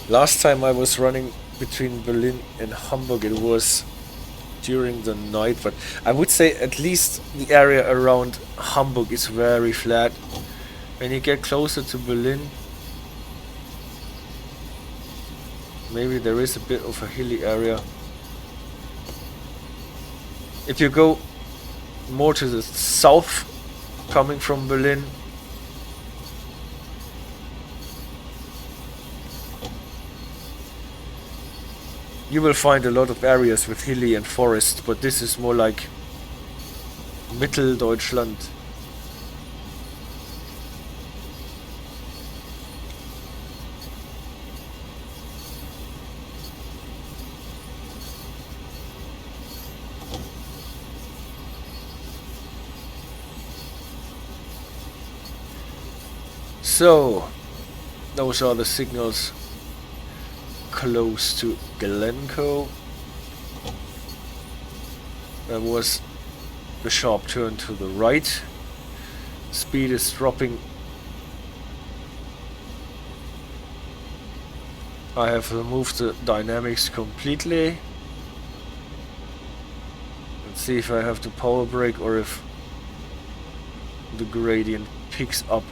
last time I was running between Berlin and Hamburg, it was during the night, but I would say at least the area around Hamburg is very flat. When you get closer to Berlin, maybe there is a bit of a hilly area. If you go more to the south, coming from Berlin, you will find a lot of areas with hilly and forest, but this is more like Mitteldeutschland. So, those are the signals close to Glencoe. That was the sharp turn to the right. Speed is dropping. I have removed the dynamics completely. Let's see if I have to power brake or if the gradient picks up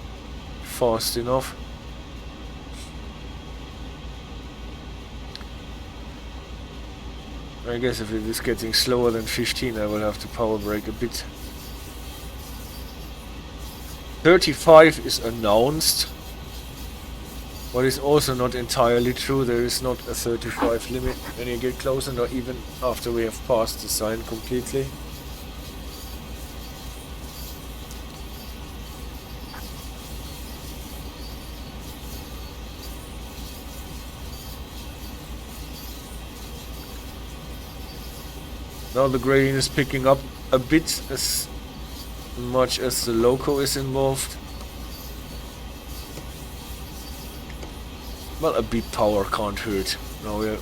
fast enough. I guess if it is getting slower than 15, I will have to power brake a bit. 35 is announced, but it's also not entirely true. There is not a 35 limit when you get closer, not even after we have passed the sign completely. Now the gradient is picking up a bit as much as the loco is involved. Well, a bit power can't hurt. Now we're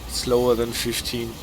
slower than 15.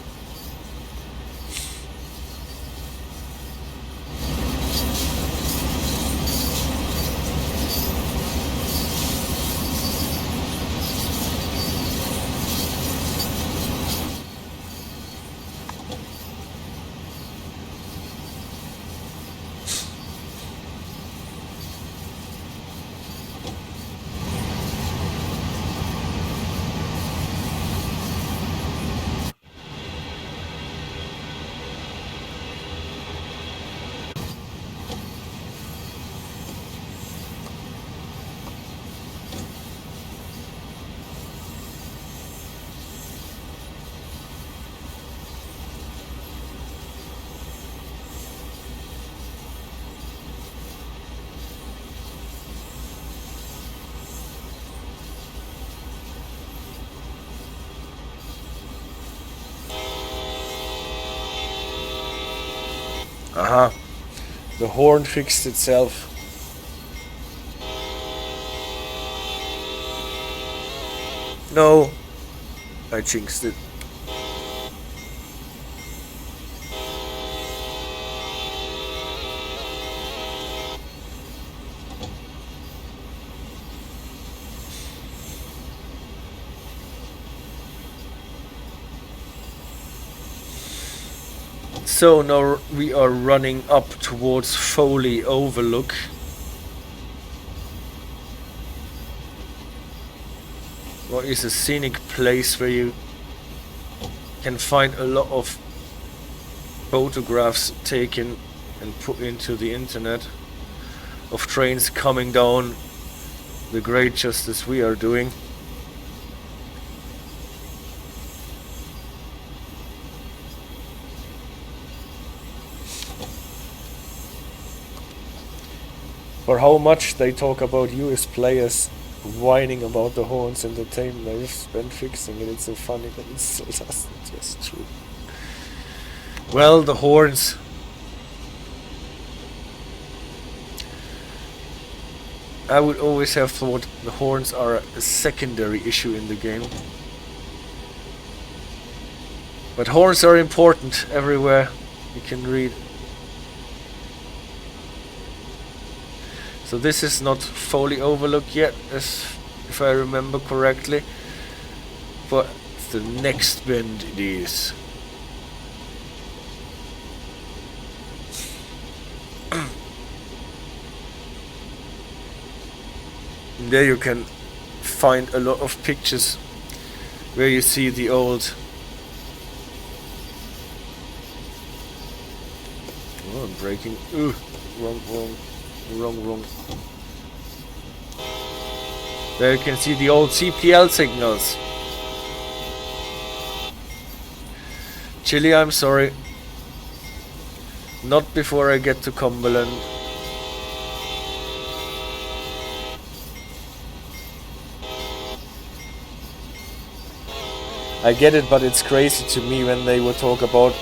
Aha, the horn fixed itself. No, I jinxed it. So now we are running up towards Foley Overlook. What is a scenic place where you can find a lot of photographs taken and put into the internet of trains coming down the grade just as we are doing. For how much they talk about US players whining about the horns and the time they've spent fixing it, it's so funny that it still doesn't. Just true. Well, the horns. I would always have thought the horns are a secondary issue in the game. But horns are important everywhere. You can read. So this is not Foley Overlook yet, as if I remember correctly, but the next bend it is. And there you can find a lot of pictures where you see the old. Oh, I'm braking. Ooh, wrong. There you can see the old CPL signals. Chile, I'm sorry. Not before I get to Cumberland. I get it, but it's crazy to me when they would talk about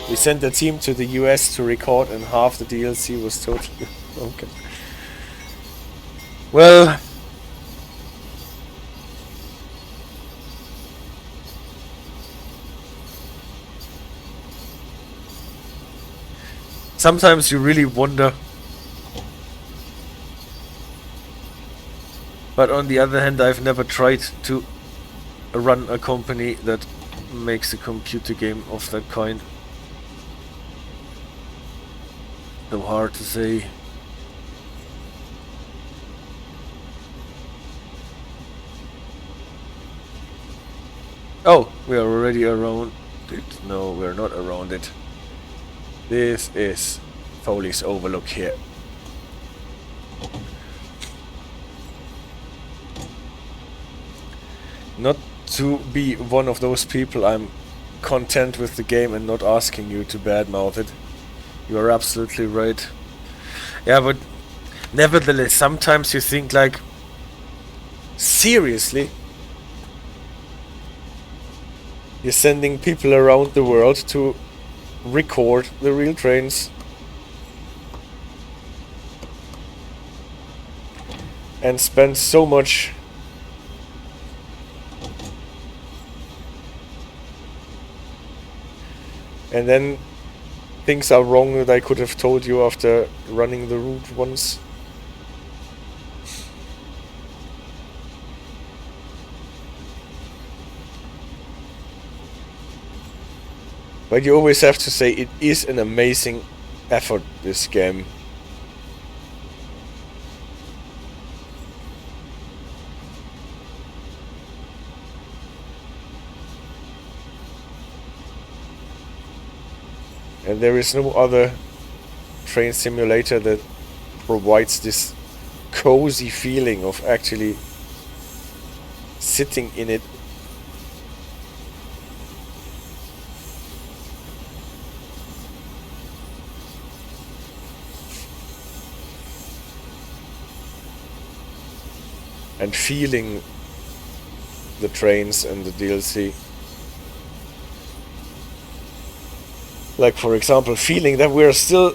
we sent a team to the US to record and half the DLC was totally broken. Well, sometimes you really wonder. But on the other hand, I've never tried to run a company that makes a computer game of that kind. So hard to say. Oh, we are already around it. No, we're not around it. This is Foley's Overlook here. Not to be one of those people, I'm content with the game and not asking you to badmouth it. You are absolutely right. Yeah, but nevertheless, sometimes you think like, seriously? You're sending people around the world to record the real trains and spend so much and then things are wrong that I could have told you after running the route once. But you always have to say it is an amazing effort, this game. And there is no other train simulator that provides this cozy feeling of actually sitting in it. And feeling the trains and the DLC. Like, for example, feeling that we're still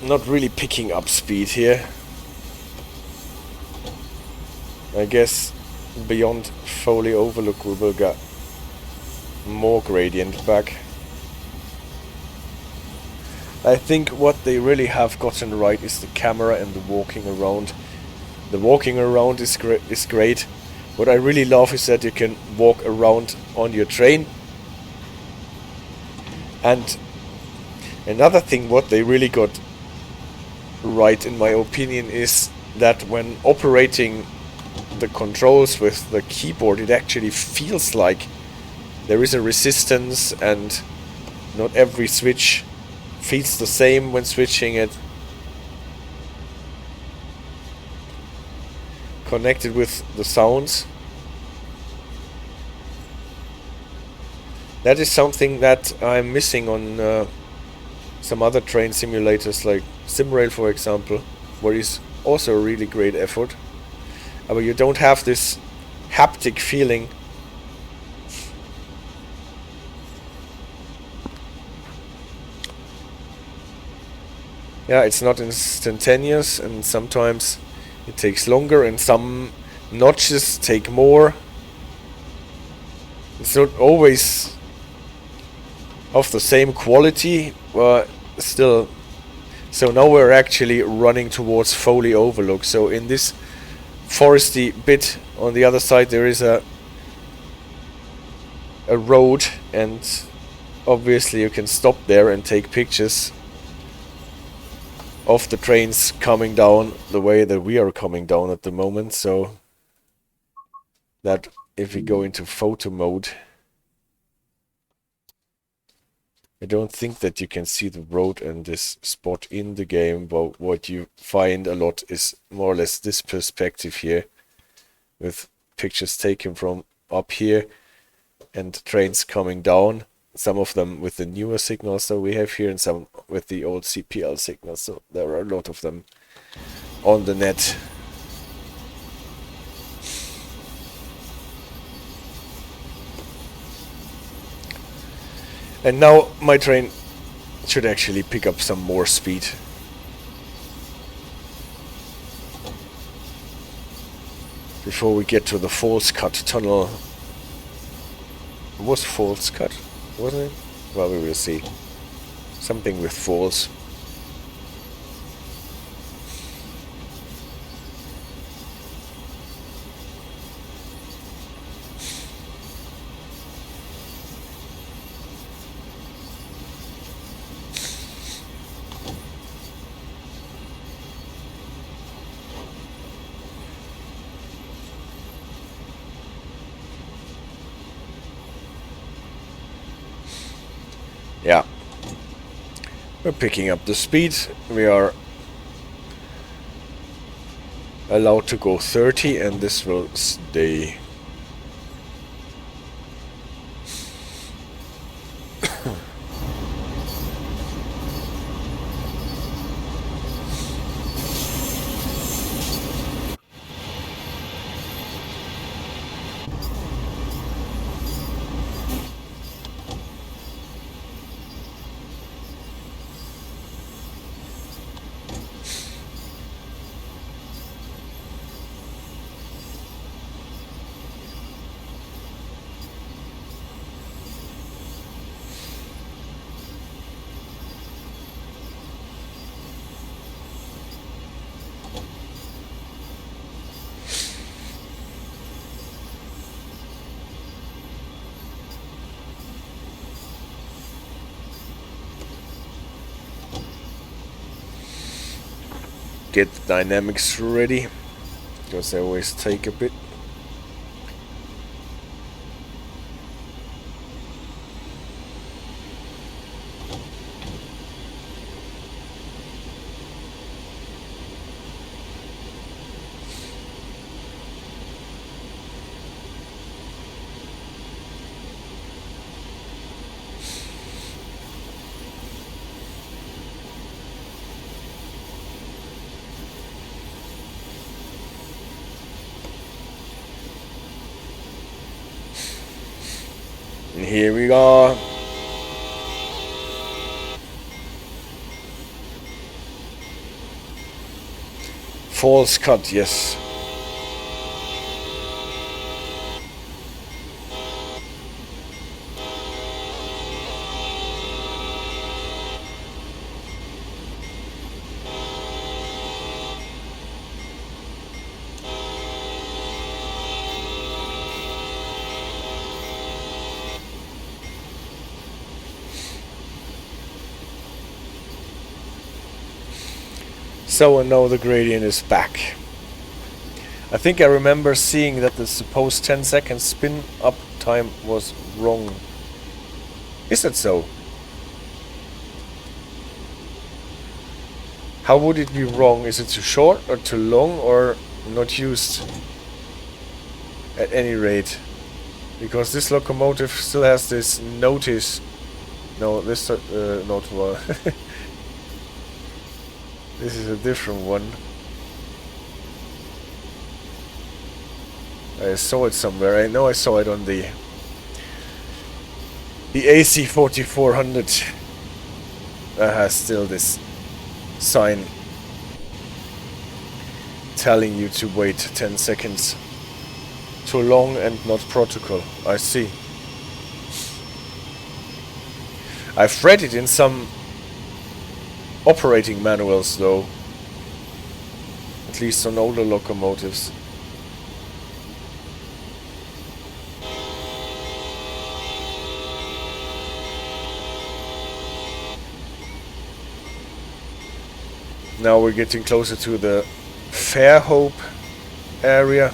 not really picking up speed here. I guess beyond Foley Overlook we will get more gradient back. I think what they really have gotten right is the camera and the walking around. The walking around is great. What I really love is that you can walk around on your train. And another thing what they really got right, in my opinion, is that when operating the controls with the keyboard, it actually feels like there is a resistance and not every switch feels the same when switching it. Connected with the sounds. That is something that I'm missing on some other train simulators like Simrail, for example, where it's also a really great effort. But you don't have this haptic feeling. Yeah, it's not instantaneous, and sometimes it takes longer, and some notches take more. It's not always of the same quality, but still. So now we're actually running towards Foley Overlook. So in this foresty bit on the other side there is a road, and obviously you can stop there and take pictures of the trains coming down the way that we are coming down at the moment. So that if we go into photo mode, I don't think that you can see the road and this spot in the game, but what you find a lot is more or less this perspective here, with pictures taken from up here and trains coming down, some of them with the newer signals that we have here and some with the old CPL signals, so there are a lot of them on the net. And now my train should actually pick up some more speed. before we get to the Falls Cut tunnel. It was Falls Cut, wasn't it? Well, we will see. Something with falls. Yeah. We're picking up the speed. We are allowed to go 30 and this will stay. Get the dynamics ready, because they always take a bit. And here we are. Falls Cut, yes. So I know the gradient is back. I think I remember seeing that the supposed 10-second spin up time was wrong. Is that so? How would it be wrong? Is it too short or too long or not used? At any rate. Because this locomotive still has this notice. No, this not one. This is a different one. I saw it somewhere. I know I saw it on the AC 4400. That has still this sign telling you to wait 10 seconds. Too long and not protocol. I see. I've read it in some operating manuals though, at least on older locomotives. Now we're getting closer to the Fairhope area.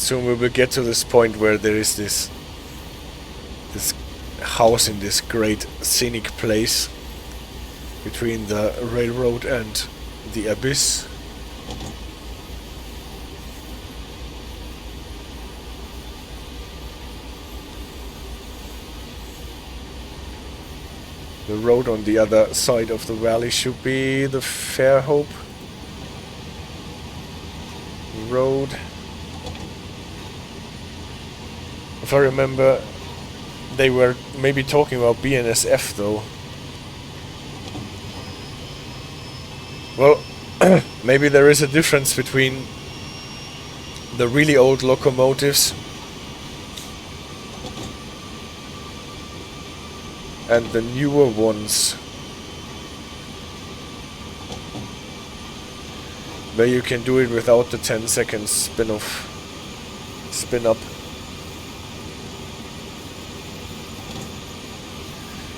soon we will get to this point where there is this house in this great scenic place between the railroad and the abyss. The road on the other side of the valley should be the Fairhope road. If I remember, they were maybe talking about BNSF though. Well, maybe there is a difference between the really old locomotives and the newer ones, where you can do it without the 10 seconds spin up.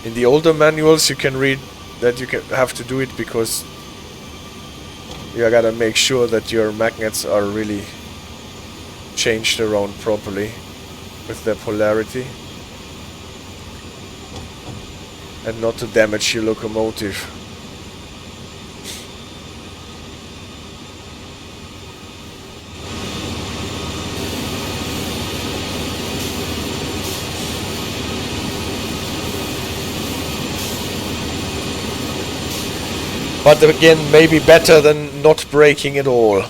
In the older manuals you can read that you have to do it because you gotta make sure that your magnets are really changed around properly with their polarity and not to damage your locomotive. But again, maybe better than not braking at all.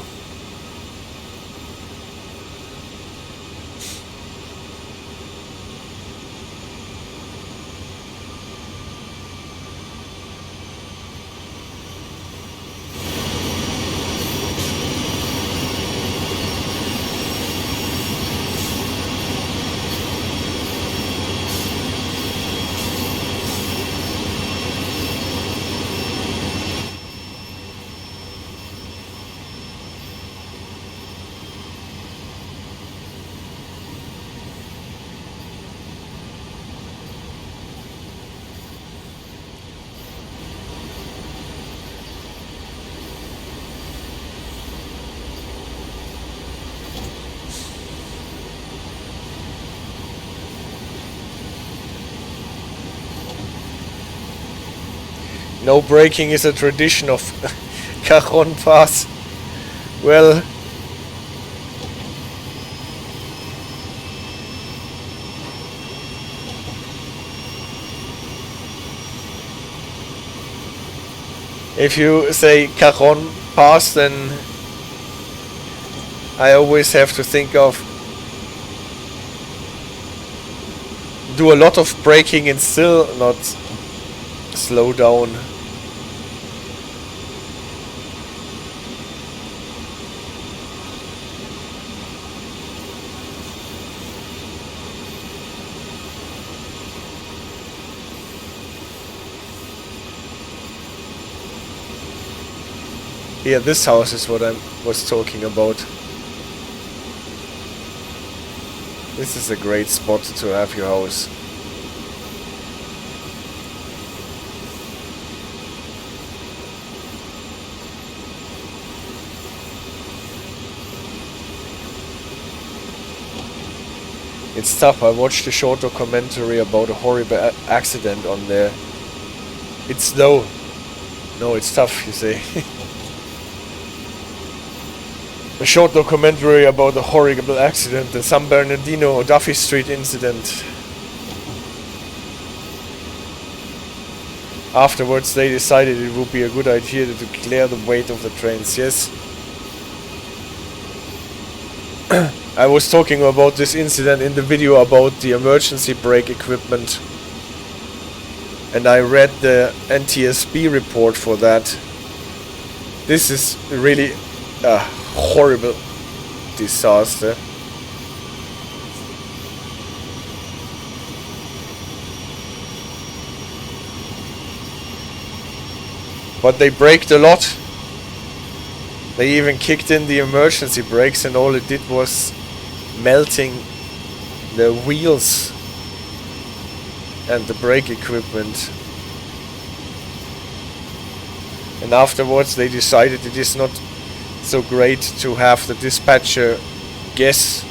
No braking is a tradition of Cajon Pass. Well, if you say Cajon Pass, then I always have to think of do a lot of braking and still not slow down. Yeah, this house is what I was talking about. This is a great spot to have your house. It's tough. I watched a short documentary about a horrible accident on there. It's no, it's tough, you say. A short documentary about a horrible accident, the San Bernardino Duffy Street incident. Afterwards they decided it would be a good idea to declare the weight of the trains, yes. I was talking about this incident in the video about the emergency brake equipment. And I read the NTSB report for that. This is really a horrible disaster. But they braked a lot. They even kicked in the emergency brakes, and all it did was melting the wheels and the brake equipment. And afterwards they decided it is not so great to have the dispatcher guess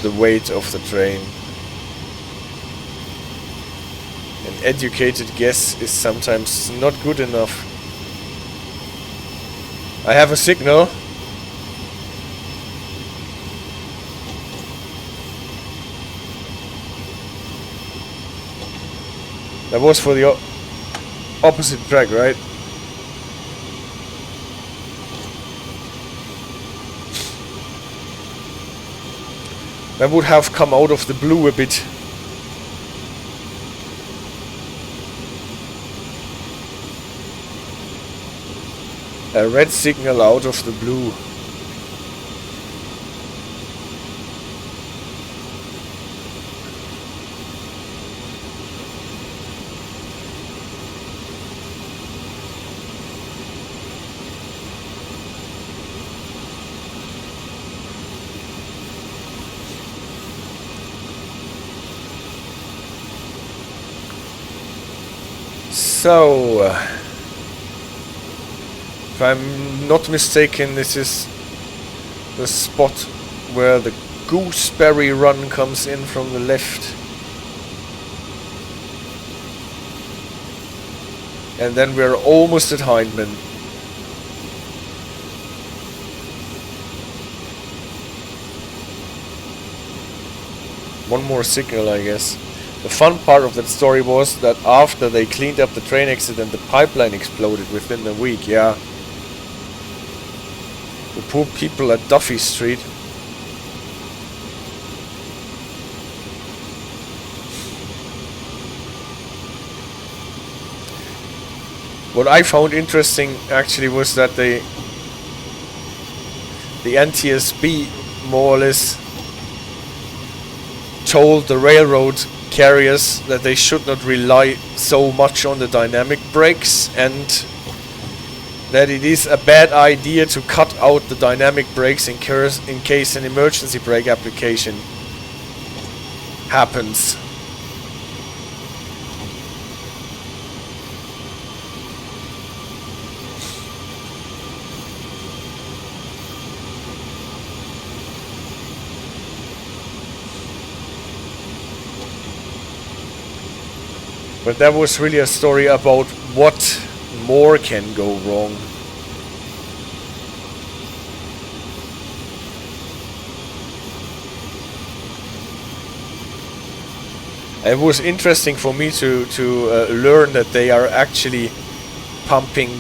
the weight of the train. An educated guess is sometimes not good enough. I have a signal. That was for the opposite track, right? That would have come out of the blue a bit. A red signal out of the blue. So, if I'm not mistaken, this is the spot where the Gooseberry Run comes in from the left. And then we're almost at Hyndman. One more signal, I guess. The fun part of that story was that after they cleaned up the train accident, the pipeline exploded within a week, yeah. The poor people at Duffy Street. What I found interesting actually was that the NTSB more or less told the railroad carriers that they should not rely so much on the dynamic brakes, and that it is a bad idea to cut out the dynamic brakes in case an emergency brake application happens. But that was really a story about what more can go wrong. It was interesting for me to learn that they are actually pumping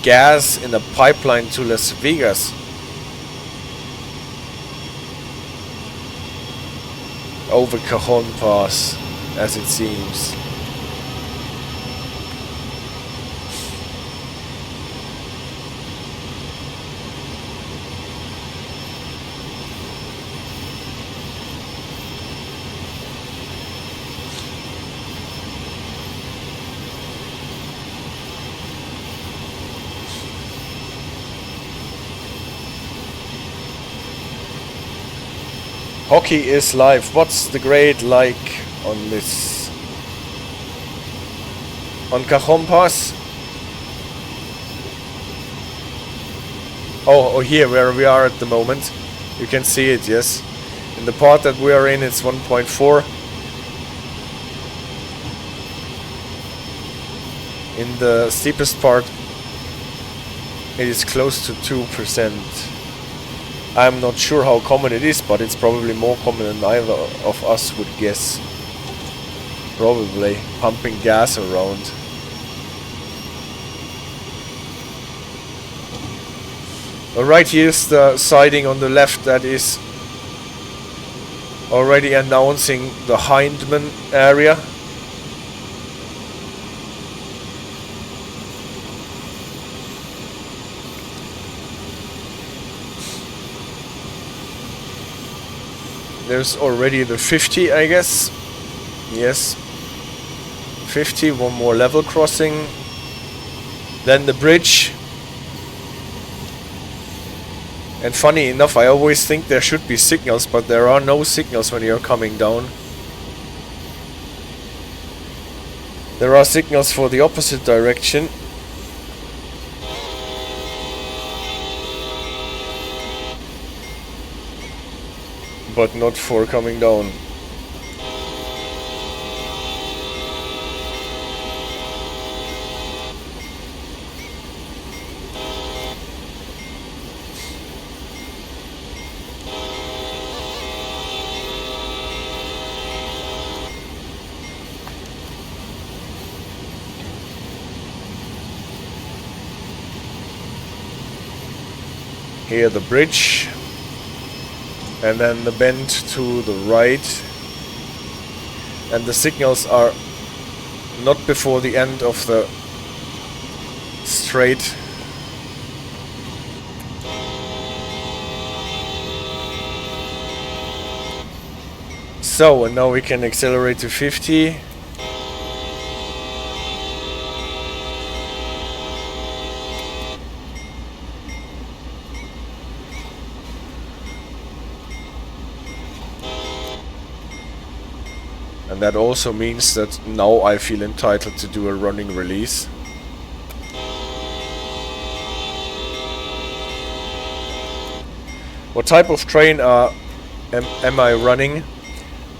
gas in a pipeline to Las Vegas. Over Cajon Pass, as it seems. Hockey is live. What's the grade like on this? On Cajon Pass? Oh, here where we are at the moment. You can see it, yes. In the part that we are in, it's 1.4. In the steepest part, it is close to 2%. I'm not sure how common it is, but it's probably more common than either of us would guess. Probably pumping gas around. Right, here's the siding on the left that is already announcing the Hyndman area. There's already the 50, I guess. Yes. 50, one more level crossing. Then the bridge. And funny enough, I always think there should be signals, but there are no signals when you're coming down. There are signals for the opposite direction. but not for coming down. Here the bridge, and then the bend to the right, and the signals are not before the end of the straight. So, and now we can accelerate to 50. And that also means that now I feel entitled to do a running release. What type of train am I running?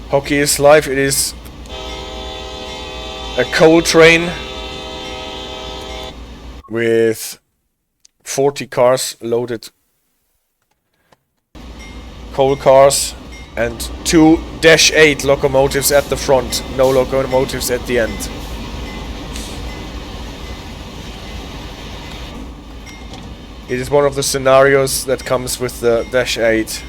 Hockey is live. It is a coal train with 40 cars loaded, coal cars, and 2 Dash-8 locomotives at the front, no locomotives at the end. It is one of the scenarios that comes with the Dash-8.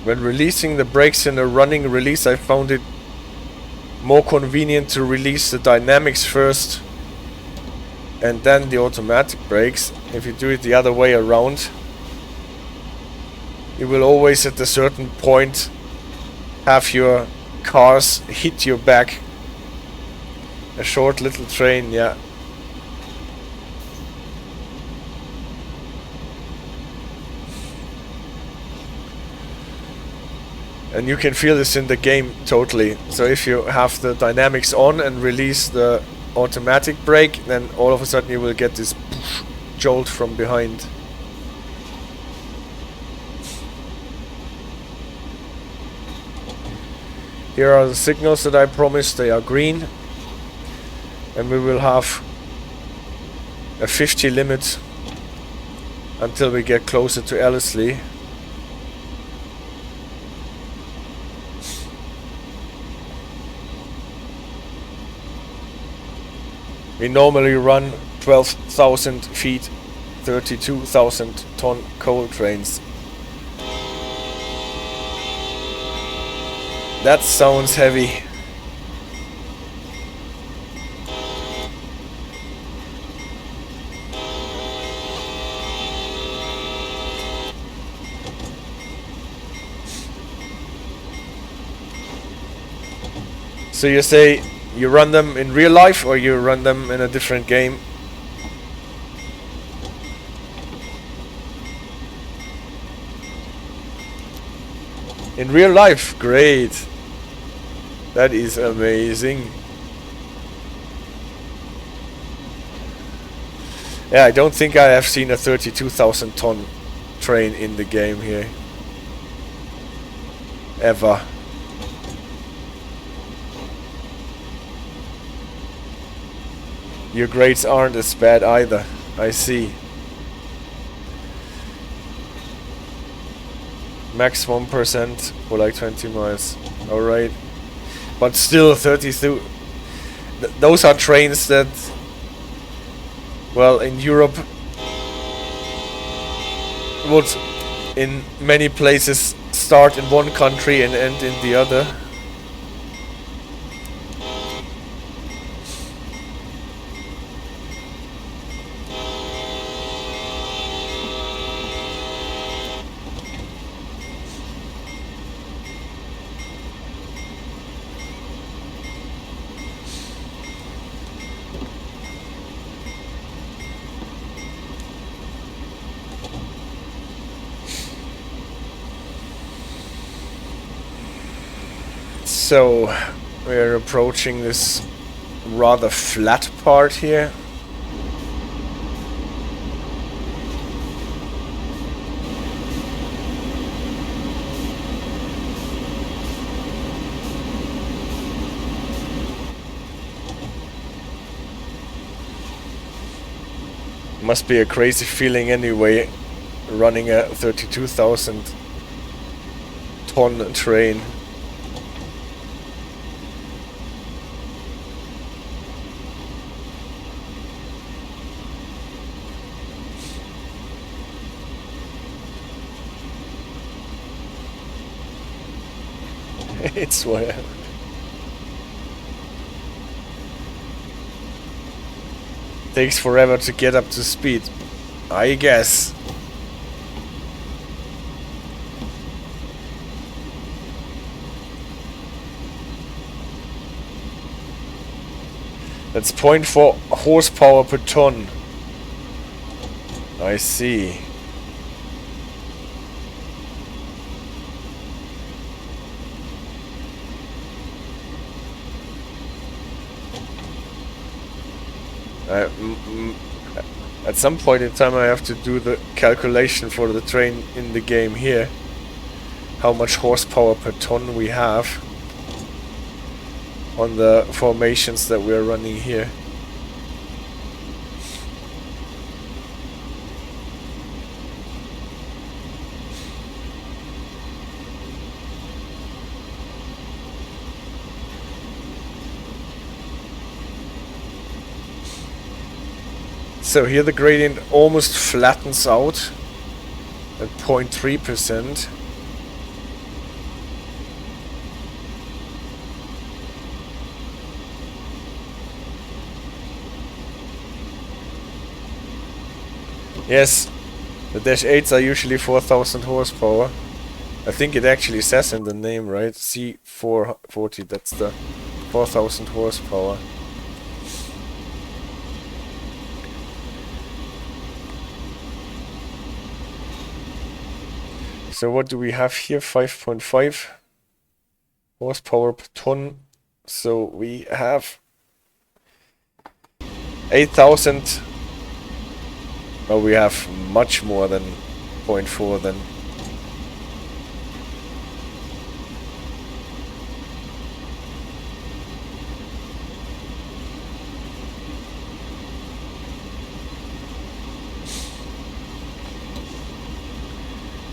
When releasing the brakes in a running release, I found it more convenient to release the dynamics first and then the automatic brakes. If you do it the other way around, you will always at a certain point have your cars hit your back. A short little train, yeah. And you can feel this in the game totally. So if you have the dynamics on and release the automatic brake, then all of a sudden you will get this jolt from behind. Here are the signals that I promised. They are green. And we will have a 50 limit until we get closer to Ellerslie. We normally run 12,000 feet, 32,000 ton coal trains. That sounds heavy. So you say you run them in real life or you run them in a different game? In real life, great. That is amazing. Yeah, I don't think I have seen a 32,000 ton train in the game here. Ever. Your grades aren't as bad either, I see. Max 1% for like 20 miles. Alright. But still 32. Those are trains that, well, in Europe would in many places start in one country and end in the other. So we're approaching this rather flat part here. Must be a crazy feeling anyway, running a 32,000 ton train. It's whatever. Takes forever to get up to speed, I guess. That's 0.4 horsepower per ton. I see. At some point in time I have to do the calculation for the train in the game here. How much horsepower per ton we have on the formations that we're running here. So here the gradient almost flattens out at 0.3%. Yes, the Dash-8s are usually 4,000 horsepower. I think it actually says in the name, right? C40, that's the 4,000 horsepower. So what do we have here? 5.5 horsepower per ton. So we have 8,000. Oh, we have much more than 0.4 then.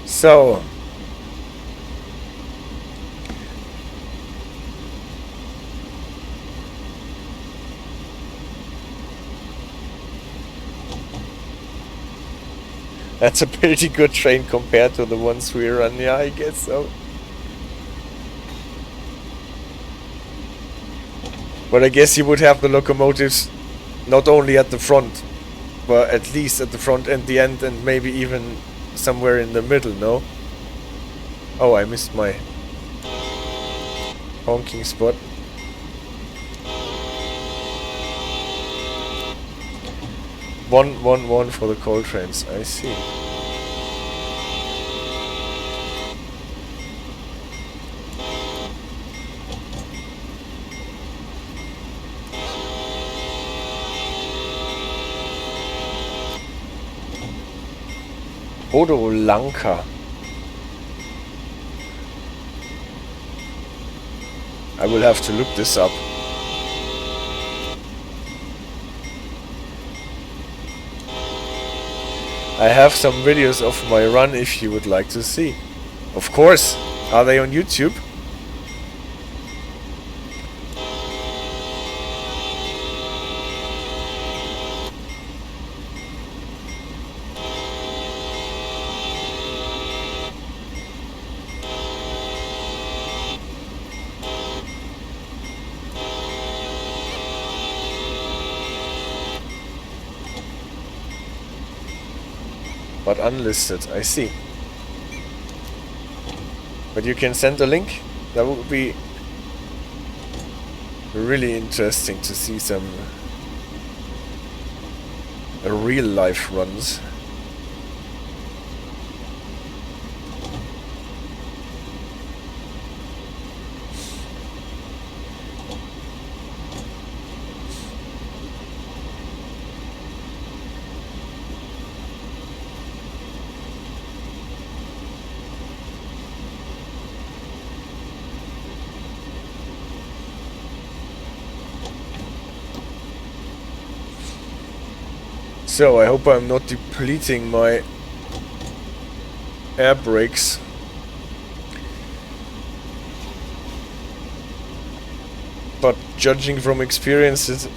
So that's a pretty good train compared to the ones we run, yeah, I guess so. But I guess you would have the locomotives not only at the front, but at least at the front and the end, and maybe even somewhere in the middle, no? Oh, I missed my honking spot. One for the coal trains, I see. Lanka. I will have to look this up. I have some videos of my run if you would like to see. Of course. Are they on YouTube? But unlisted, I see. But you can send a link. That would be really interesting to see some real life runs. So I hope I'm not depleting my air brakes. But judging from experience, it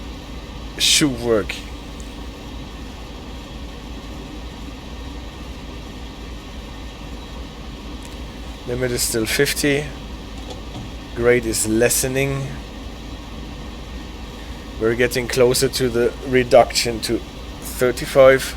should work. Limit is still 50. Grade is lessening. We're getting closer to the reduction to 35.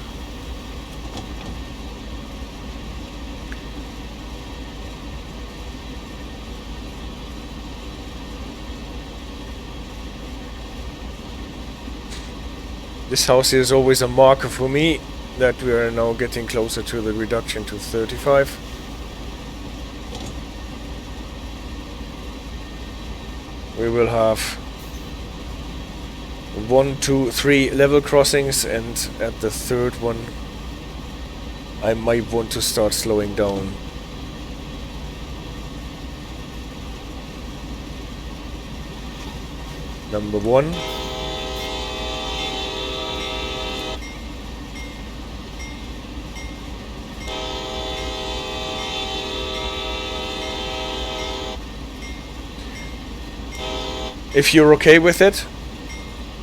This house here is always a marker for me that we are now getting closer to the reduction to 35. We will have 1, 2, 3 level crossings, and at the third one I might want to start slowing down. Number 1. If you're okay with it,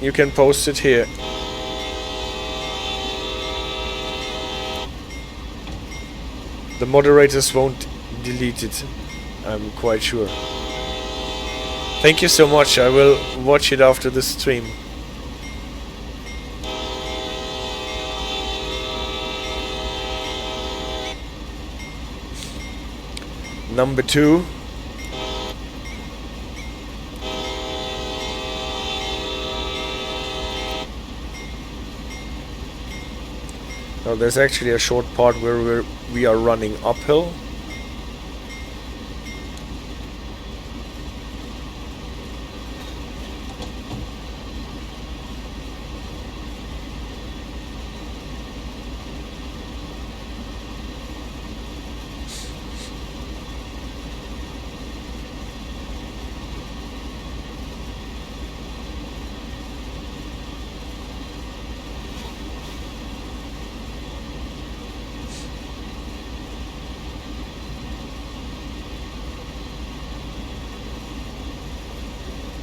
you can post it here. The moderators won't delete it, I'm quite sure. Thank you so much, I will watch it after the stream. Number 2. Now there's actually a short part where we are running uphill.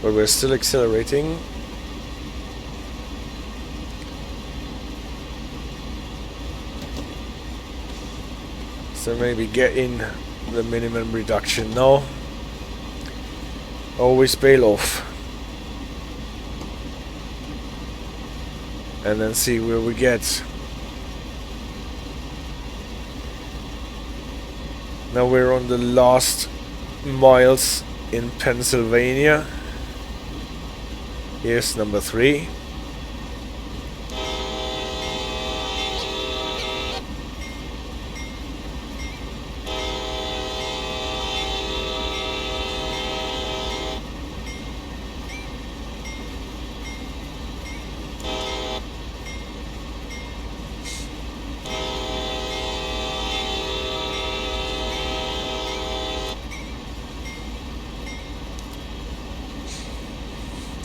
But we're still accelerating. So maybe get in the minimum reduction now. Always bail off. And then see where we get. Now we're on the last miles in Pennsylvania. Here's number 3.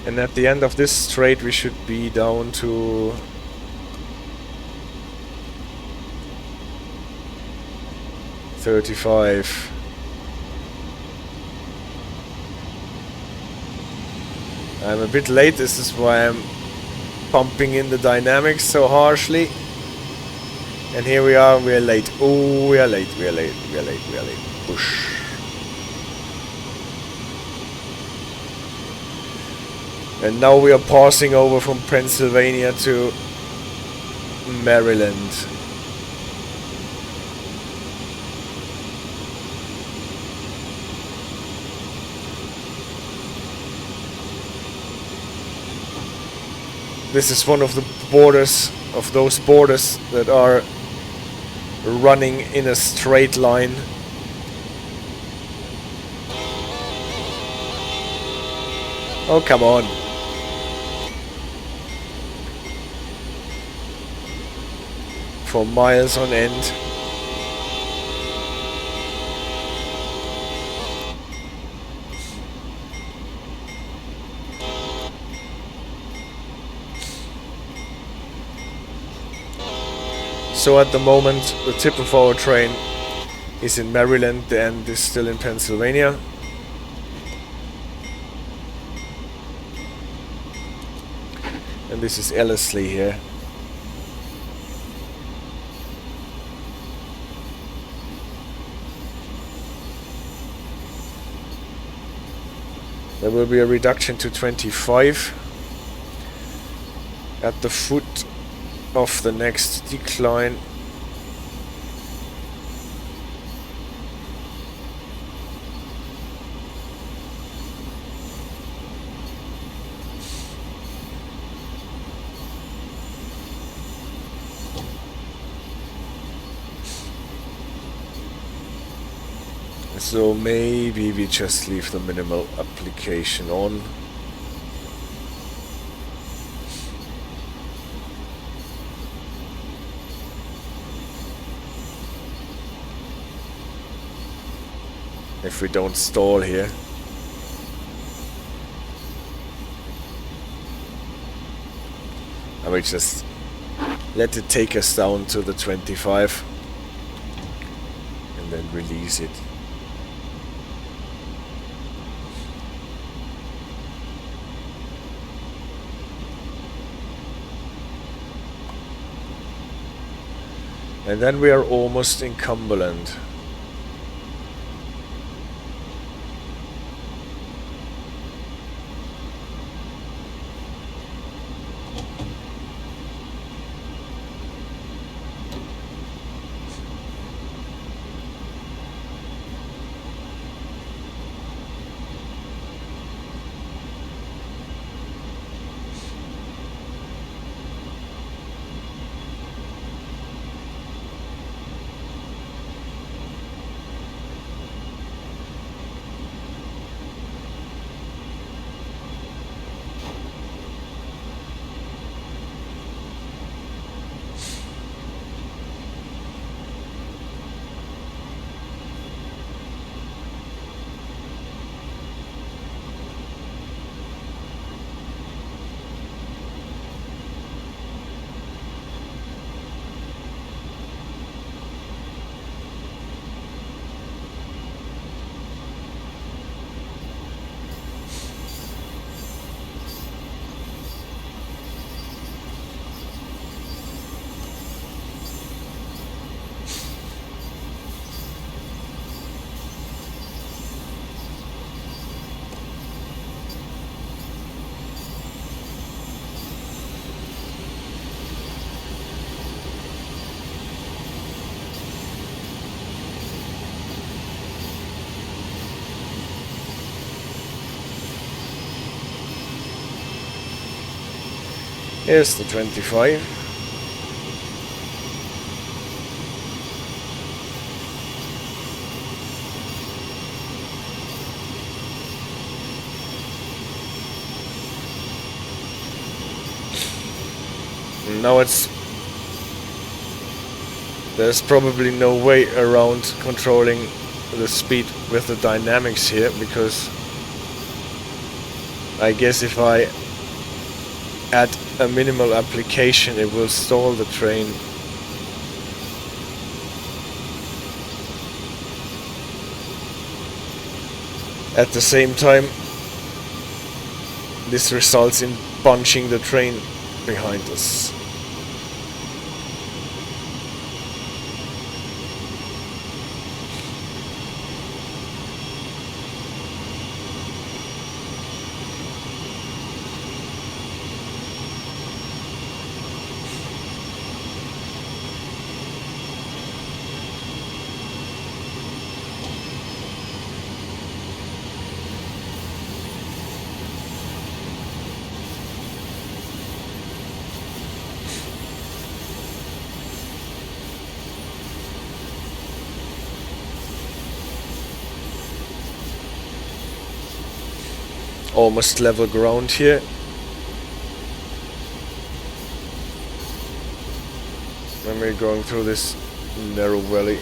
And at the end of this straight we should be down to $35. I'm a bit late, this is why I'm pumping in the dynamics so harshly. And here we are, we're late. Oh, we are late, we are late, we are late, we are late. Push. And now we are passing over from Pennsylvania to Maryland. This is one of the borders, of those borders that are running in a straight line. Oh, come on. For miles on end. So at the moment, the tip of our train is in Maryland, the end is still in Pennsylvania. And this is Ellerslie here. There will be a reduction to 25 at the foot of the next decline. So maybe we just leave the minimal application on. If we don't stall here. I will just let it take us down to the 25 and then release it. And then we are almost in Cumberland. Here's the 25. Now there's probably no way around controlling the speed with the dynamics here, because I guess if I add a minimal application, it will stall the train. At the same time, this results in bunching the train behind us. Almost level ground here. And we're going through this narrow valley.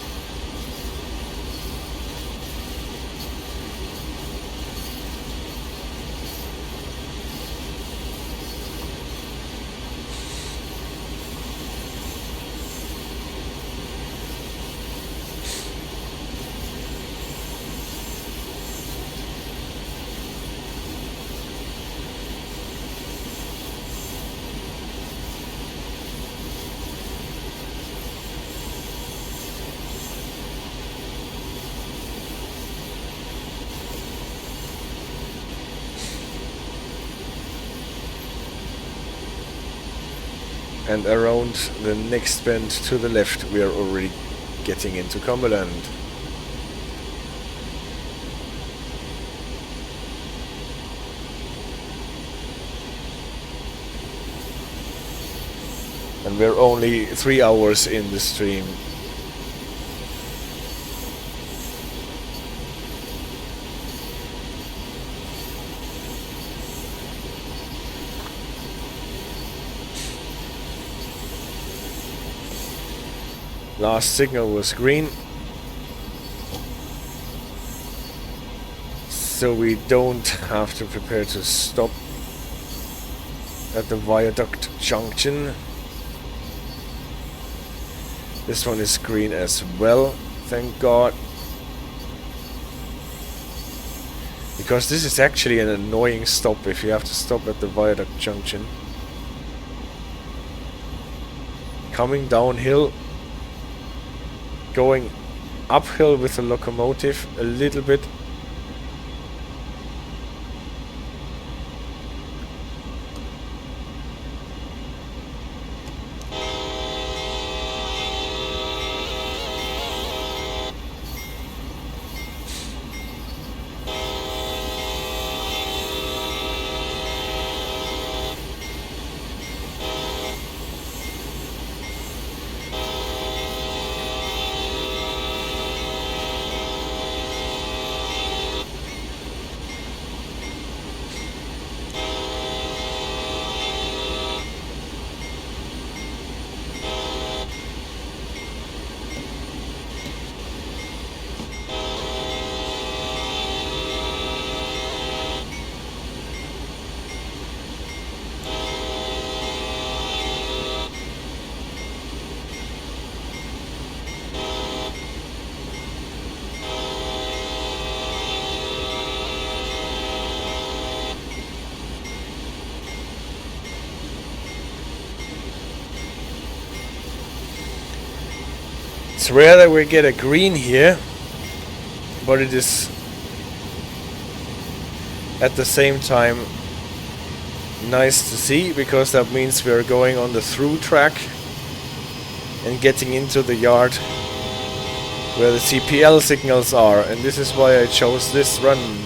And around the next bend to the left, we are already getting into Cumberland. And we're only 3 hours in the stream. Last signal was green, so we don't have to prepare to stop at the Viaduct Junction. This one is green as well, thank God. Because this is actually an annoying stop if you have to stop at the Viaduct Junction. Coming downhill, going uphill with the locomotive a little bit. It's rare that we get a green here, but it is at the same time nice to see, because that means we are going on the through track and getting into the yard where the CPL signals are, and this is why I chose this run.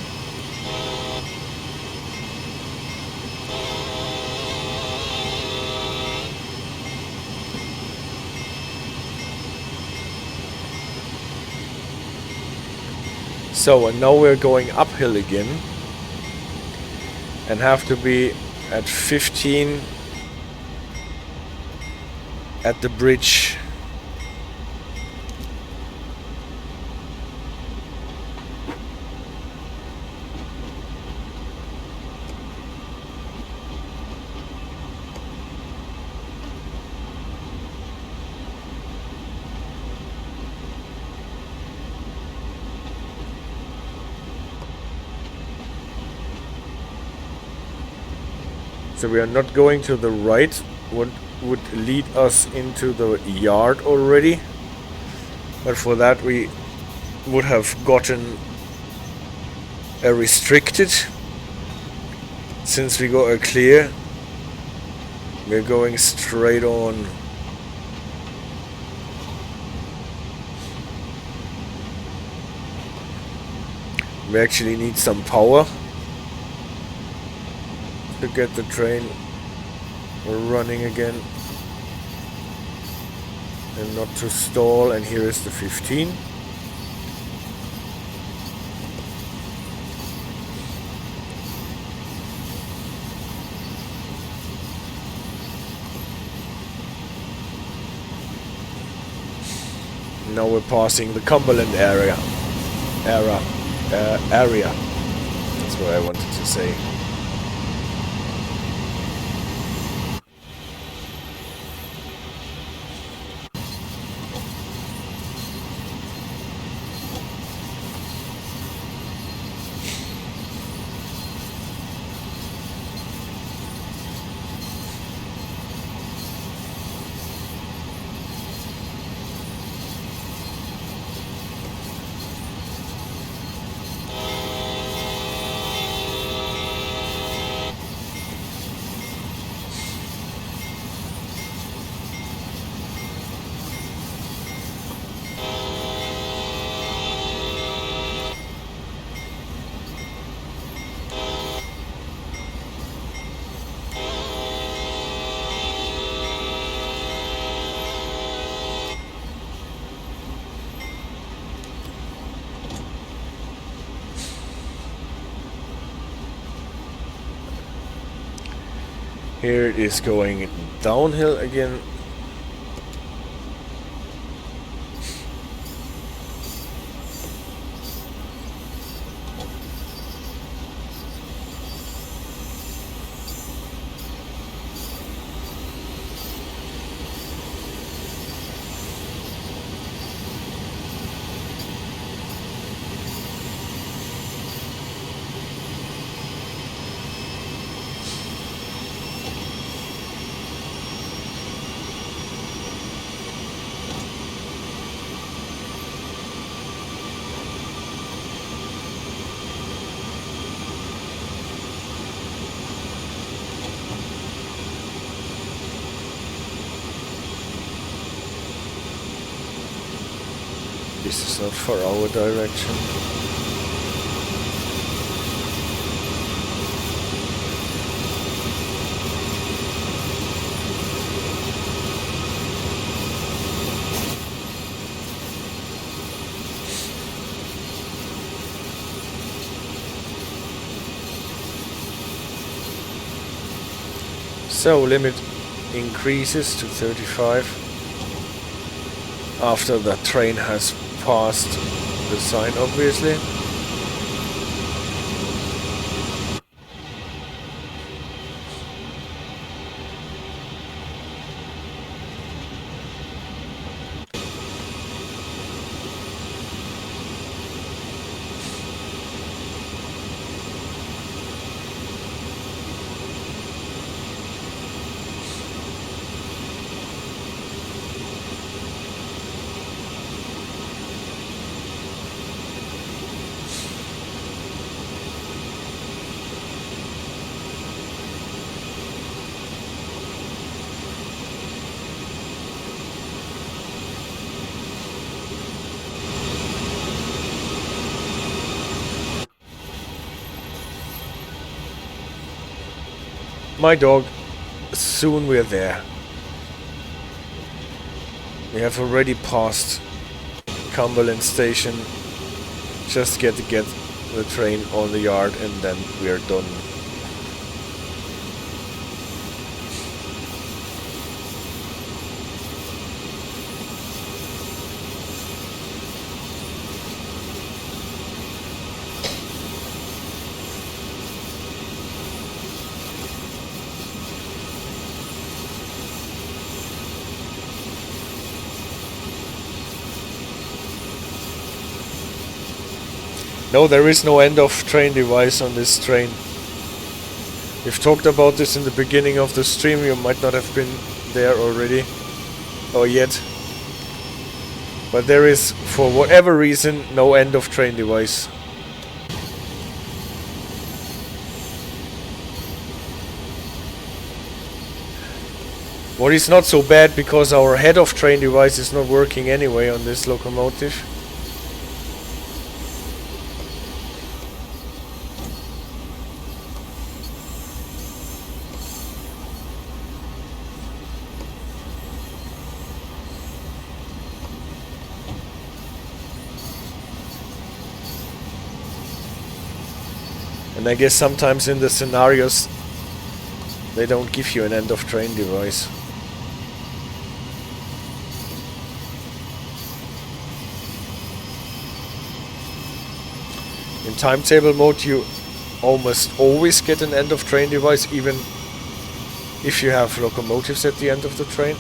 So, and now we're going uphill again and have to be at 15 at the bridge. So we are not going to the right, what would lead us into the yard already. But for that we would have gotten a restricted. Since we got a clear, we're going straight on. We actually need some power to get the train running again and not to stall. And here is the 15. Now we're passing the Cumberland area. That's what I wanted to say. Here it is going downhill again. This is not for our direction. So limit increases to 35 after the train has passed the sign, obviously. My dog, soon we're there. We have already passed Cumberland Station. Just get the train on the yard and then we're done. No, there is no end of train device on this train. We've talked about this in the beginning of the stream. You might not have been there already or yet. But there is, for whatever reason, no end of train device. What is not so bad because our head of train device is not working anyway on this locomotive. And I guess sometimes in the scenarios they don't give you an end of train device. In timetable mode you almost always get an end of train device, even if you have locomotives at the end of the train.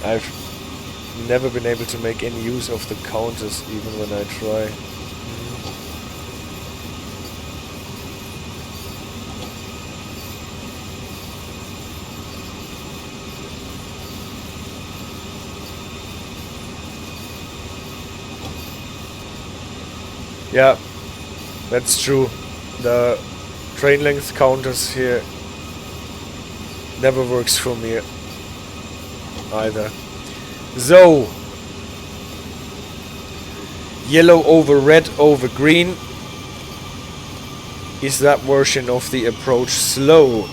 I've never been able to make any use of the counters, even when I try. Yeah, that's true. The train length counters here never works for me either. So, yellow over red over green. is that version of the approach slow.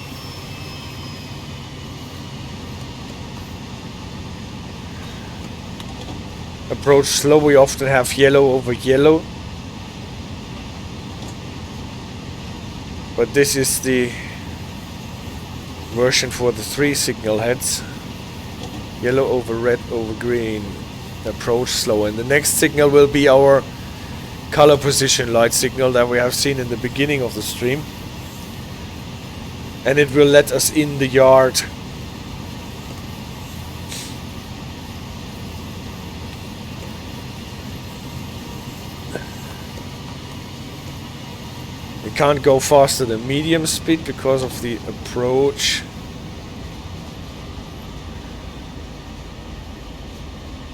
Approach slow, we often have yellow over yellow. But this is the version for the 3 signal heads. Yellow over red over green. Approach slow. And the next signal will be our color position light signal that we have seen in the beginning of the stream. And it will let us in the yard. We can't go faster than medium speed because of the approach.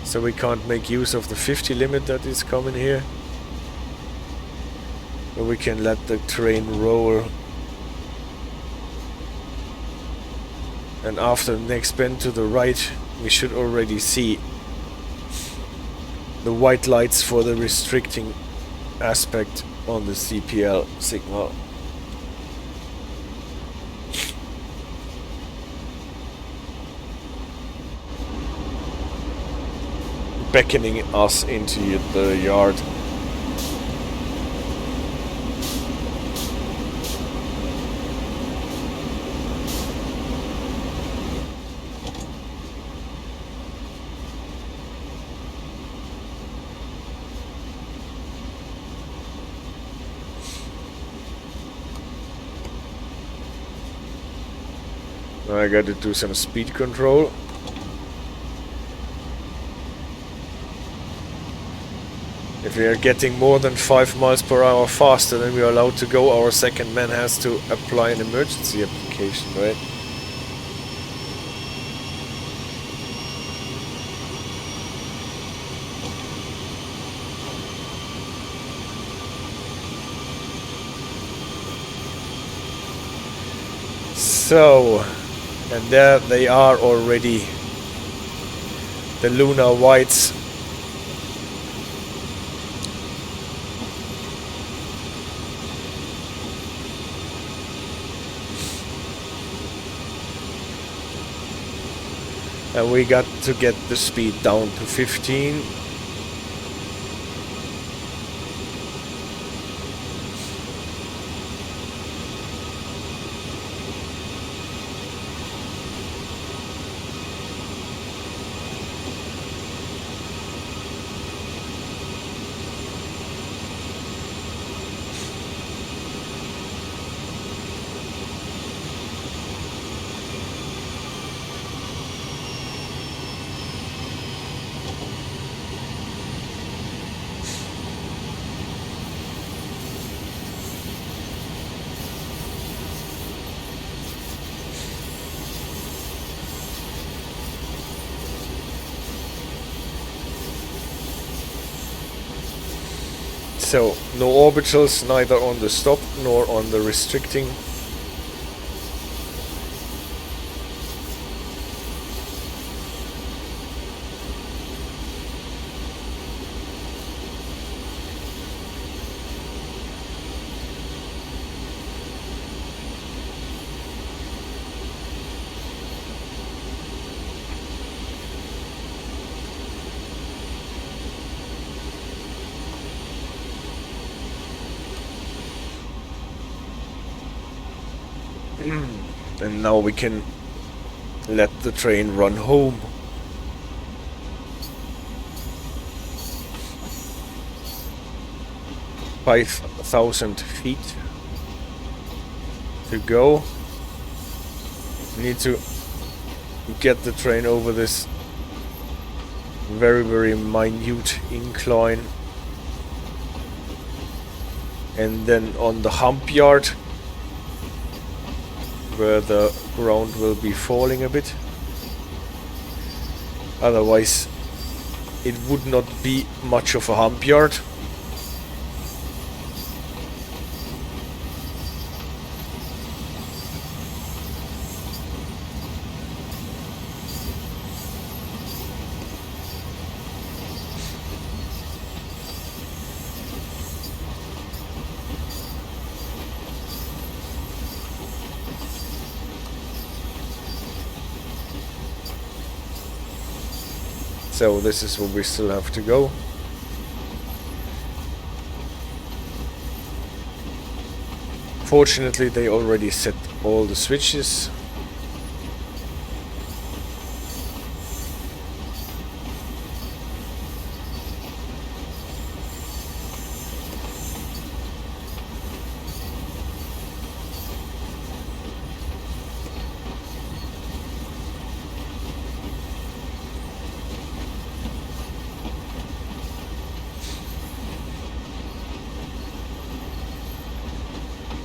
So we can't make use of the 50 limit that is coming here. But we can let the train roll. And after the next bend to the right, we should already see the white lights for the restricting aspect on the CPL signal. Beckoning us into the yard. I got to do some speed control. If we are getting more than 5 miles per hour faster than we are allowed to go, our second man has to apply an emergency application, right? So, and there they are already, the lunar whites. And we got to get the speed down to 15. So, no orbitals, neither on the stop nor on the restricting. And now we can let the train run home. $5,000 feet to go. We need to get the train over this very, very minute incline. And then on the hump yard, where the ground will be falling a bit. Otherwise, it would not be much of a hump yard. So this is where we still have to go. Fortunately, they already set all the switches.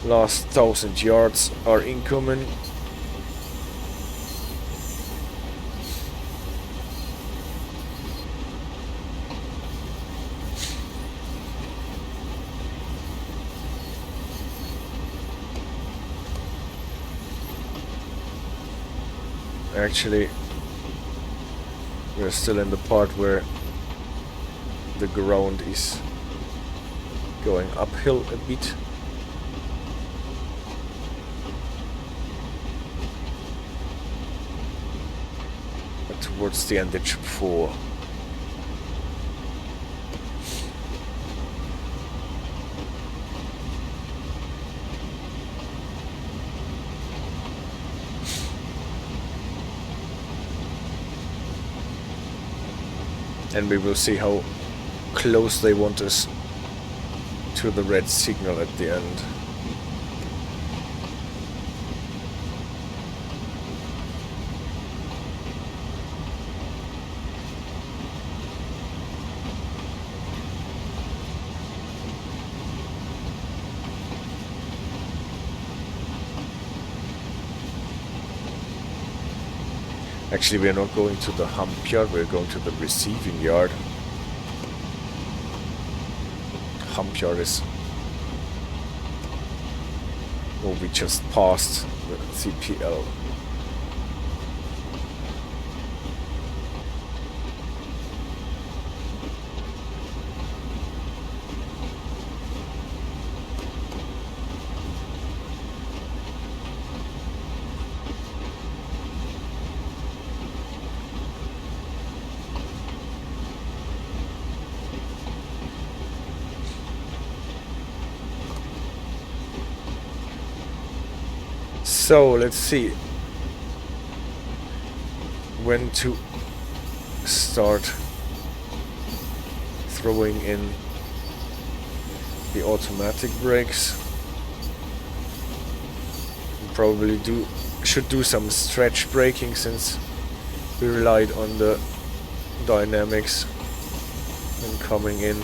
Last 1,000 yards are incoming. Actually, we're still in the part where the ground is going uphill a bit. Towards the end it should fall. And we will see how close they want us to the red signal at the end. Actually, we are not going to the hump yard, we're going to the receiving yard. Hump yard is where we just passed the CPL. So let's see when to start throwing in the automatic brakes. Probably should do some stretch braking since we relied on the dynamics when coming in.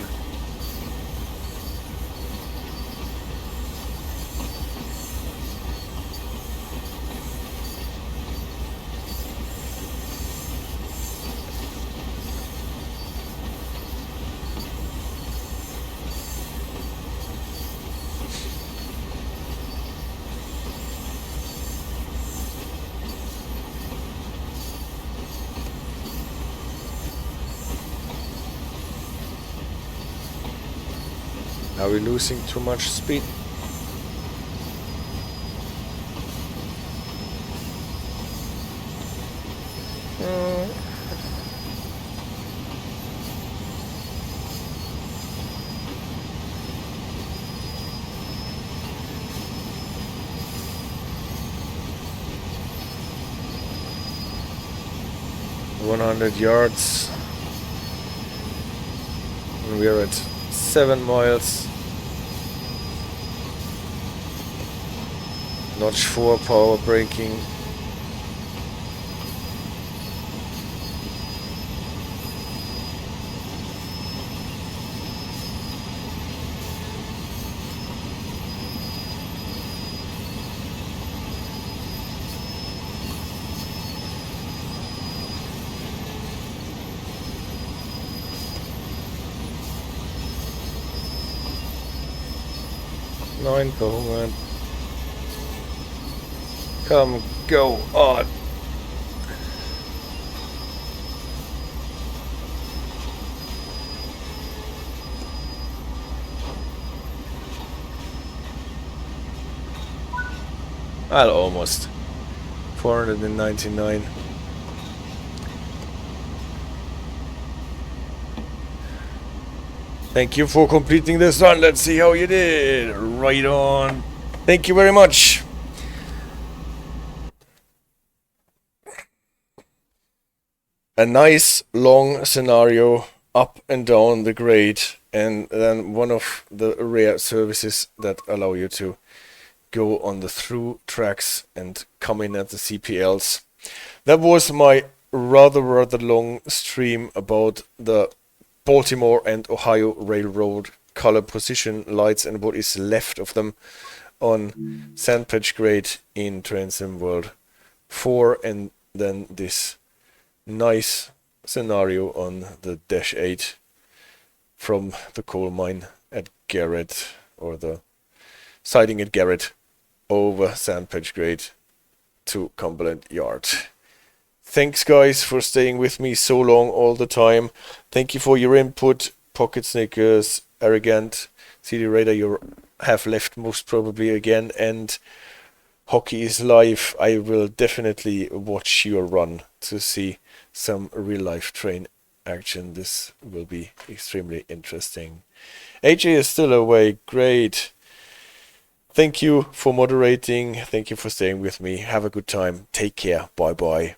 Are we losing too much speed? ...100 yards. And we are at 7 miles. Notch 4 power braking. Nine, go on. Come, go on. Well, almost. 499. Thank you for completing this run. Let's see how you did. Right on. Thank you very much. A nice long scenario up and down the grade, and then one of the rare services that allow you to go on the through tracks and come in at the CPLs. That was my rather long stream about the Baltimore and Ohio Railroad color position lights and what is left of them on Sandpatch grade in Transam World 4, and then this nice scenario on the Dash-8 from the coal mine at Garret, or the siding at Garret, over Sandpatch grade to Cumberland Yard. Thanks guys for staying with me so long all the time. Thank you for your input. Pocket Snickers, Arrogant, CD Radar, you have left most probably again, and Hockey is Live. I will definitely watch your run to see some real life train action. This will be extremely interesting. AJ is still away. Great. Thank you for moderating. Thank you for staying with me. Have a good time. Take care. Bye bye.